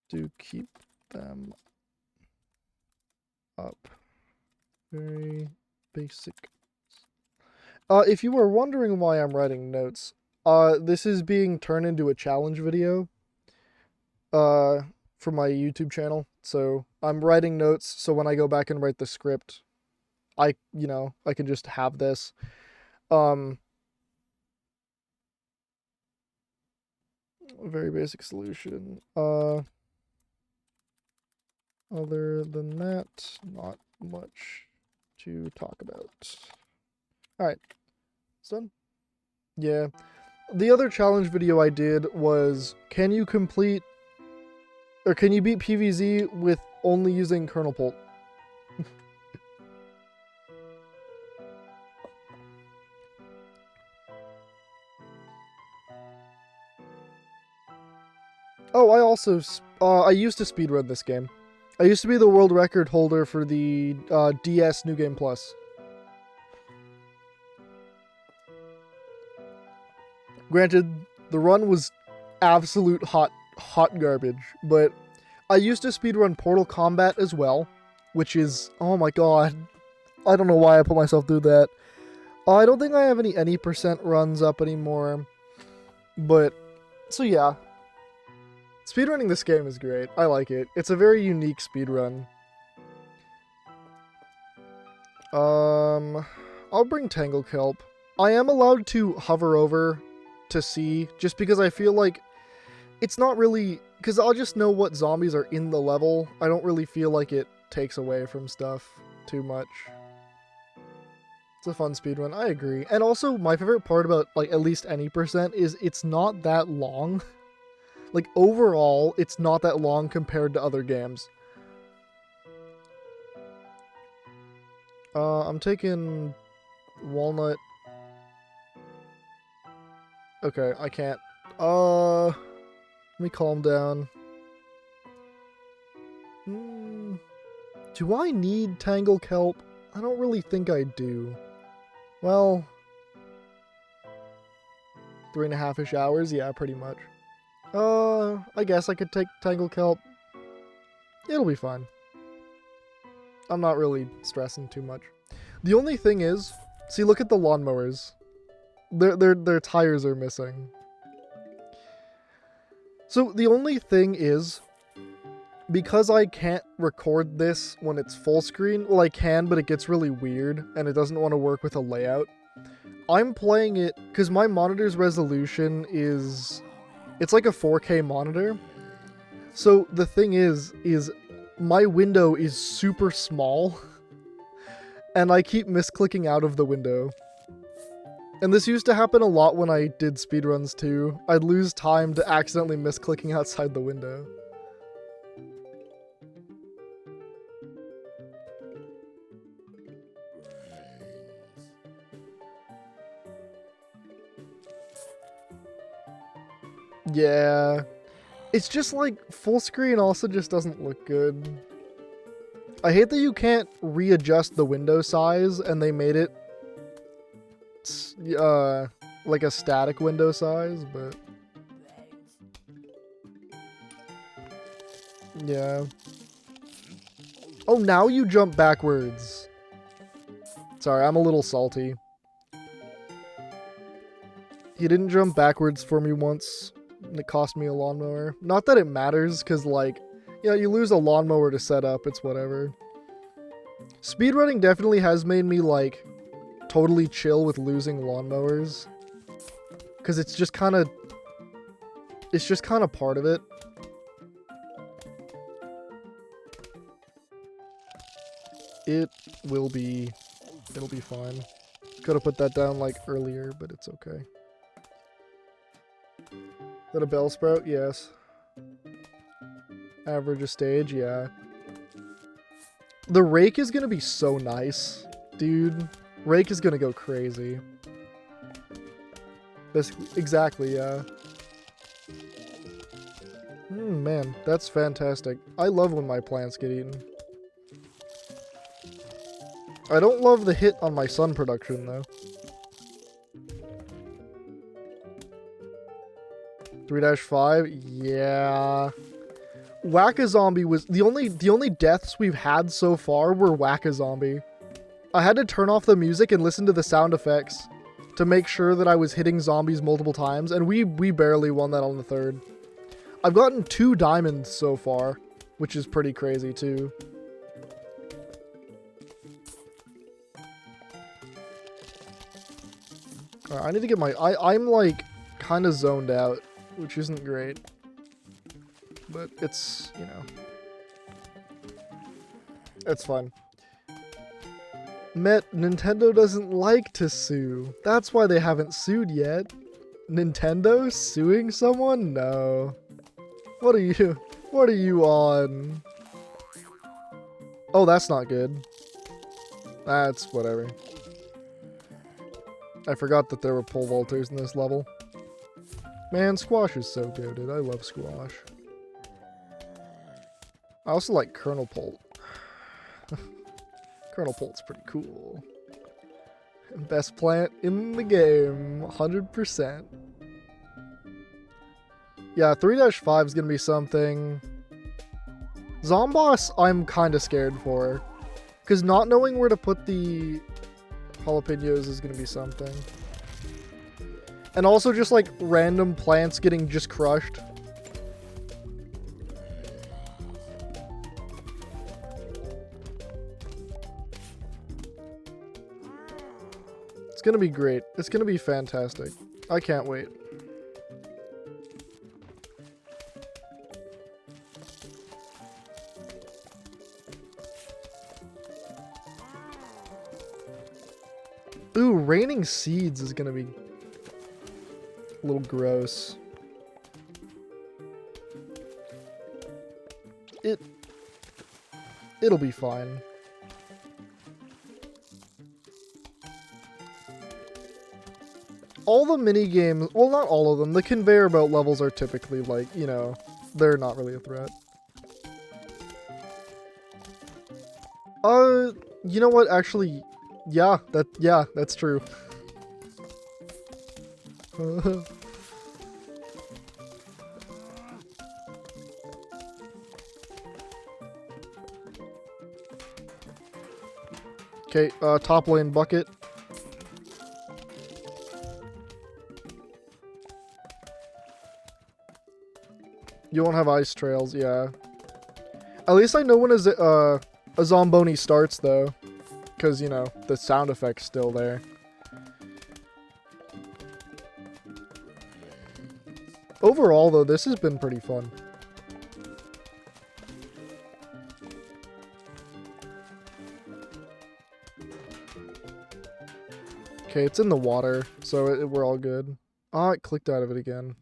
Do keep them up. Very basic. If you were wondering why I'm writing notes, this is being turned into a challenge video. For my YouTube channel. So I'm writing notes so when I go back and write the script, I can just have this. Very basic solution. Other than that, not much to talk about. Alright. It's done? Yeah. The other challenge video I did was, can you beat PvZ with only using kernel pult? Oh, I used to speedrun this game. I used to be the world record holder for the DS New Game Plus. Granted, the run was absolute hot garbage, but I used to speedrun Portal Combat as well, which is, oh my god, I don't know why I put myself through that. I don't think I have any percent runs up anymore. But, so yeah. Speedrunning this game is great. I like it. It's a very unique speedrun. I'll bring Tangle Kelp. I am allowed to hover over to see, just because I feel like it's not really, because I'll just know what zombies are in the level. I don't really feel like it takes away from stuff too much. It's a fun speedrun, I agree. And also, my favorite part about, like, at least any percent is it's not that long. Like, overall, it's not that long compared to other games. I'm taking Walnut. Okay, I can't. Let me calm down. Do I need Tangle Kelp? I don't really think I do. Well, 3.5-ish hours? Yeah, pretty much. I guess I could take Tangle Kelp. It'll be fine. I'm not really stressing too much. The only thing is, see, look at the lawnmowers. Their tires are missing. So the only thing is, because I can't record this when it's full screen, well, I can, but it gets really weird, and it doesn't want to work with a layout. I'm playing it, because my monitor's resolution is, it's like a 4K monitor. So the thing is my window is super small, and I keep misclicking out of the window. And this used to happen a lot when I did speedruns too. I'd lose time to accidentally misclicking outside the window. Yeah. It's just like full screen also just doesn't look good. I hate that you can't readjust the window size and they made it like a static window size, but yeah. Oh, now you jump backwards. Sorry, I'm a little salty. He didn't jump backwards for me once, and it cost me a lawnmower. Not that it matters, because, like, yeah, you lose a lawnmower to set up, it's whatever. Speedrunning definitely has made me, like, totally chill with losing lawnmowers. Because it's just kind of part of it. It'll be fine. Could have put that down, like, earlier, but it's okay. Is that a bell sprout? Yes. Average a stage? Yeah. The rake is gonna be so nice. Dude. Rake is gonna go crazy. Basically, exactly, yeah. Man, that's fantastic. I love when my plants get eaten. I don't love the hit on my sun production, though. 3-5? Yeah. Whack-a-Zombie was... The only deaths we've had so far were Whack-a-Zombie. I had to turn off the music and listen to the sound effects to make sure that I was hitting zombies multiple times, and we barely won that on the third. I've gotten 2 diamonds so far, which is pretty crazy, too. Alright, I need to get my... I'm, like, kind of zoned out, which isn't great. But it's, you know... It's fun. Nintendo doesn't like to sue. That's why they haven't sued yet. Nintendo suing someone? No. What are you on? Oh, that's not good. That's whatever. I forgot that there were pole vaulters in this level. Man, squash is so good, dude. I love squash. I also like Kernel Pult. Kernel Pult's pretty cool. Best plant in the game, 100%. Yeah, 3-5 is gonna be something. Zomboss, I'm kind of scared for. Because not knowing where to put the... Jalapenos is gonna be something. And also just like random plants getting just crushed. It's gonna be great. It's gonna be fantastic. I can't wait. Ooh, raining seeds is gonna be a little gross. It'll be fine. All the mini games, well, not all of them. The conveyor belt levels are typically like, you know, they're not really a threat. You know what? Actually, yeah, that's true. Okay, top lane bucket. You won't have ice trails, yeah. At least I know when a Zomboni starts, though. Because, you know, the sound effect's still there. Overall, though, this has been pretty fun. Okay, it's in the water, so we're all good. Ah, it clicked out of it again.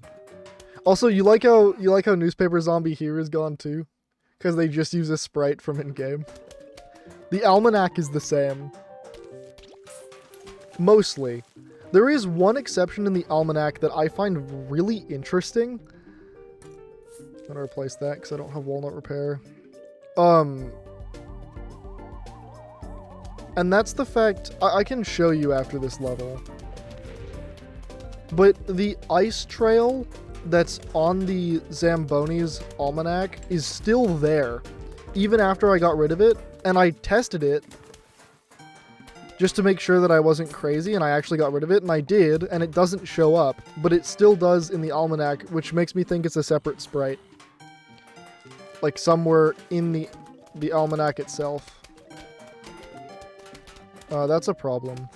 Also, you like how Newspaper Zombie here is gone too? Because they just use a sprite from in-game. The almanac is the same. Mostly. There is one exception in the almanac that I find really interesting. I'm gonna replace that because I don't have walnut repair. And that's the fact, I can show you after this level. But the ice trail that's on the Zamboni's almanac is still there, even after I got rid of it. And I tested it just to make sure that I wasn't crazy, and I actually got rid of it, and I did, and it doesn't show up, but it still does in the almanac, which makes me think it's a separate sprite. Like somewhere in the almanac itself. That's a problem.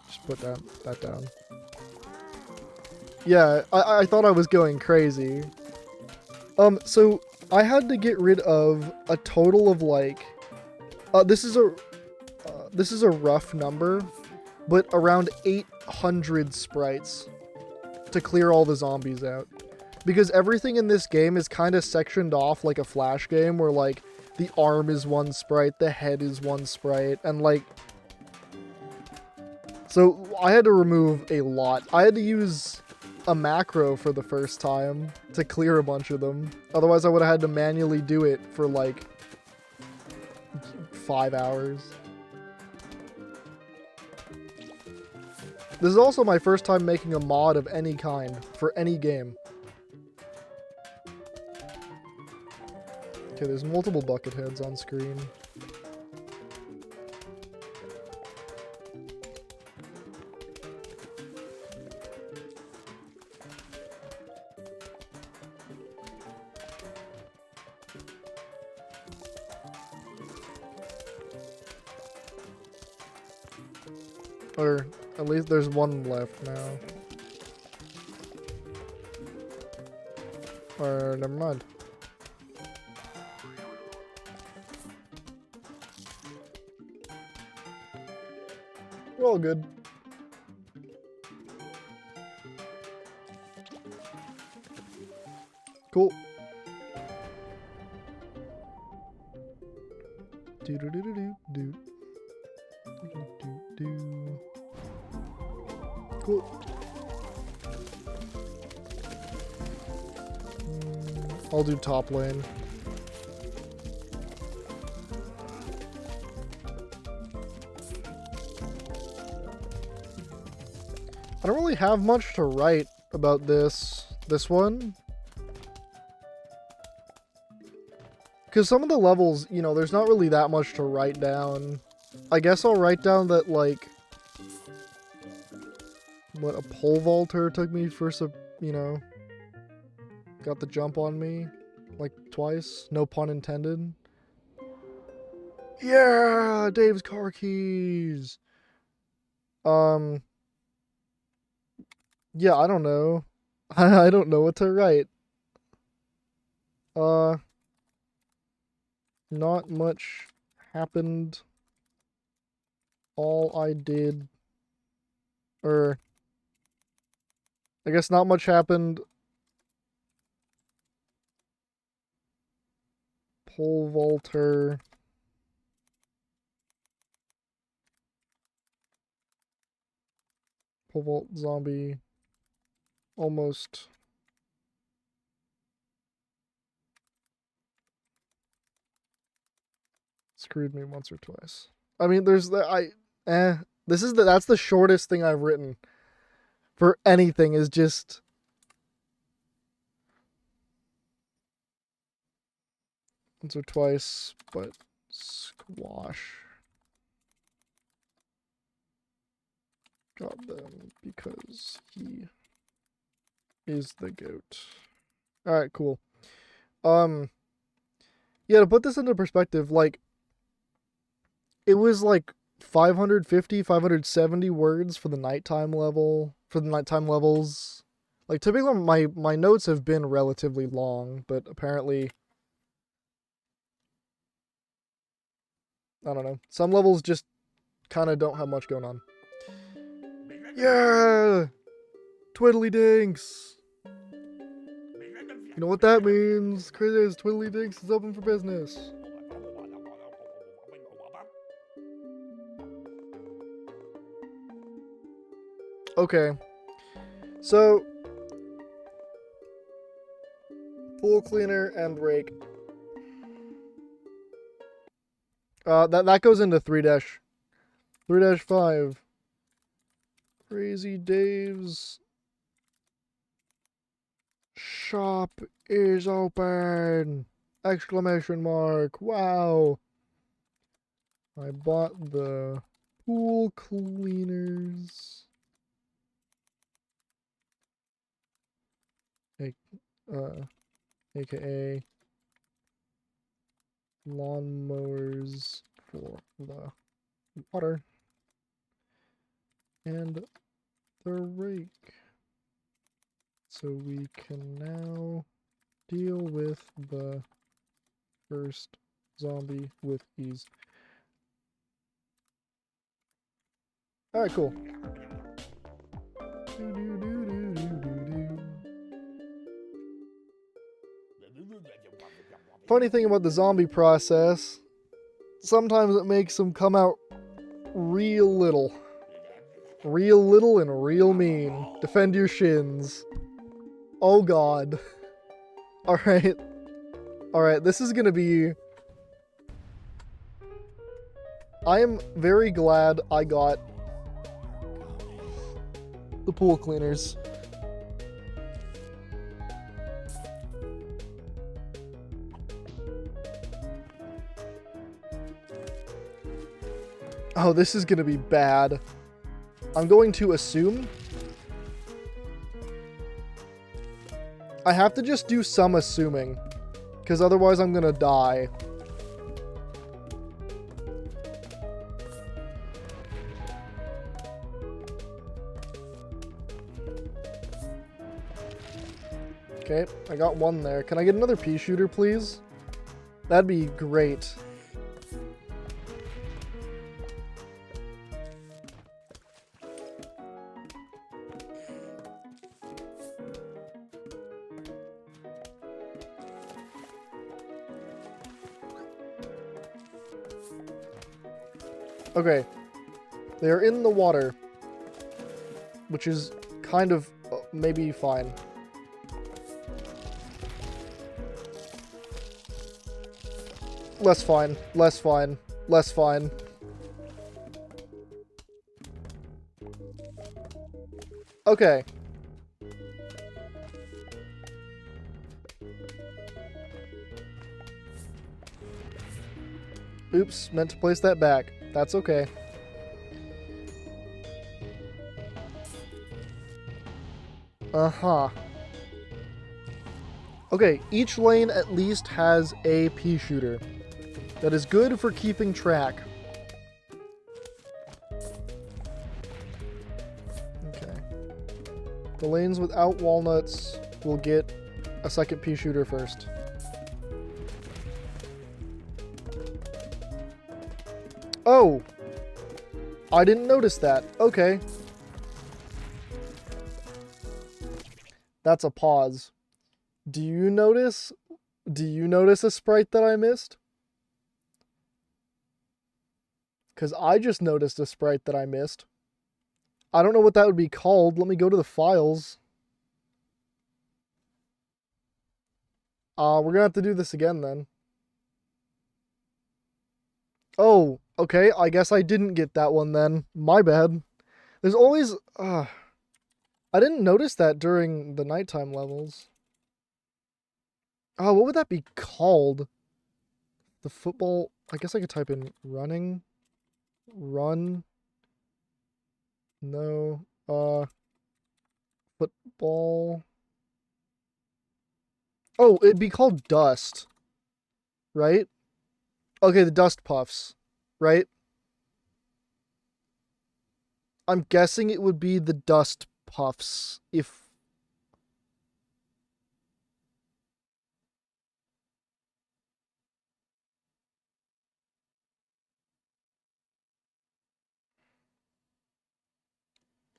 Just put that down. Yeah, I thought I was going crazy. So I had to get rid of a total of like, this is a rough number, but around 800 sprites to clear all the zombies out. Because everything in this game is kind of sectioned off like a Flash game where like the arm is one sprite, the head is one sprite, and like, so I had to remove a lot. I had to use a macro for the first time to clear a bunch of them. Otherwise I would have had to manually do it for like 5 hours. This is also my first time making a mod of any kind for any game. Okay, there's multiple bucket heads on screen. Or at least there's one left now. Or never mind. We're all good. Cool. Do do do do do do. Do. Cool. I'll do top lane. I don't really have much to write about this one. Because some of the levels, you know, there's not really that much to write down. I guess I'll write down that, like, what, a pole vaulter took me for some, you know, got the jump on me, like, twice. No pun intended. Yeah! Dave's car keys! Yeah, I don't know. I don't know what to write. Not much happened. All I did, I guess not much happened. Pole vaulter. Pole vault zombie. Almost. Screwed me once or twice. I mean, there's the, that's the shortest thing I've written for anything, is just once or twice, but squash. Got them because he is the goat. Alright, cool. Yeah, to put this into perspective, like, it was like 550, 570 words for the nighttime level, for the nighttime levels. Like, typically my notes have been relatively long, but apparently, I don't know. Some levels just kind of don't have much going on. Yeah! Twiddly dinks! You know what that means? Crazy as Twiddly dinks is open for business. Okay. So, pool cleaner and rake. That goes into 3-5. Crazy Dave's shop is open! Exclamation mark! Wow! I bought the pool cleaners. AKA lawnmowers for the water and the rake, so we can now deal with the first zombie with ease. Alright, cool. Funny thing about the zombie process, sometimes it makes them come out real little. Real little and real mean. Defend your shins. Oh god. Alright. Alright, this is gonna be... I am very glad I got the pool cleaners. Oh, this is gonna be bad. I'm going to assume. I have to just do some assuming, because otherwise I'm gonna die. Okay, I got one there. Can I get another pea shooter, please? That'd be great. Okay, they are in the water, which is kind of maybe fine. Less fine, less fine, less fine. Okay. Oops, meant to place that back. That's okay. Uh-huh. Okay, each lane at least has a pea shooter. That is good for keeping track. Okay. The lanes without walnuts will get a second pea shooter first. Oh! I didn't notice that. Okay. That's a pause. Do you notice a sprite that I missed? Because I just noticed a sprite that I missed. I don't know what that would be called. Let me go to the files. We're gonna have to do this again then. Oh, okay. I guess I didn't get that one then. My bad. There's always... I didn't notice that during the nighttime levels. Oh, what would that be called? The football... I guess I could type in running. Run. No. Football. Oh, it'd be called dust. Right? Okay, the dust puffs. Right? I'm guessing it would be the dust puffs. If...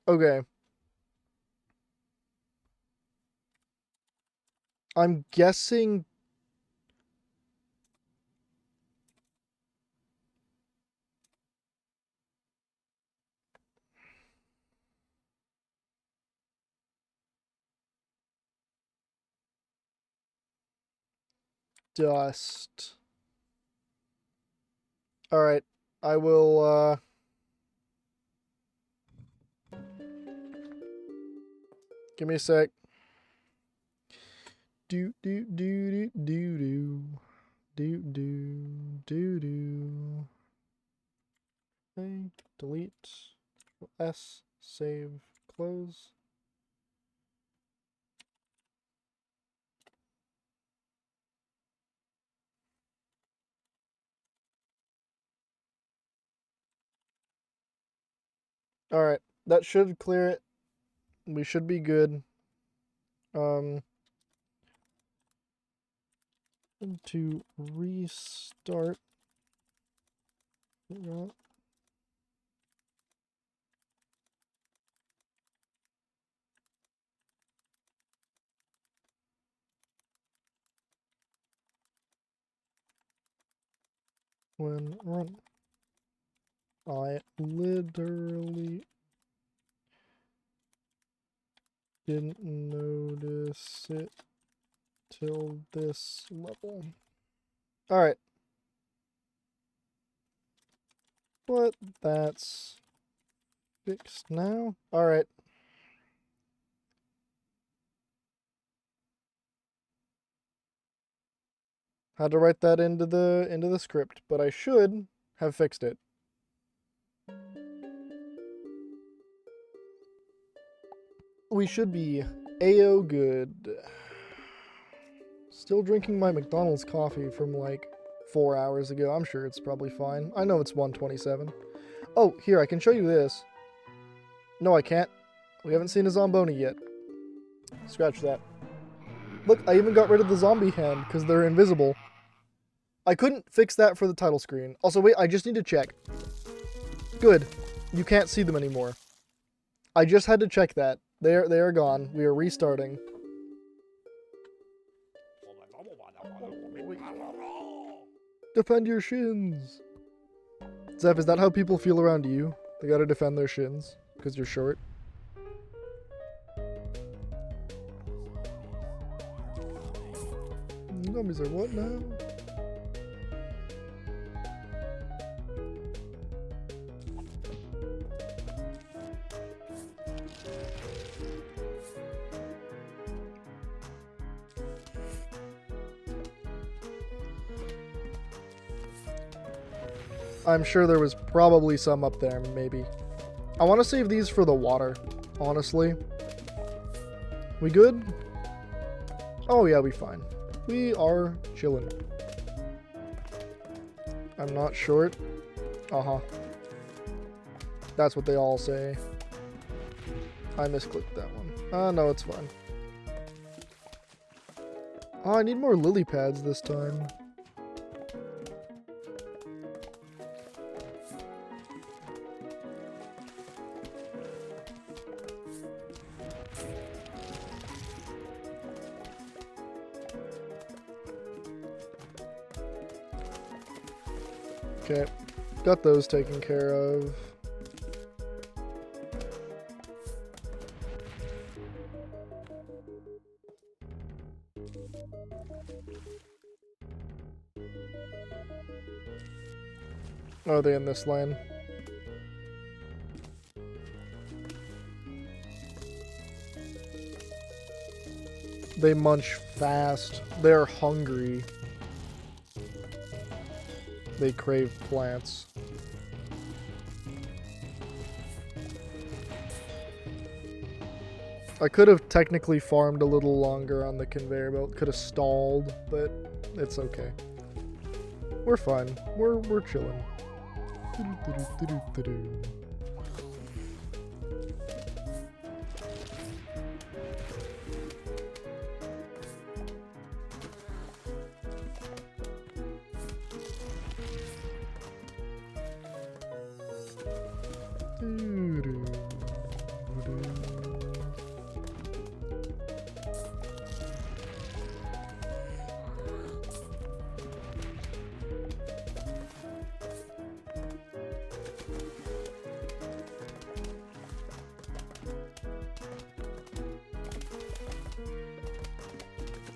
Okay. I'm guessing... Dust. Alright. I will, give me a sec. Do do do do do do do do do. Okay, delete. S, save, close. Alright, that should clear it. We should be good. To restart. When run. I literally didn't notice it till this level. Alright. But that's fixed now. Alright. Had to write that into the script, but I should have fixed it. We should be A-O good. Still drinking my McDonald's coffee from like 4 hours ago. I'm sure it's probably fine. I know it's 1:27. Oh, here, I can show you this. No, I can't. We haven't seen a Zomboni yet. Scratch that. Look, I even got rid of the zombie hand because they're invisible. I couldn't fix that for the title screen. Also, wait, I just need to check. Good. You can't see them anymore. I just had to check that. They are gone. We are restarting. Defend your shins. Zeph, is that how people feel around you? They gotta defend their shins because you're short. Zombies are what now? I'm sure there was probably some up there, maybe. I want to save these for the water, honestly. We good? Oh yeah, we fine. We are chilling. I'm not short. Uh-huh. That's what they all say. I misclicked that one. No, it's fine. Oh, I need more lily pads this time. Okay, got those taken care of. Oh, are they in this lane? They munch fast. They're hungry. They crave plants. I could have technically farmed a little longer on the conveyor belt. Could have stalled, but it's okay. We're fine. We're chilling.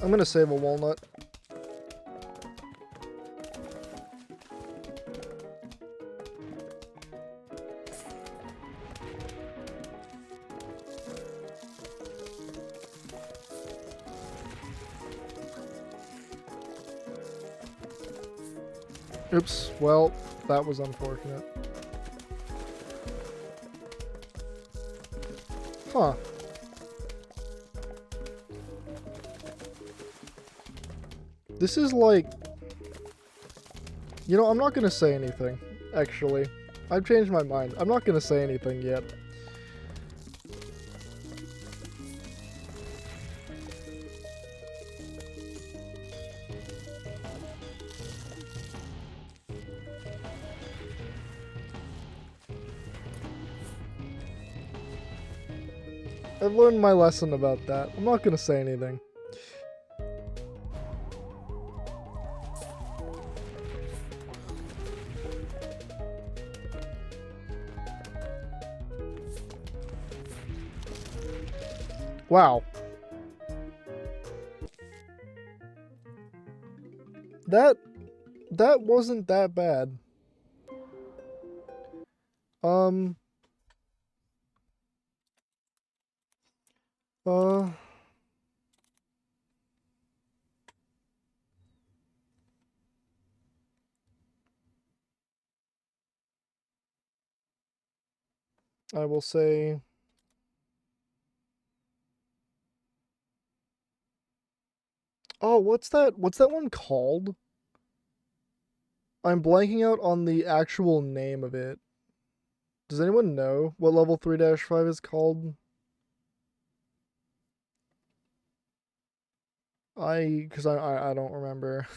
I'm gonna save a walnut. Oops, well, that was unfortunate. Huh. This is like... You know, I'm not gonna say anything, actually. I've changed my mind. I'm not gonna say anything yet. I've learned my lesson about that. I'm not gonna say anything. Wow. That wasn't that bad. Uh, I will say... Oh, what's that one called? I'm blanking out on the actual name of it. Does anyone know what level 3-5 is called? Because I don't remember.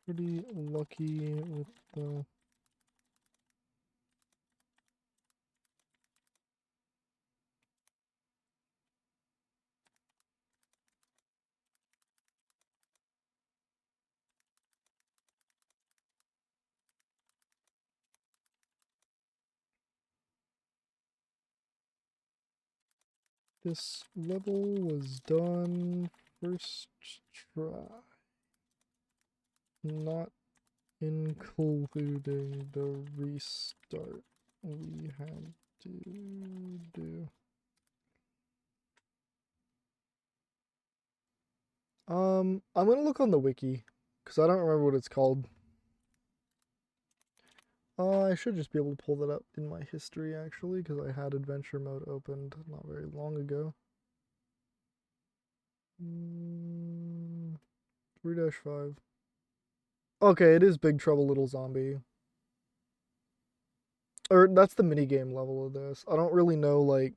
Pretty lucky with the... This level was done first try. Not including the restart. we had to do. I'm gonna look on the wiki because I don't remember what it's called. I should just be able to pull that up in my history actually because I had adventure mode opened not very long ago. 3-5. Okay, it is Big Trouble Little Zombie. Or that's the minigame level of this. I don't really know, like...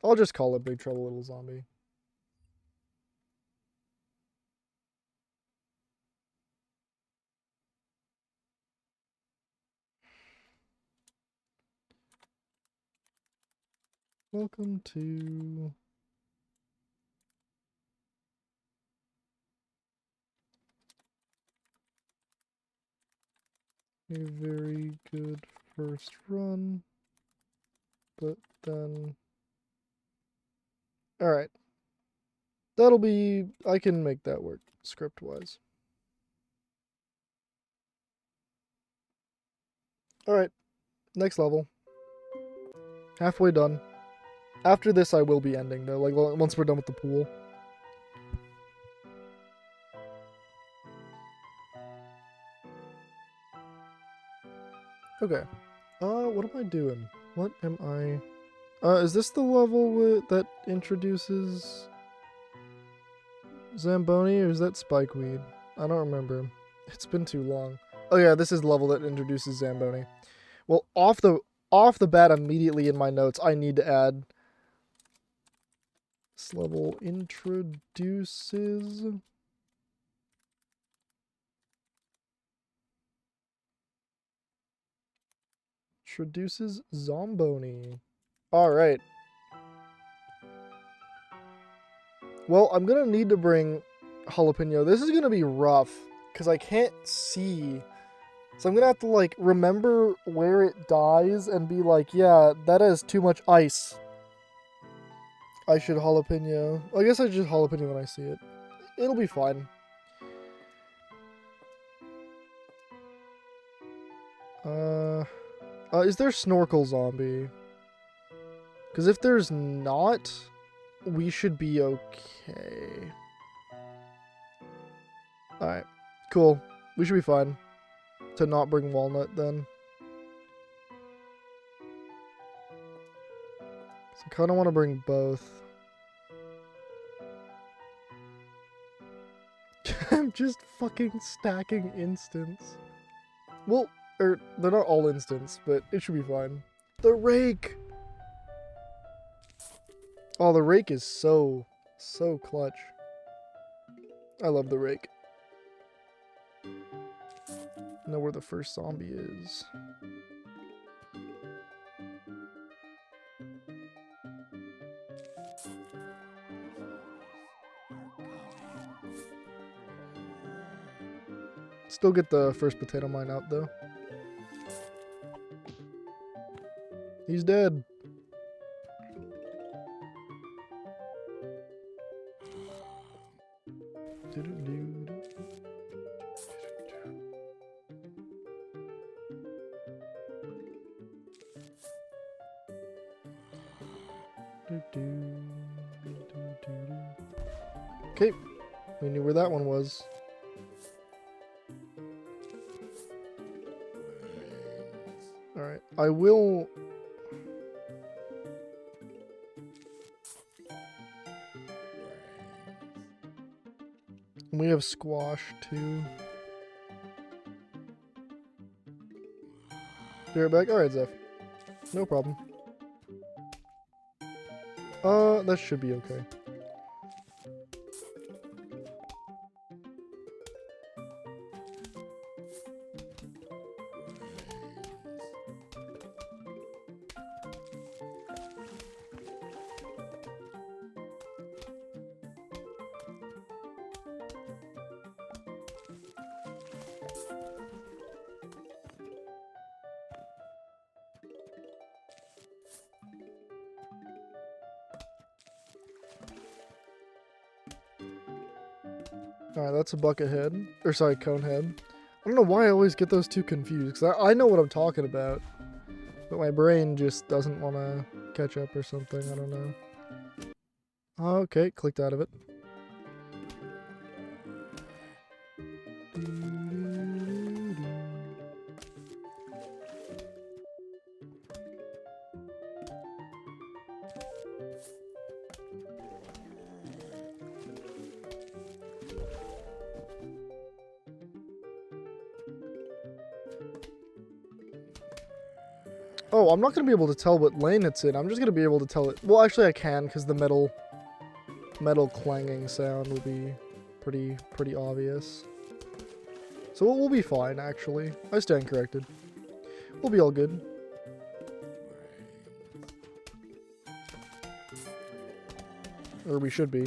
I'll just call it Big Trouble Little Zombie. Welcome to... a very good first run. But then... Alright. That'll be... I can make that work, script-wise. Alright. Next level. Halfway done. After this, I will be ending, though, like, once we're done with the pool. Okay. What am I doing? What am I... is this the level that introduces Zamboni, or is that Spikeweed? I don't remember. It's been too long. Oh yeah, this is the level that introduces Zamboni. Well, off the bat, immediately in my notes, I need to add... This level introduces... Introduces Zomboni. Alright. Well, I'm gonna need to bring Jalapeno. This is gonna be rough, because I can't see. So I'm gonna have to, like, remember where it dies and be like, yeah, that has too much ice. I should Jalapeno. I guess I just Jalapeno when I see it. It'll be fine. Is there Snorkel Zombie? Because if there's not, we should be okay. Alright, cool. We should be fine. To not bring Walnut, then. So I kind of want to bring both. I'm just fucking stacking instants. Well, they're not all instants, but it should be fine. The rake! Oh, the rake is so clutch. I love the rake. Know where the first zombie is. Still get the first potato mine out, though. He's dead. Okay, we knew where that one was. Alright, I will... We have squash, too. Be right back. Alright, Zeph. No problem. That should be okay. Alright, that's a bucket head. Or sorry, cone head. I don't know why I always get those two confused, because I know what I'm talking about. But my brain just doesn't want to catch up or something, I don't know. Okay, clicked out of it. Oh, I'm not going to be able to tell what lane it's in. I'm just going to be able to tell it. Well, actually I can, because the metal clanging sound will be pretty obvious. So we'll be fine, actually. I stand corrected. We'll be all good. Or we should be.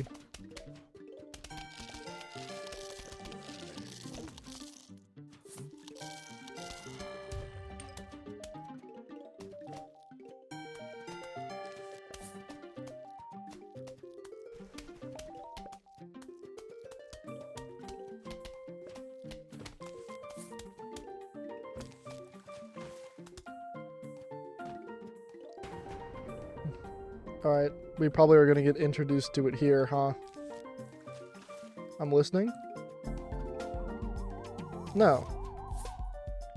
Alright, we probably are going to get introduced to it here, huh? I'm listening? No.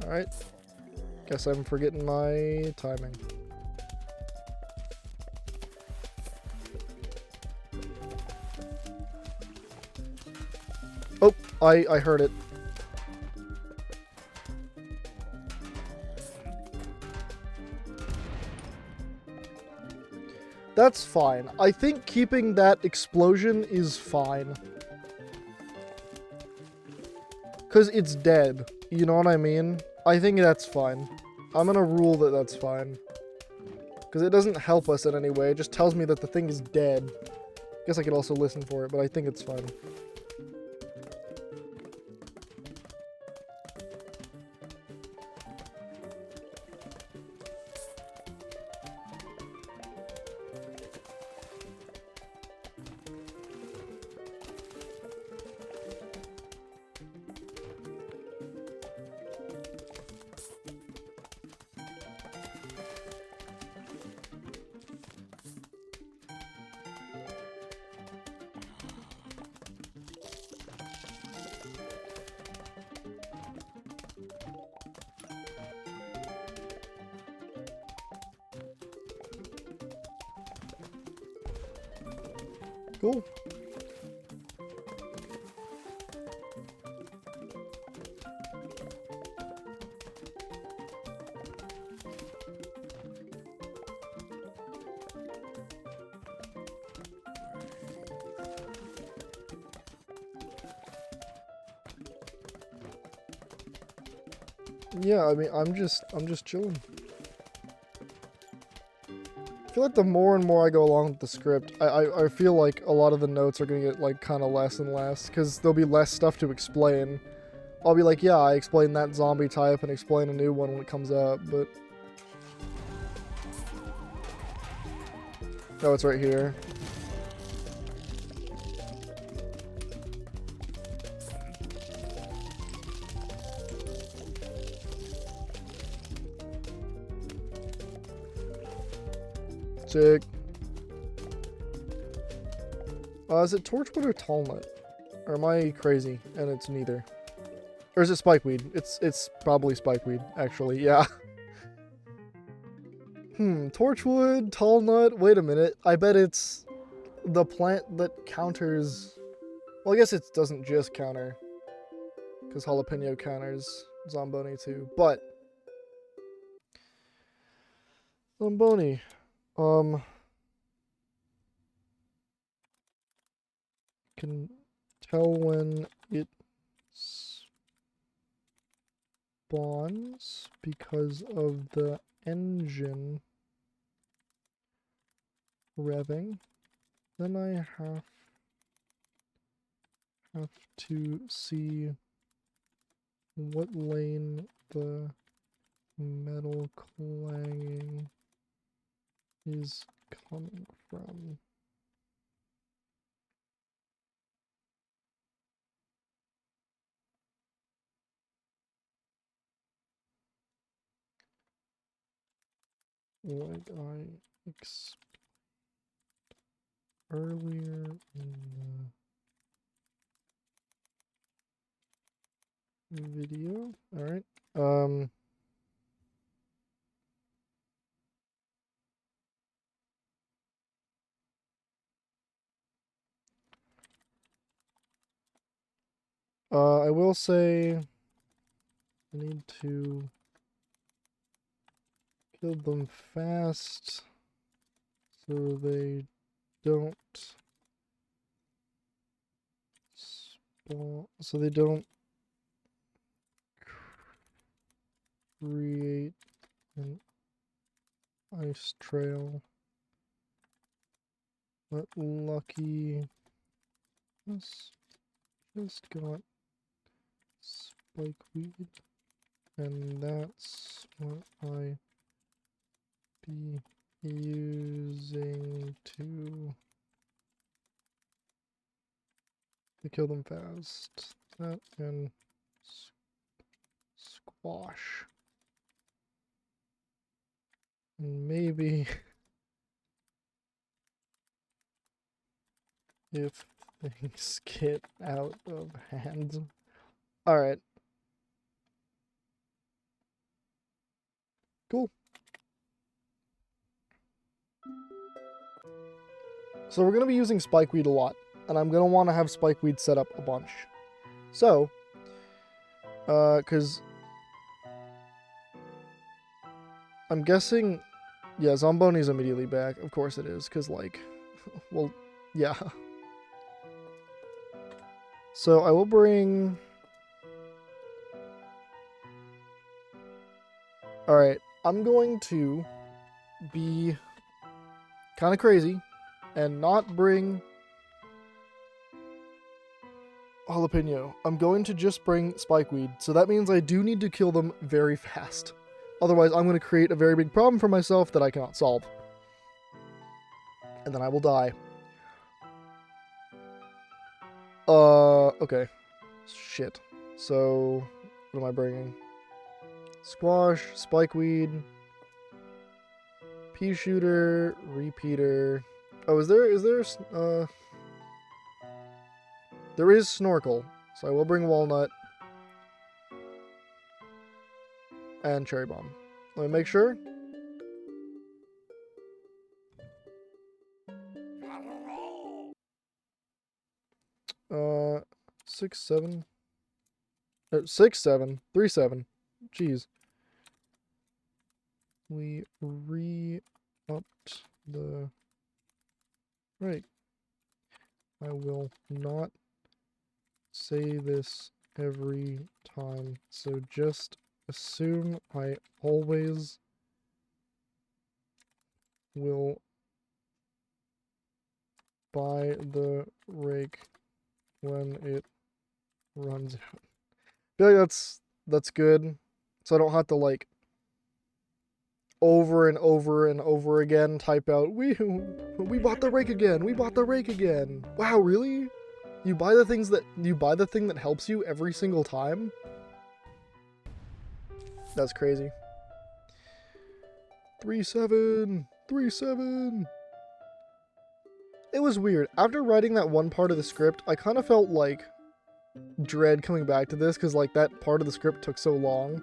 Alright. Guess I'm forgetting my timing. Oh, I heard it. That's fine. I think keeping that explosion is fine. Because it's dead. You know what I mean? I think that's fine. I'm gonna rule that that's fine. Because it doesn't help us in any way. It just tells me that the thing is dead. Guess I could also listen for it, but I think it's fine. Cool. Yeah, I mean, I'm just chilling. I feel like the more and more I go along with the script, I feel like a lot of the notes are gonna get, like, kind of less and less, because there'll be less stuff to explain. I'll be like, yeah, I explained that zombie type and explain a new one when it comes up, but... Oh, it's right here. Sick. Is it Torchwood or Tallnut? Or am I crazy and it's neither? Or is it Spikeweed? It's probably Spikeweed, actually, yeah. Torchwood, Tallnut, wait a minute. I bet it's the plant that counters... Well, I guess it doesn't just counter. Because Jalapeno counters Zomboni too, but... Zomboni. Can tell when it spawns because of the engine revving. Then I have to see what lane the metal clanging is coming from. would I expect earlier in the video? All right. I will say I need to kill them fast so they don't spawn, so they don't create an ice trail. But lucky us just got spikeweed, and that's what I be using to kill them fast. That and squash. And maybe if things get out of hand. Alright. Cool. So we're going to be using spikeweed a lot, and I'm going to want to have spikeweed set up a bunch. So, because I'm guessing, yeah, Zomboni's immediately back. Of course it is, because, like, well, yeah. So I will bring... Alright, I'm going to be kind of crazy and not bring jalapeno. I'm going to just bring spikeweed, so that means I do need to kill them very fast. Otherwise, I'm going to create a very big problem for myself that I cannot solve. And then I will die. Okay. Shit. So, what am I bringing? Squash, spikeweed, pea shooter, repeater. Oh, there is snorkel, so I will bring walnut and cherry bomb. Let me make sure. Uh, 6, 7. 6, 7, 3, 7. Jeez. We re-upped the... Right. I will not say this every time, so just assume I always will buy the rake when it runs out. I feel like that's good, so I don't have to, like, over and over and over again type out, we bought the rake again, we bought the rake again. Wow, really? You buy the thing that helps you every single time? That's crazy. 3-7, 3-7. It was weird. After writing that one part of the script, I kind of felt like dread coming back to this, because, like, that part of the script took so long.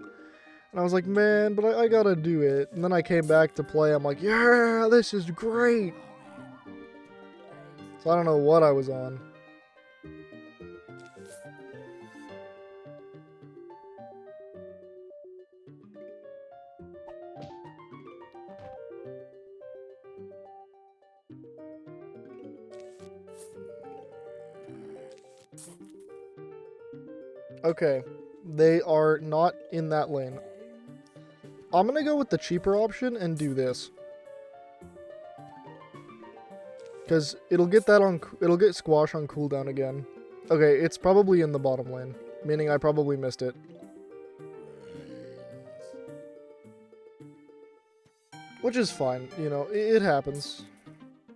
And I was like, man, but I gotta do it. And then I came back to play. I'm like, yeah, this is great. So I don't know what I was on. Okay, they are not in that lane. I'm gonna go with the cheaper option and do this. Because it'll get squash on cooldown again. Okay, it's probably in the bottom lane, meaning I probably missed it. Which is fine, you know, it happens.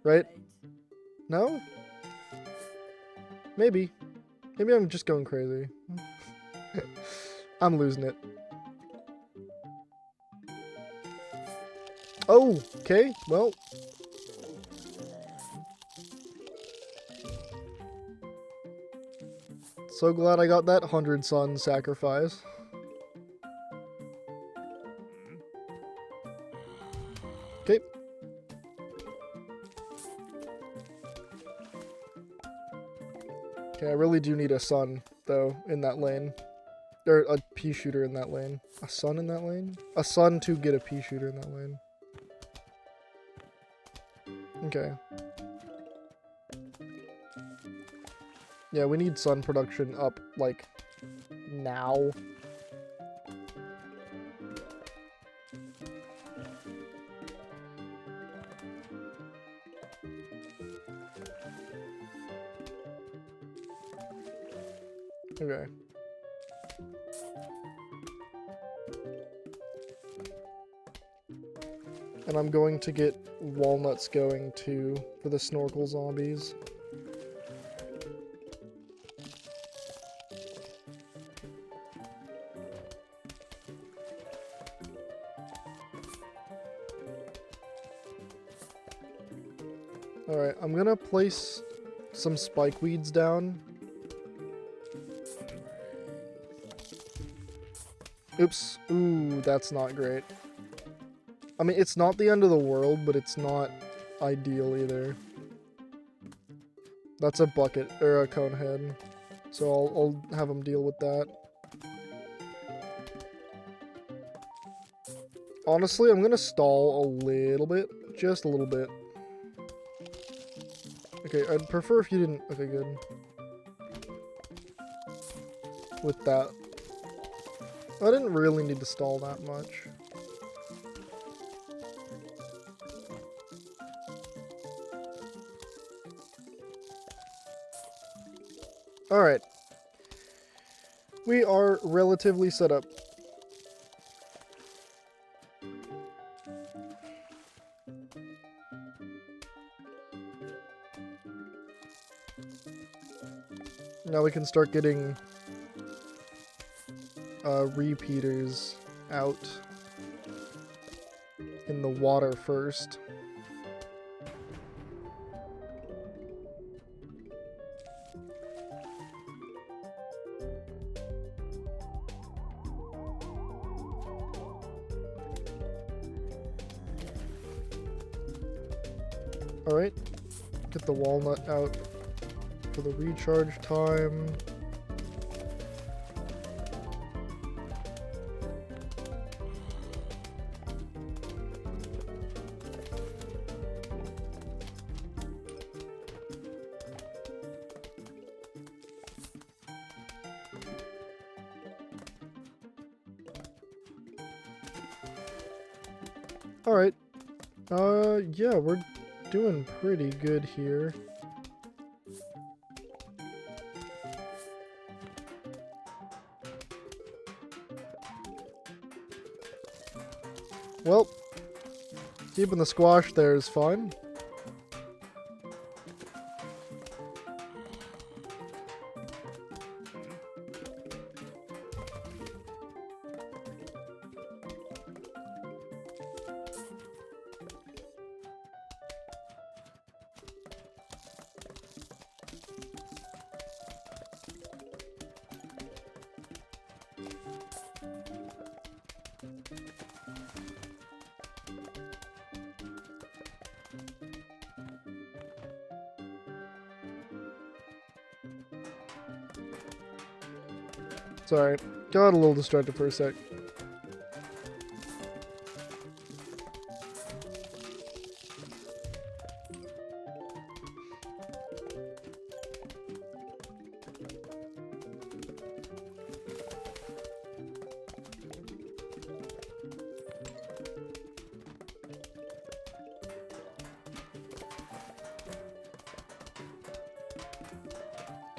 Right? No? Maybe. Maybe I'm just going crazy. I'm losing it. Oh, okay, well. So glad I got that 100 sun sacrifice. Okay. Okay, I really do need a sun, though, in that lane. Or a pea shooter in that lane. A sun in that lane? A sun to get a pea shooter in that lane. Okay. Yeah, we need sun production up, like, now. Okay. And I'm going to get walnuts going, too, for the snorkel zombies. Alright, I'm gonna place some spike weeds down. Oops. Ooh, that's not great. I mean, it's not the end of the world, but it's not ideal either. That's a bucket, or a cone head. So I'll have him deal with that. Honestly, I'm gonna stall a little bit. Just a little bit. Okay, I'd prefer if you didn't... Okay, good. With that. I didn't really need to stall that much. Alright. We are relatively set up. Now we can start getting repeaters out in the water first. Alright, get the walnut out for the recharge time. Alright, yeah, we're doing pretty good here. Well, keeping the squash there is fine. Sorry, got a little distracted for a sec.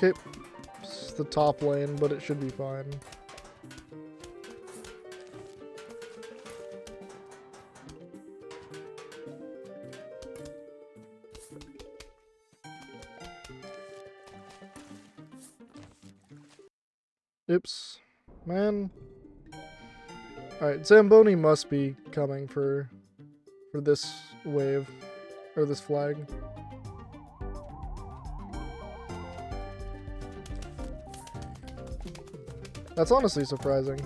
Okay, it's the top lane, but it should be fine. Oops. Man. Alright, Zamboni must be coming for for this wave, or this flag. That's honestly surprising.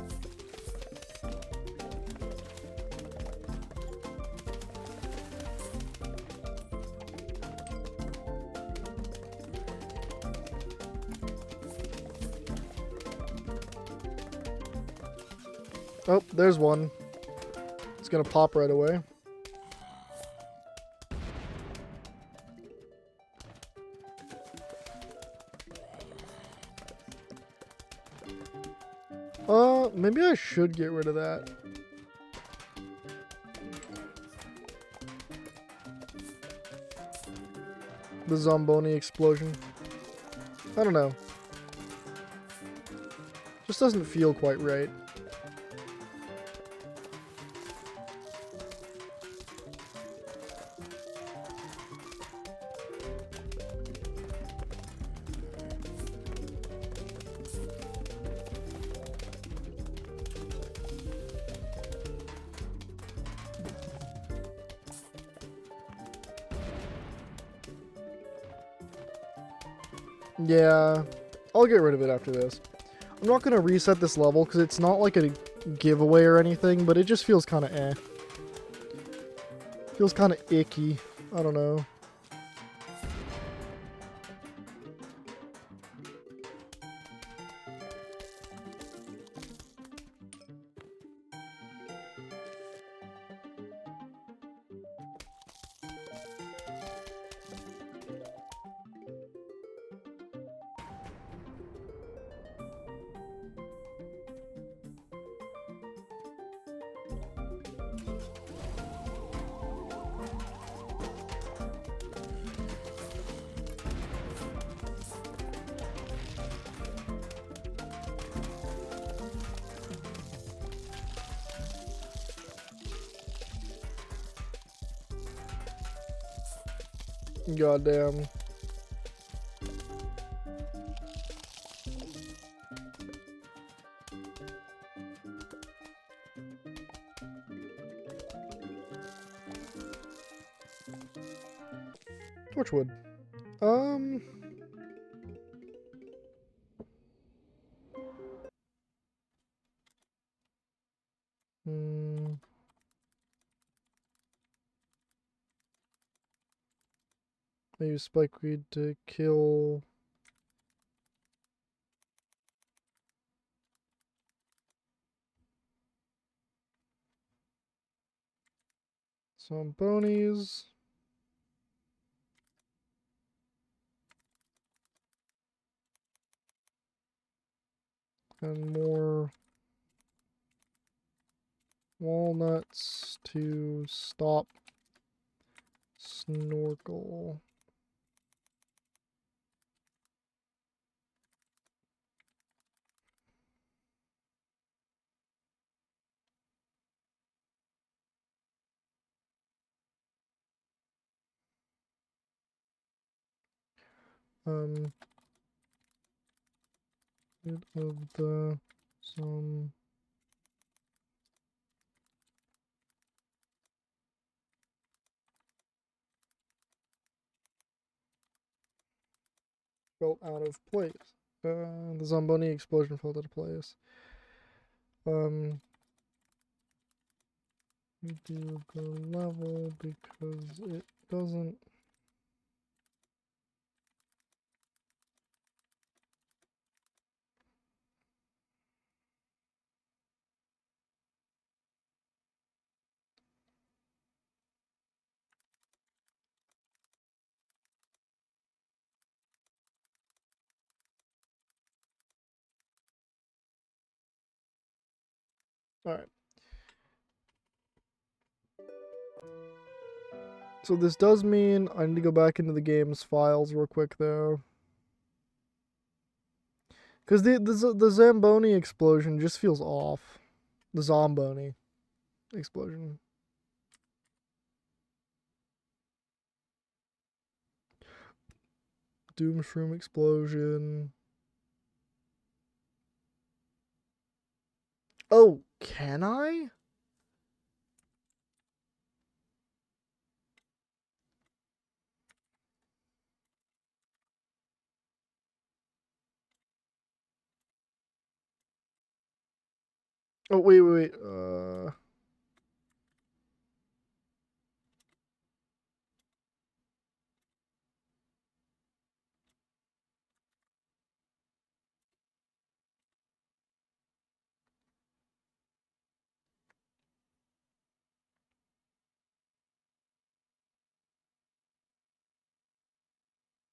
Oh, there's one. It's gonna pop right away. Maybe I should get rid of that. The Zomboni explosion. I don't know. Just doesn't feel quite right. Yeah, I'll get rid of it after this. I'm not going to reset this level because it's not like a giveaway or anything, but it just feels kind of eh. Feels kind of icky. I don't know. Goddamn. Torchwood. I use spikeweed to kill some bonies. And more walnuts to stop snorkel. Rid of the some felt out of place. The Zomboni explosion fell out of place. We do the level because it doesn't. All right. So this does mean I need to go back into the game's files real quick though. Because the Zamboni explosion just feels off. The Zomboni explosion. Doomshroom explosion. Oh, can I? Oh, wait.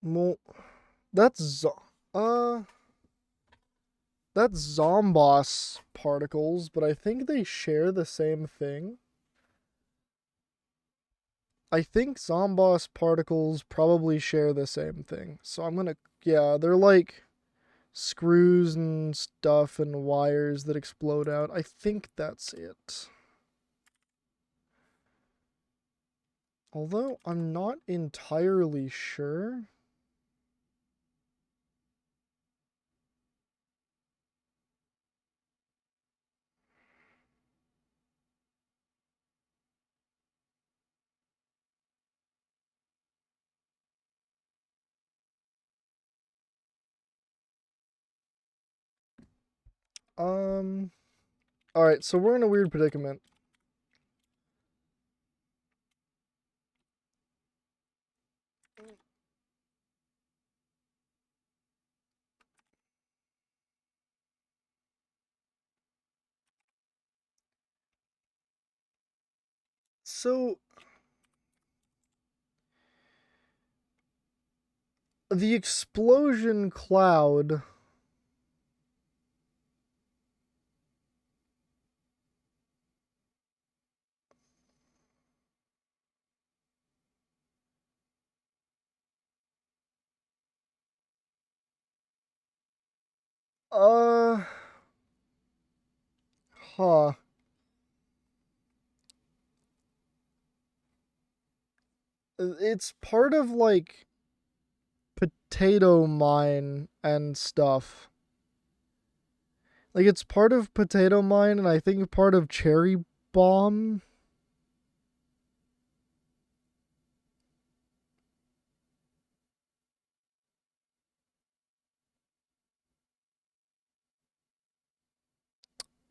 Well, that's uh, that's Zomboss particles, but I think they share the same thing. I think Zomboss particles probably share the same thing. So I'm gonna, yeah, they're like screws and stuff and wires that explode out. I think that's it. Although I'm not entirely sure. Um, all right, so we're in a weird predicament. So the explosion cloud. Uh, huh. It's part of like potato mine and stuff. Like it's part of potato mine and I think part of cherry bomb.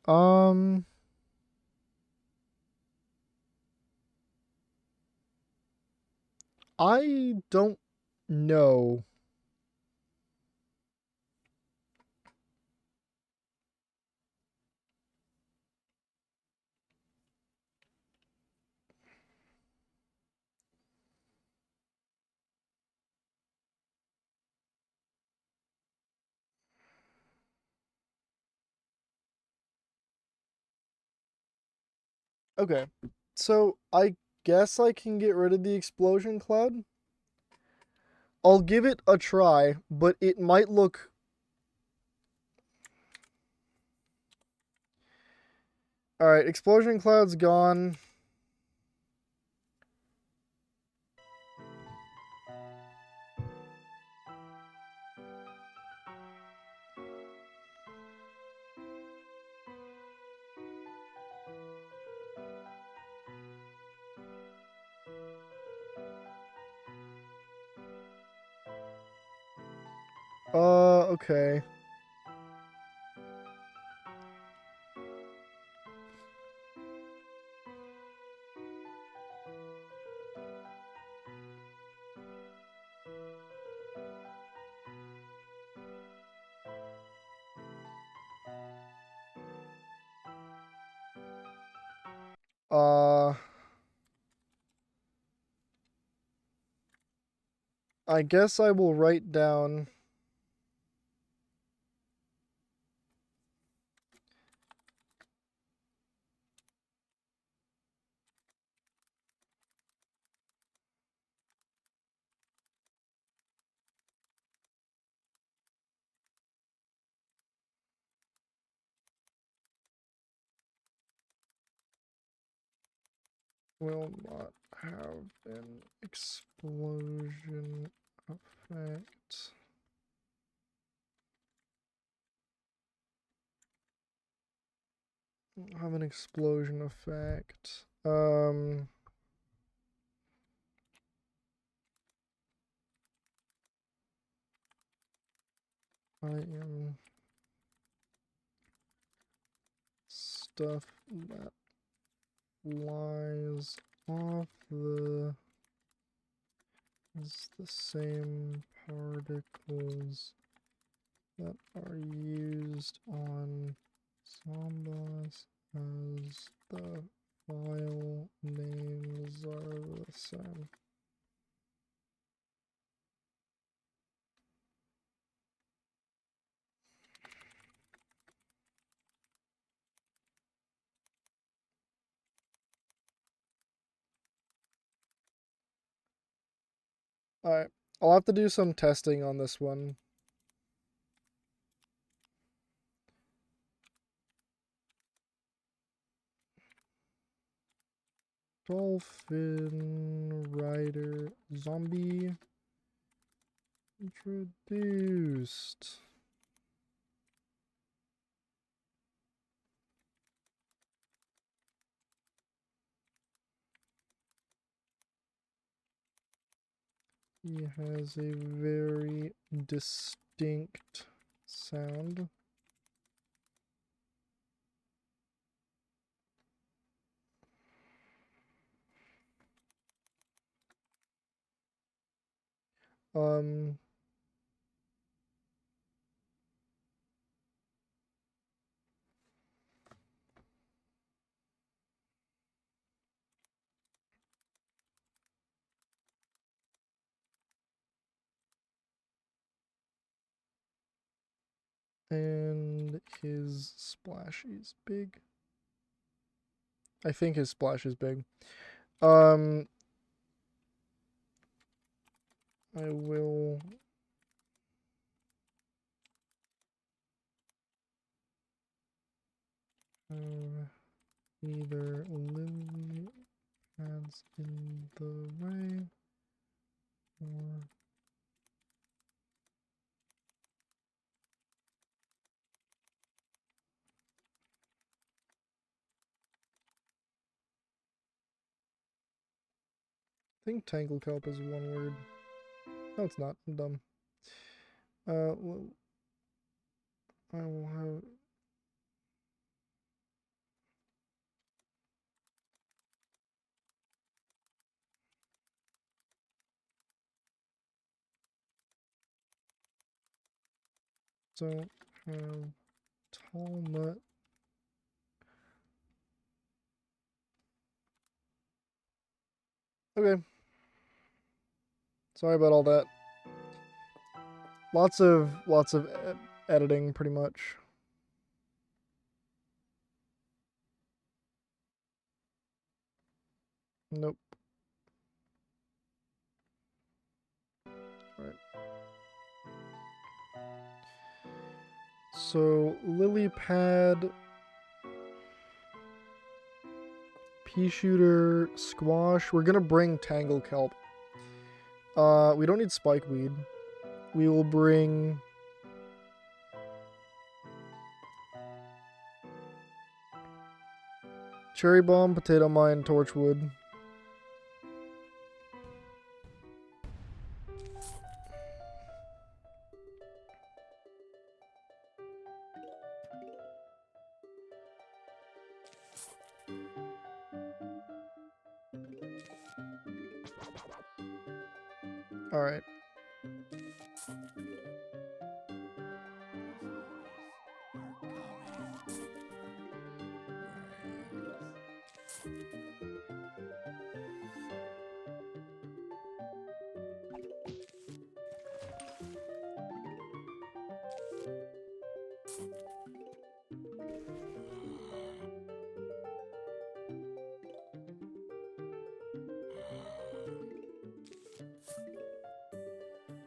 Um, I don't know. Okay. So I guess I can get rid of the explosion cloud. I'll give it a try, but it might look. All right, explosion cloud's gone. Okay. Uh, I guess I will write down. Will not have an explosion effect. Have an explosion effect. I am stuff that lies off the is the same particles that are used on Sambas as the file names are the same. Alright, I'll have to do some testing on this one. Dolphin Rider Zombie introduced. He has a very distinct sound. Um, and his splash is big. I think his splash is big. I will either lily pads in the way or I think tangle kelp is one word. No, it's not. I'm dumb. Well, I will have don't have tall nut. Okay. Sorry about all that. Lots of editing, pretty much. Nope. All right. So lily pad, pea shooter, squash. We're gonna bring tangle kelp. We don't need spikeweed. We will bring cherry bomb, potato mine, torchwood. All right.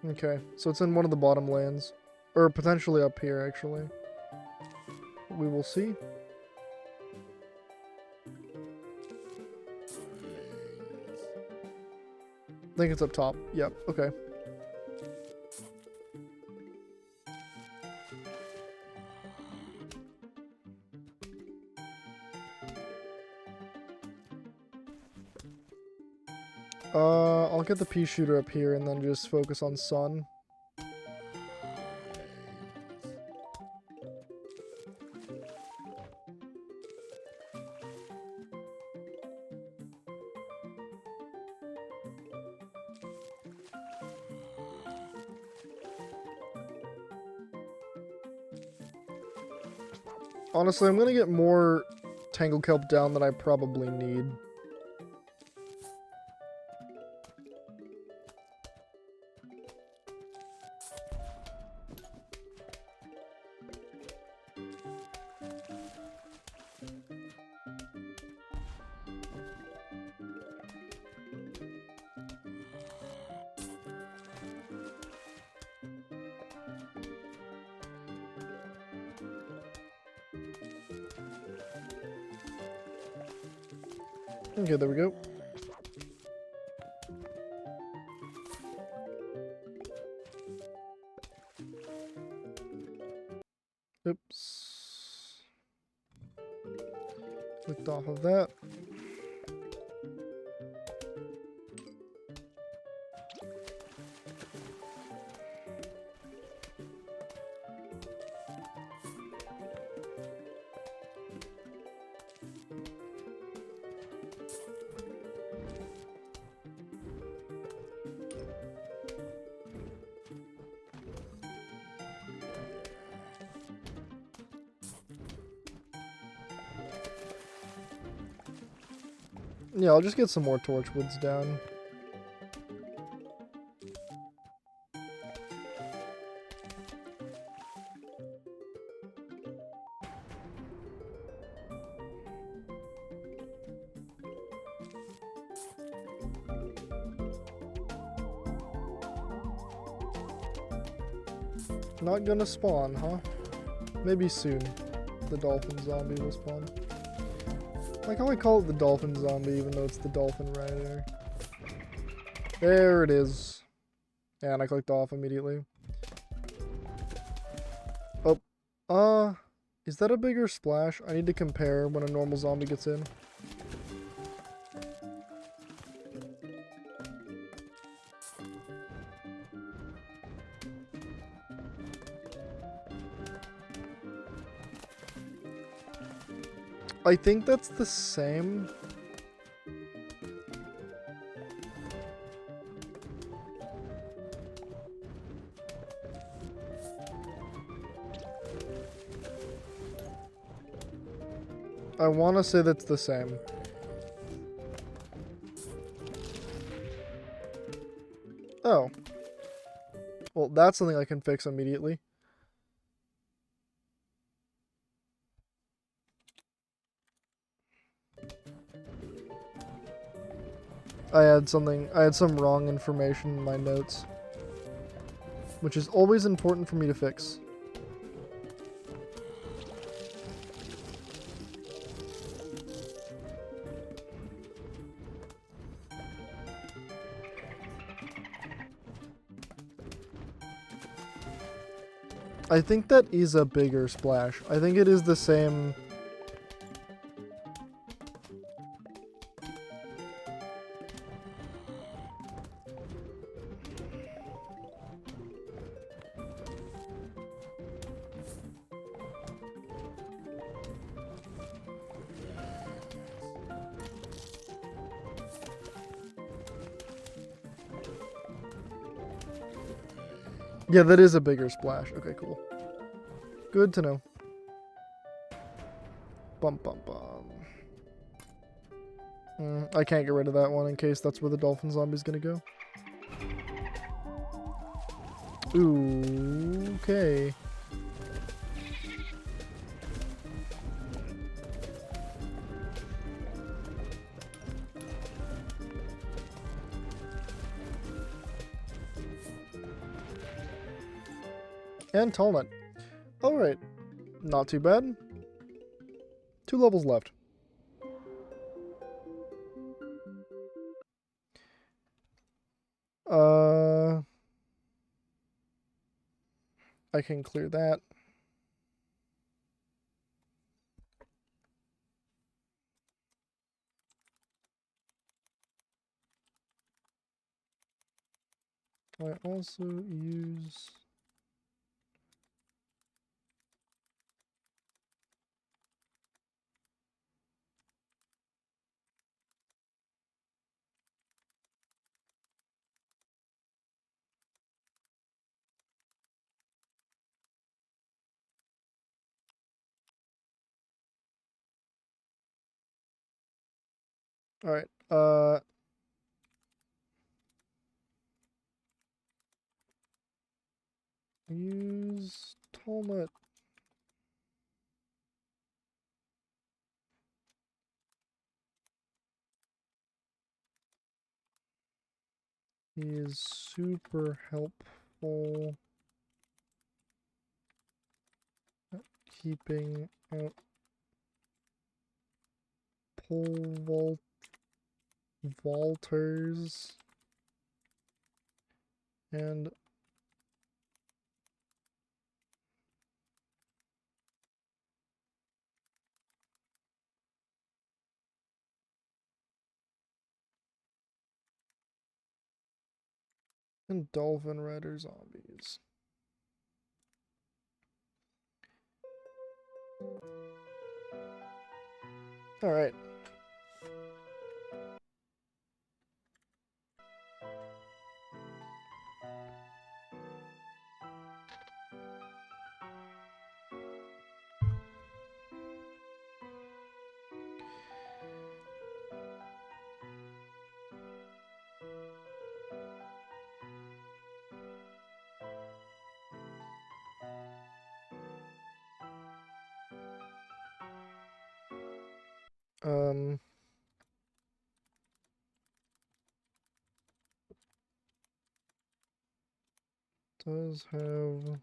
Okay, so it's in one of the bottom lands. Or potentially up here, actually. We will see. I think it's up top. Yep, okay. I'll get the pea shooter up here and then just focus on sun. Honestly, I'm gonna get more tangle kelp down than I probably need. Okay, there we go. Oops. Clicked off of that. Yeah, I'll just get some more torchwoods down. Not gonna spawn, huh? Maybe soon. The dolphin zombie will spawn. Like how I call it the dolphin zombie, even though it's the dolphin rider. There it is. Yeah, and I clicked off immediately. Oh, is that a bigger splash? I need to compare when a normal zombie gets in. I think that's the same. I want to say that's the same. Oh. Well, that's something I can fix immediately. I had some wrong information in my notes, which is always important for me to fix. I think that is a bigger splash. I think it is the same. Yeah, that is a bigger splash. Okay, cool. Good to know. Bum bum bum. I can't get rid of that one in case that's where the dolphin zombie's gonna go. Ooh, okay. And tall nut. Alright. Not too bad. 2 levels left. I can clear that. I also use... All right. Use Talnut. He is super helpful at keeping out pole vaulters and dolphin rider zombies. All right. Does have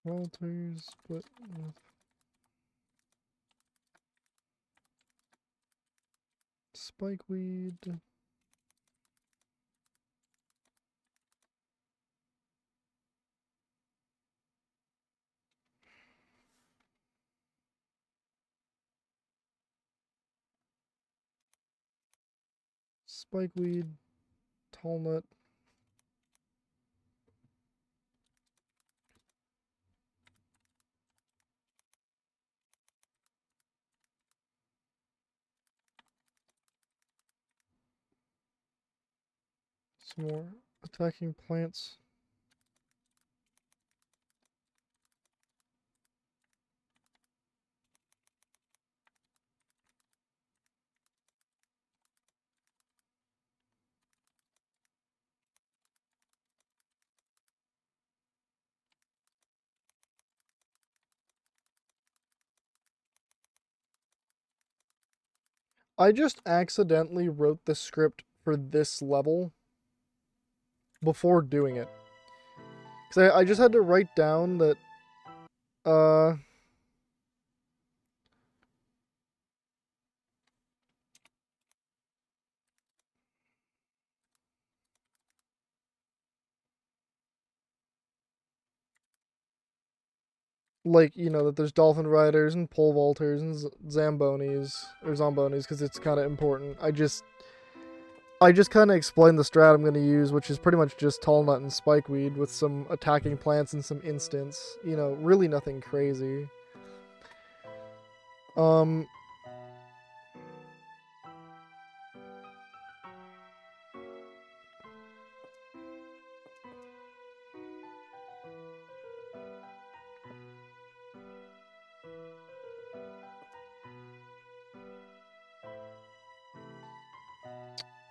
vaulters, but with spikeweed. Spikeweed, Talnut. Some more attacking plants. I just accidentally wrote the script for this level before doing it. Because I just had to write down that, like, you know, that there's dolphin riders and pole vaulters and zambonis, or zombonis, because it's kind of important. I just kind of explained the strat I'm going to use, which is pretty much just tall nut and spikeweed with some attacking plants and some instants. You know, really nothing crazy.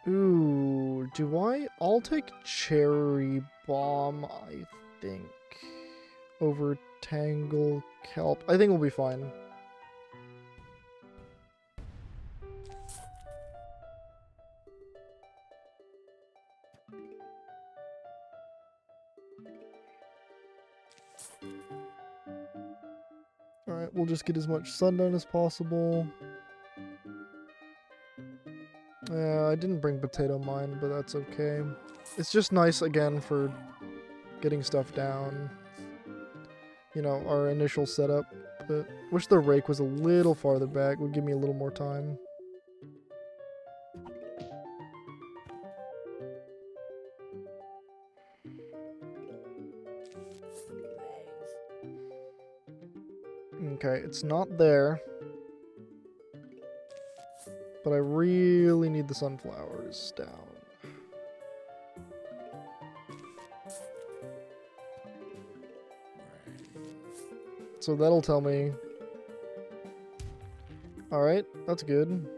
Ooh, do I? I'll take cherry bomb, I think, over tangle kelp. I think we'll be fine. Alright, we'll just get as much sundown as possible. Yeah, I didn't bring potato mine, but that's okay. It's just nice, again, for getting stuff down. You know, our initial setup. But wish the rake was a little farther back. Would give me a little more time. Okay. Okay, it's not there. But I really need the sunflowers down. So that'll tell me. Alright, that's good.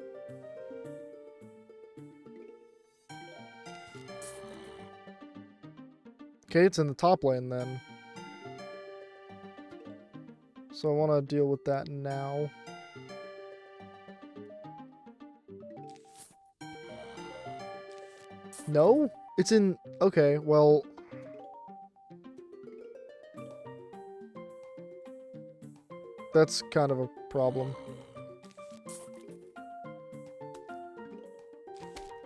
Okay, it's in the top lane then. So I want to deal with that now. No? It's in... Okay, well... That's kind of a problem.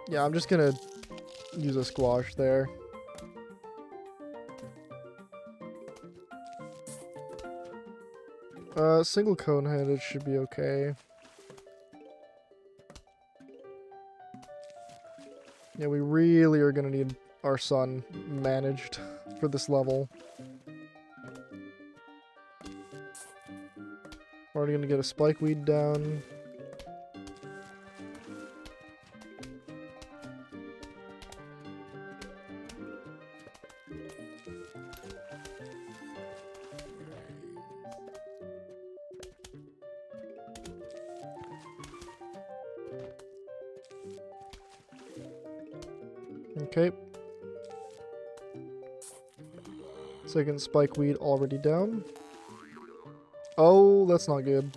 Yeah, I'm just gonna use a squash there. Single cone head, it should be okay. Yeah, we really are gonna need our sun managed for this level. Already gonna get a spike weed down. Okay. Second spike weed already down. Oh, that's not good.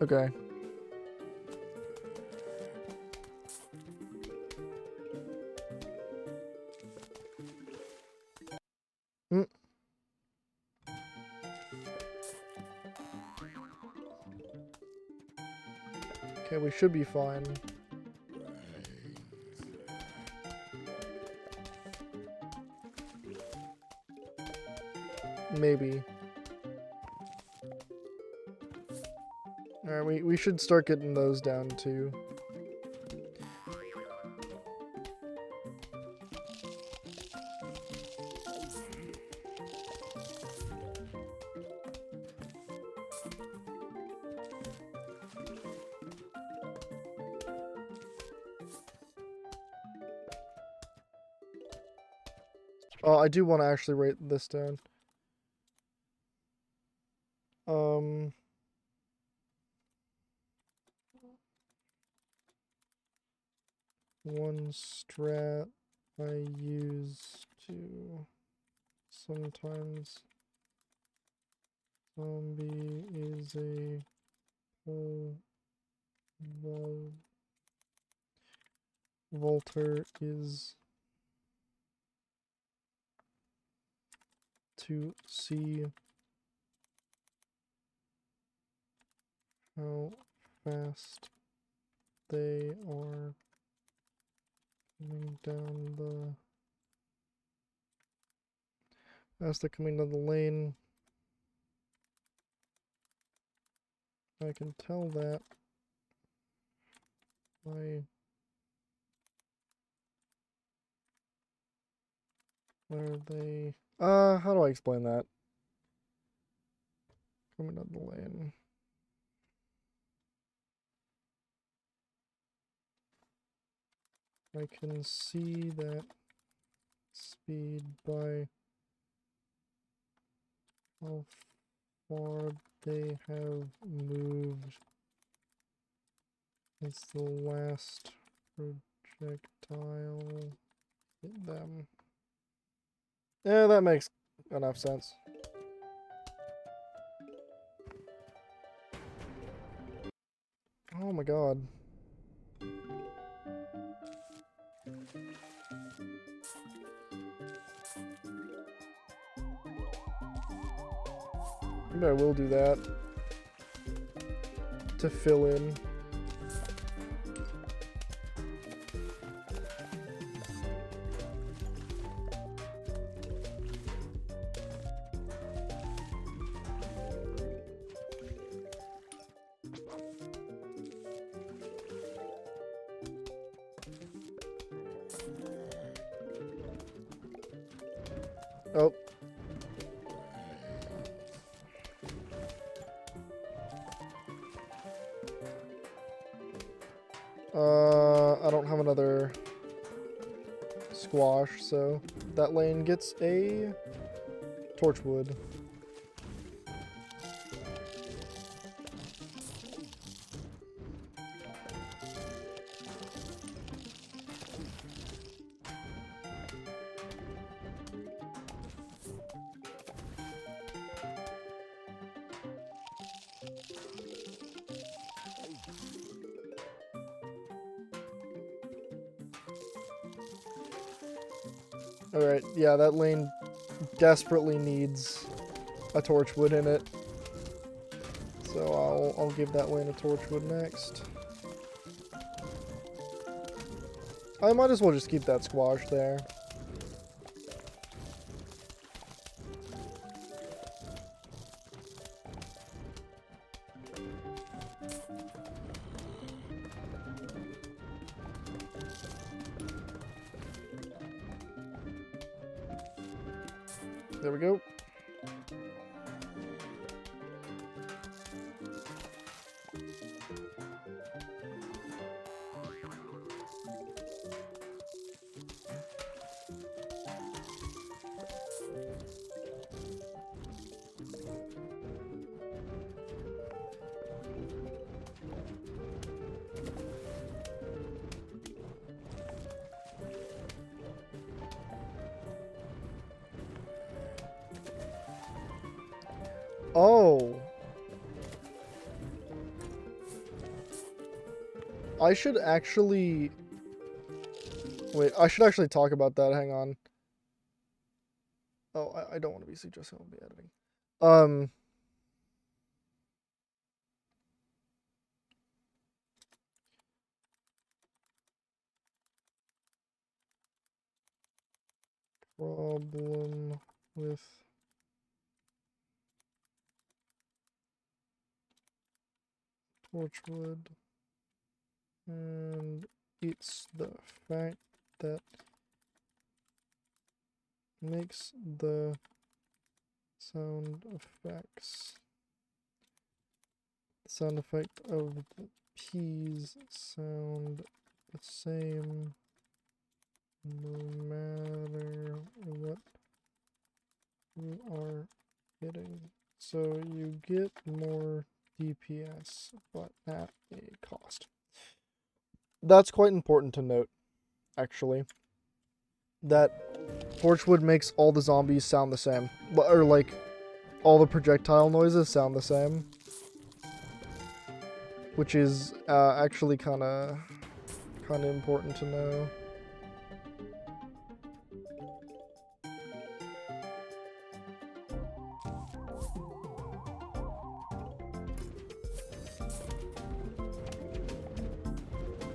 Okay. Hmm. Okay, we should be fine. Maybe. Alright, we should start getting those down too. Oh, I do want to actually write this down. One strat I use to sometimes zombie is a whole Volter is to see how fast they are coming down the lane. I can tell that by where they how do I explain that? Coming down the lane. I can see that speed by how far they have moved. It's the last projectile hit them. Yeah, that makes enough sense. Oh my god. Maybe I will do that to fill in. Oh. I don't have another squash, so that lane gets a torchwood. Alright, yeah, that lane desperately needs a torchwood in it. So I'll give that lane a torchwood next. I might as well just keep that squash there. There we go. Oh. I should actually... Wait, I should actually talk about that. Hang on. Oh, I don't want to be suggesting I'll be editing. Problem with torchwood, and it's the fact that makes the sound effects. The sound effect of the peas sound the same no matter what you are hitting. So you get more DPS, but at a cost. That's quite important to note, actually. That torchwood makes all the zombies sound the same. Or, like, all the projectile noises sound the same. Which is actually kind of important to know.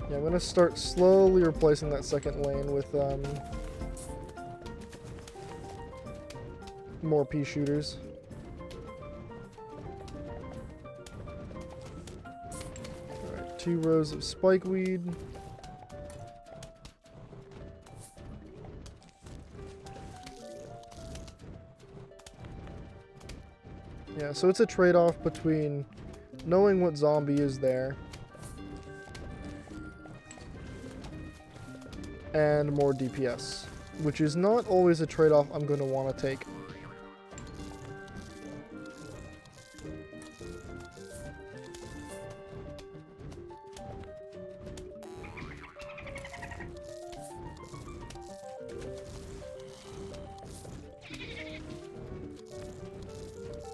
Yeah, I'm gonna start slowly replacing that second lane with more pea shooters. Alright, 2 rows of spikeweed. Yeah, so it's a trade-off between knowing what zombie is there and more DPS, which is not always a trade-off I'm going to want to take.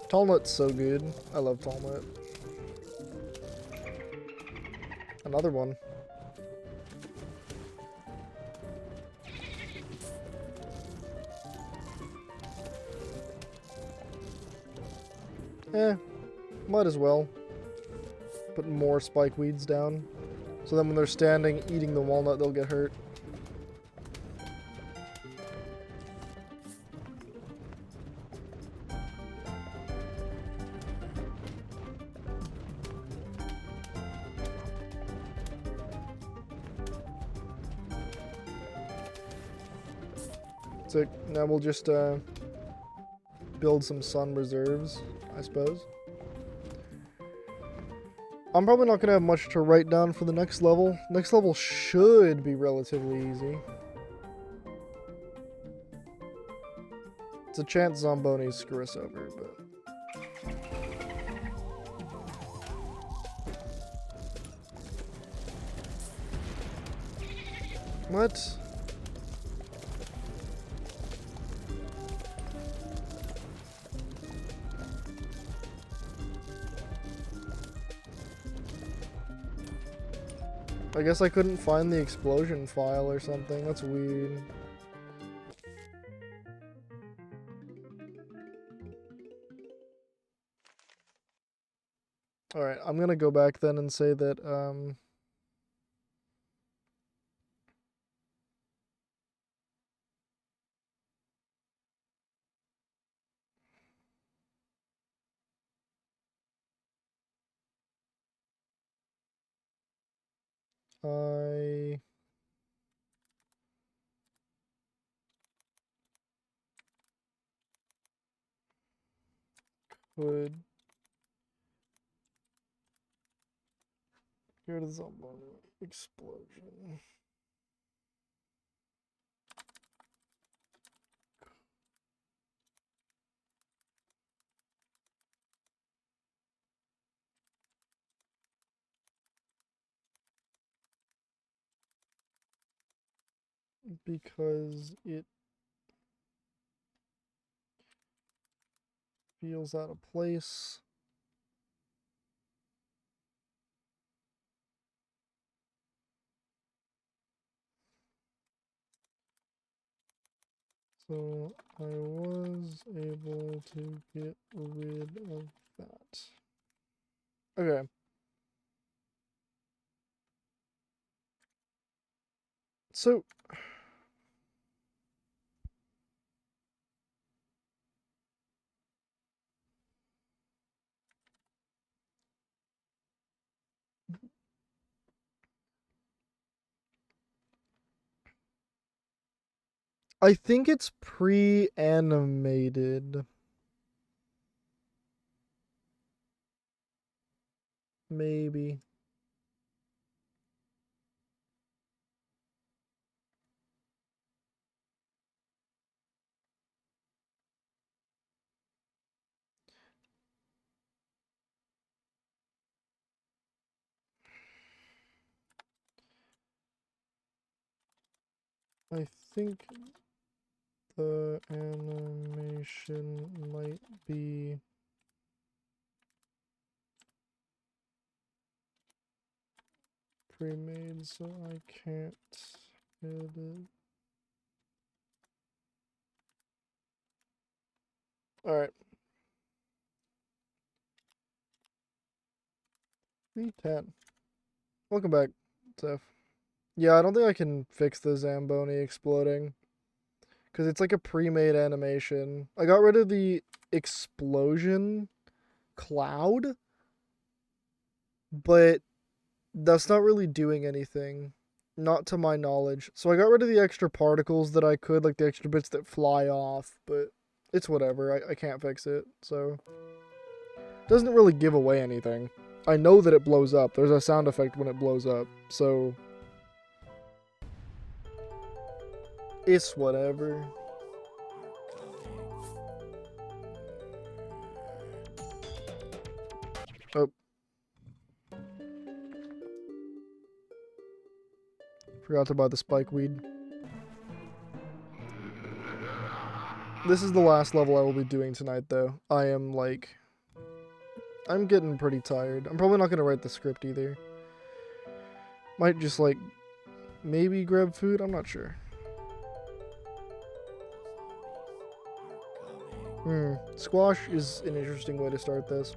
Tallnut's so good. I love Tallnut. Another one. Might as well. Put more spike weeds down. So then when they're standing eating the walnut, they'll get hurt. So now we'll just build some sun reserves, I suppose. I'm probably not going to have much to write down for the next level. Next level should be relatively easy. It's a chance Zombonis screw us over, but... What? I guess I couldn't find the explosion file or something. That's weird. Alright, I'm gonna go back then and say that, I could hear the Zomboni explosion. Because it feels out of place. So I was able to get rid of that. Okay. So I think it's pre-animated. Maybe. I think the animation might be pre-made, so I can't edit. Alright. 310. Welcome back, Seth. Yeah, I don't think I can fix the Zamboni exploding. Because it's like a pre-made animation. I got rid of the explosion cloud. But that's not really doing anything. Not to my knowledge. So I got rid of the extra particles that I could, like the extra bits that fly off. But it's whatever. I can't fix it. So it doesn't really give away anything. I know that it blows up. There's a sound effect when it blows up. So it's whatever. Oh. Forgot to buy the spike weed. This is the last level I will be doing tonight, though. I'm getting pretty tired. I'm probably not going to write the script either. Might just, maybe grab food? I'm not sure. Squash is an interesting way to start this.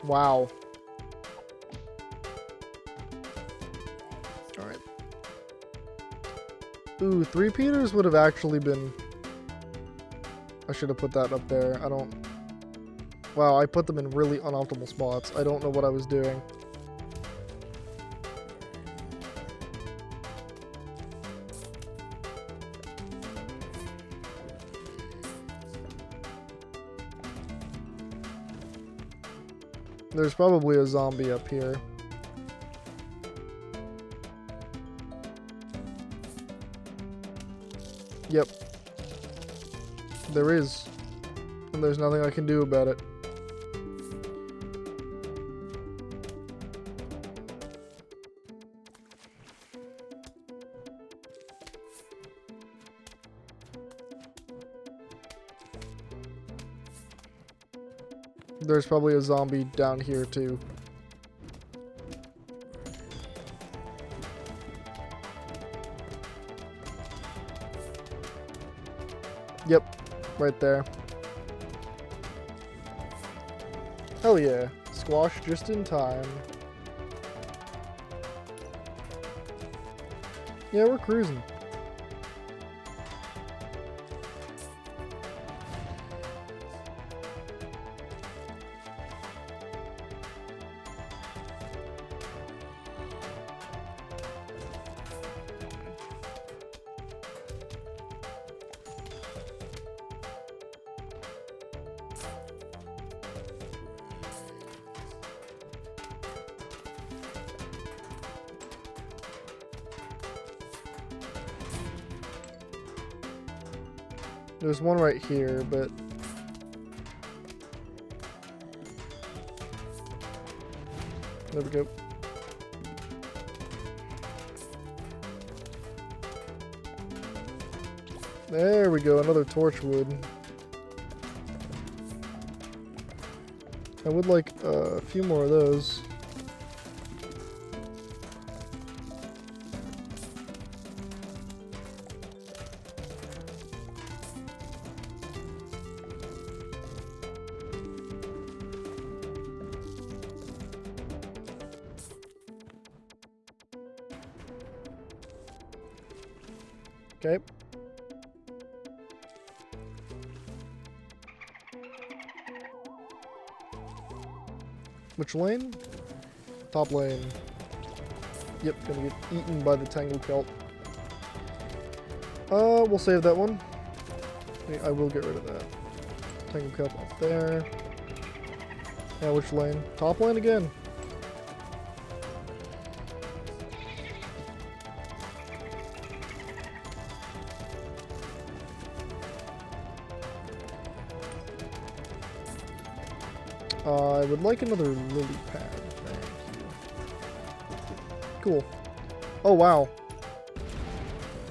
Wow. Alright. Ooh, 3-peaters would have actually been... I should have put that up there. I don't... Wow, I put them in really unoptimal spots. I don't know what I was doing. There's probably a zombie up here. Yep. There is. And there's nothing I can do about it. There's probably a zombie down here too. Yep, right there. Hell yeah, squash just in time. Yeah, we're cruising. There's one right here, but there we go. There we go, another torchwood. I would like a few more of those. Okay. Which lane? Top lane. Yep, gonna get eaten by the tangle kelp. We'll save that one. I will get rid of that. Tangle kelp up there. Yeah, which lane? Top lane again. I would like another lily pad. Thank you. Cool. Oh, wow.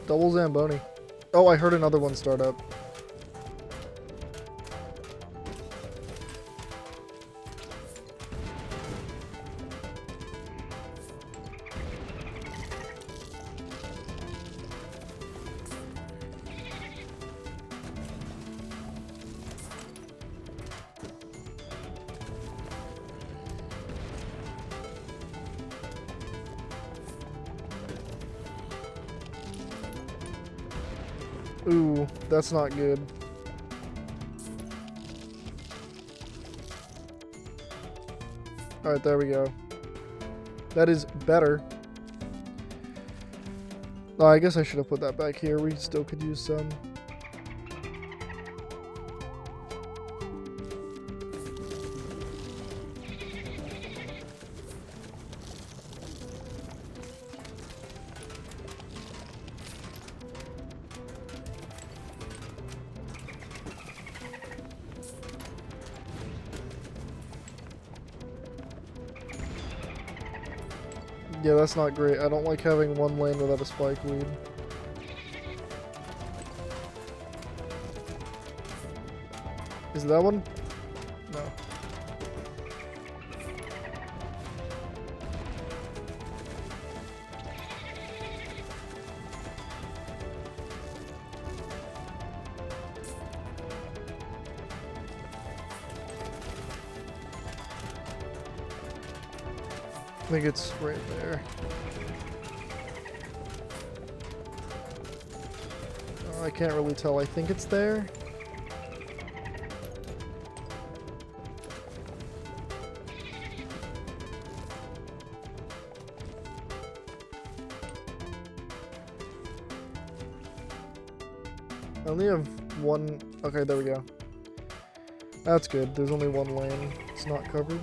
Double Zamboni. Oh, I heard another one start up. Ooh, that's not good. Alright, there we go. That is better. Oh, I guess I should have put that back here. We still could use some. Yeah, that's not great. I don't like having one lane without a spike weed. Is it that one? No. I think it's right there. I can't really tell. I think it's there. I only have one. Okay, there we go. That's good. There's only one lane. It's not covered.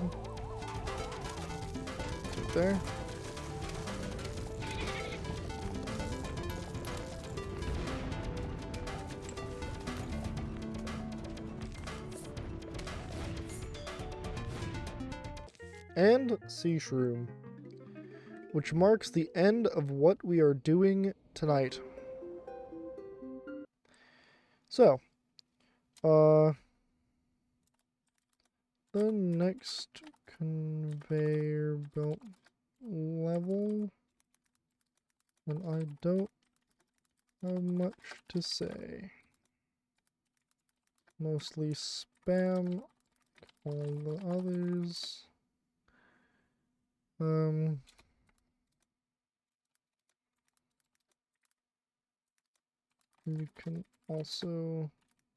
there. And sea shroom, which marks the end of what we are doing tonight. So, the next conveyor belt level, and I don't have much to say. Mostly spam all the others. You can also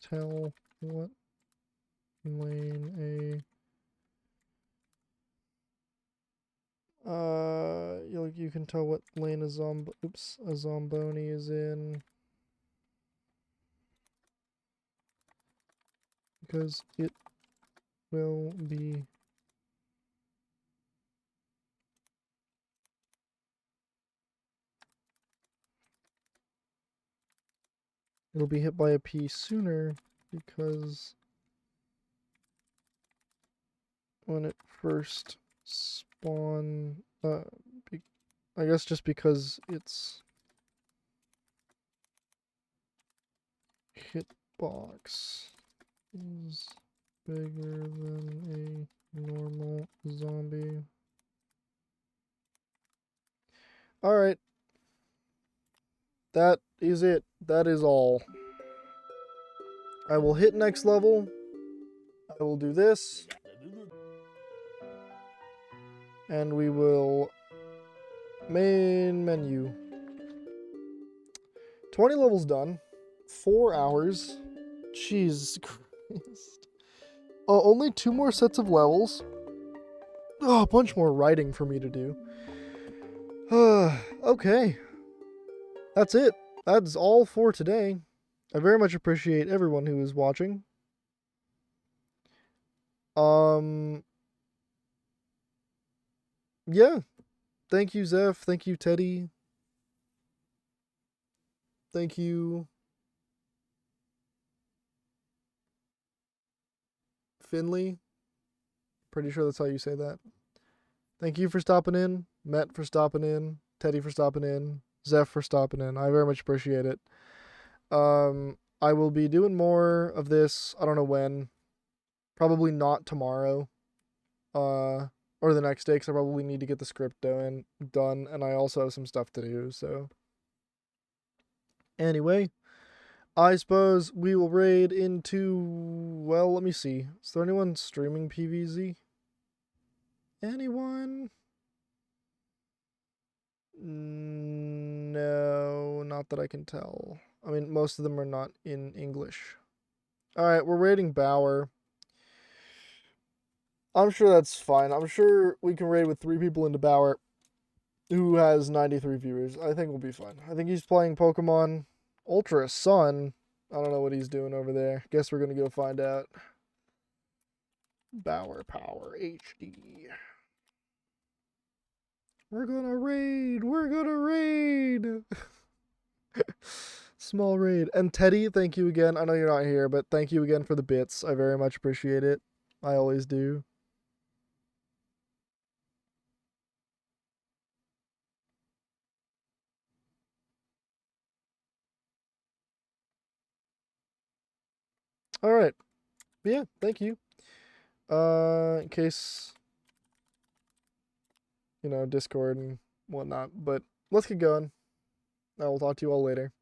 tell what lane you can tell what lane a Zomboni is in, because it will be hit by a P sooner, because when it first spawn, I guess just because its hitbox is bigger than a normal zombie. Alright. That is it. That is all. I will hit next level. I will do this. And we will main menu. 20 levels done. 4 hours. Jesus Christ. Only 2 more sets of levels. Oh, a bunch more writing for me to do. Okay. That's it. That's all for today. I very much appreciate everyone who is watching. Yeah. Thank you, Zeph. Thank you, Teddy. Thank you, Finley. Pretty sure that's how you say that. Thank you for stopping in. Matt for stopping in. Teddy for stopping in. Zeph for stopping in. I very much appreciate it. I will be doing more of this. I don't know when. Probably not tomorrow. Or the next day, because I probably need to get the script done, and I also have some stuff to do, so. Anyway, I suppose we will raid into, well, let me see. Is there anyone streaming PvZ? Anyone? No, not that I can tell. I mean, most of them are not in English. Alright, we're raiding Bauer. I'm sure that's fine. I'm sure we can raid with 3 people into Bauer who has 93 viewers. I think we'll be fine. I think he's playing Pokemon Ultra Sun. I don't know what he's doing over there. Guess we're going to go find out. Bauer Power HD. We're gonna raid! We're gonna raid! Small raid. And Teddy, thank you again. I know you're not here, but thank you again for the bits. I very much appreciate it. I always do. Alright. Yeah, thank you. In case, Discord and whatnot. But let's get going. I will talk to you all later.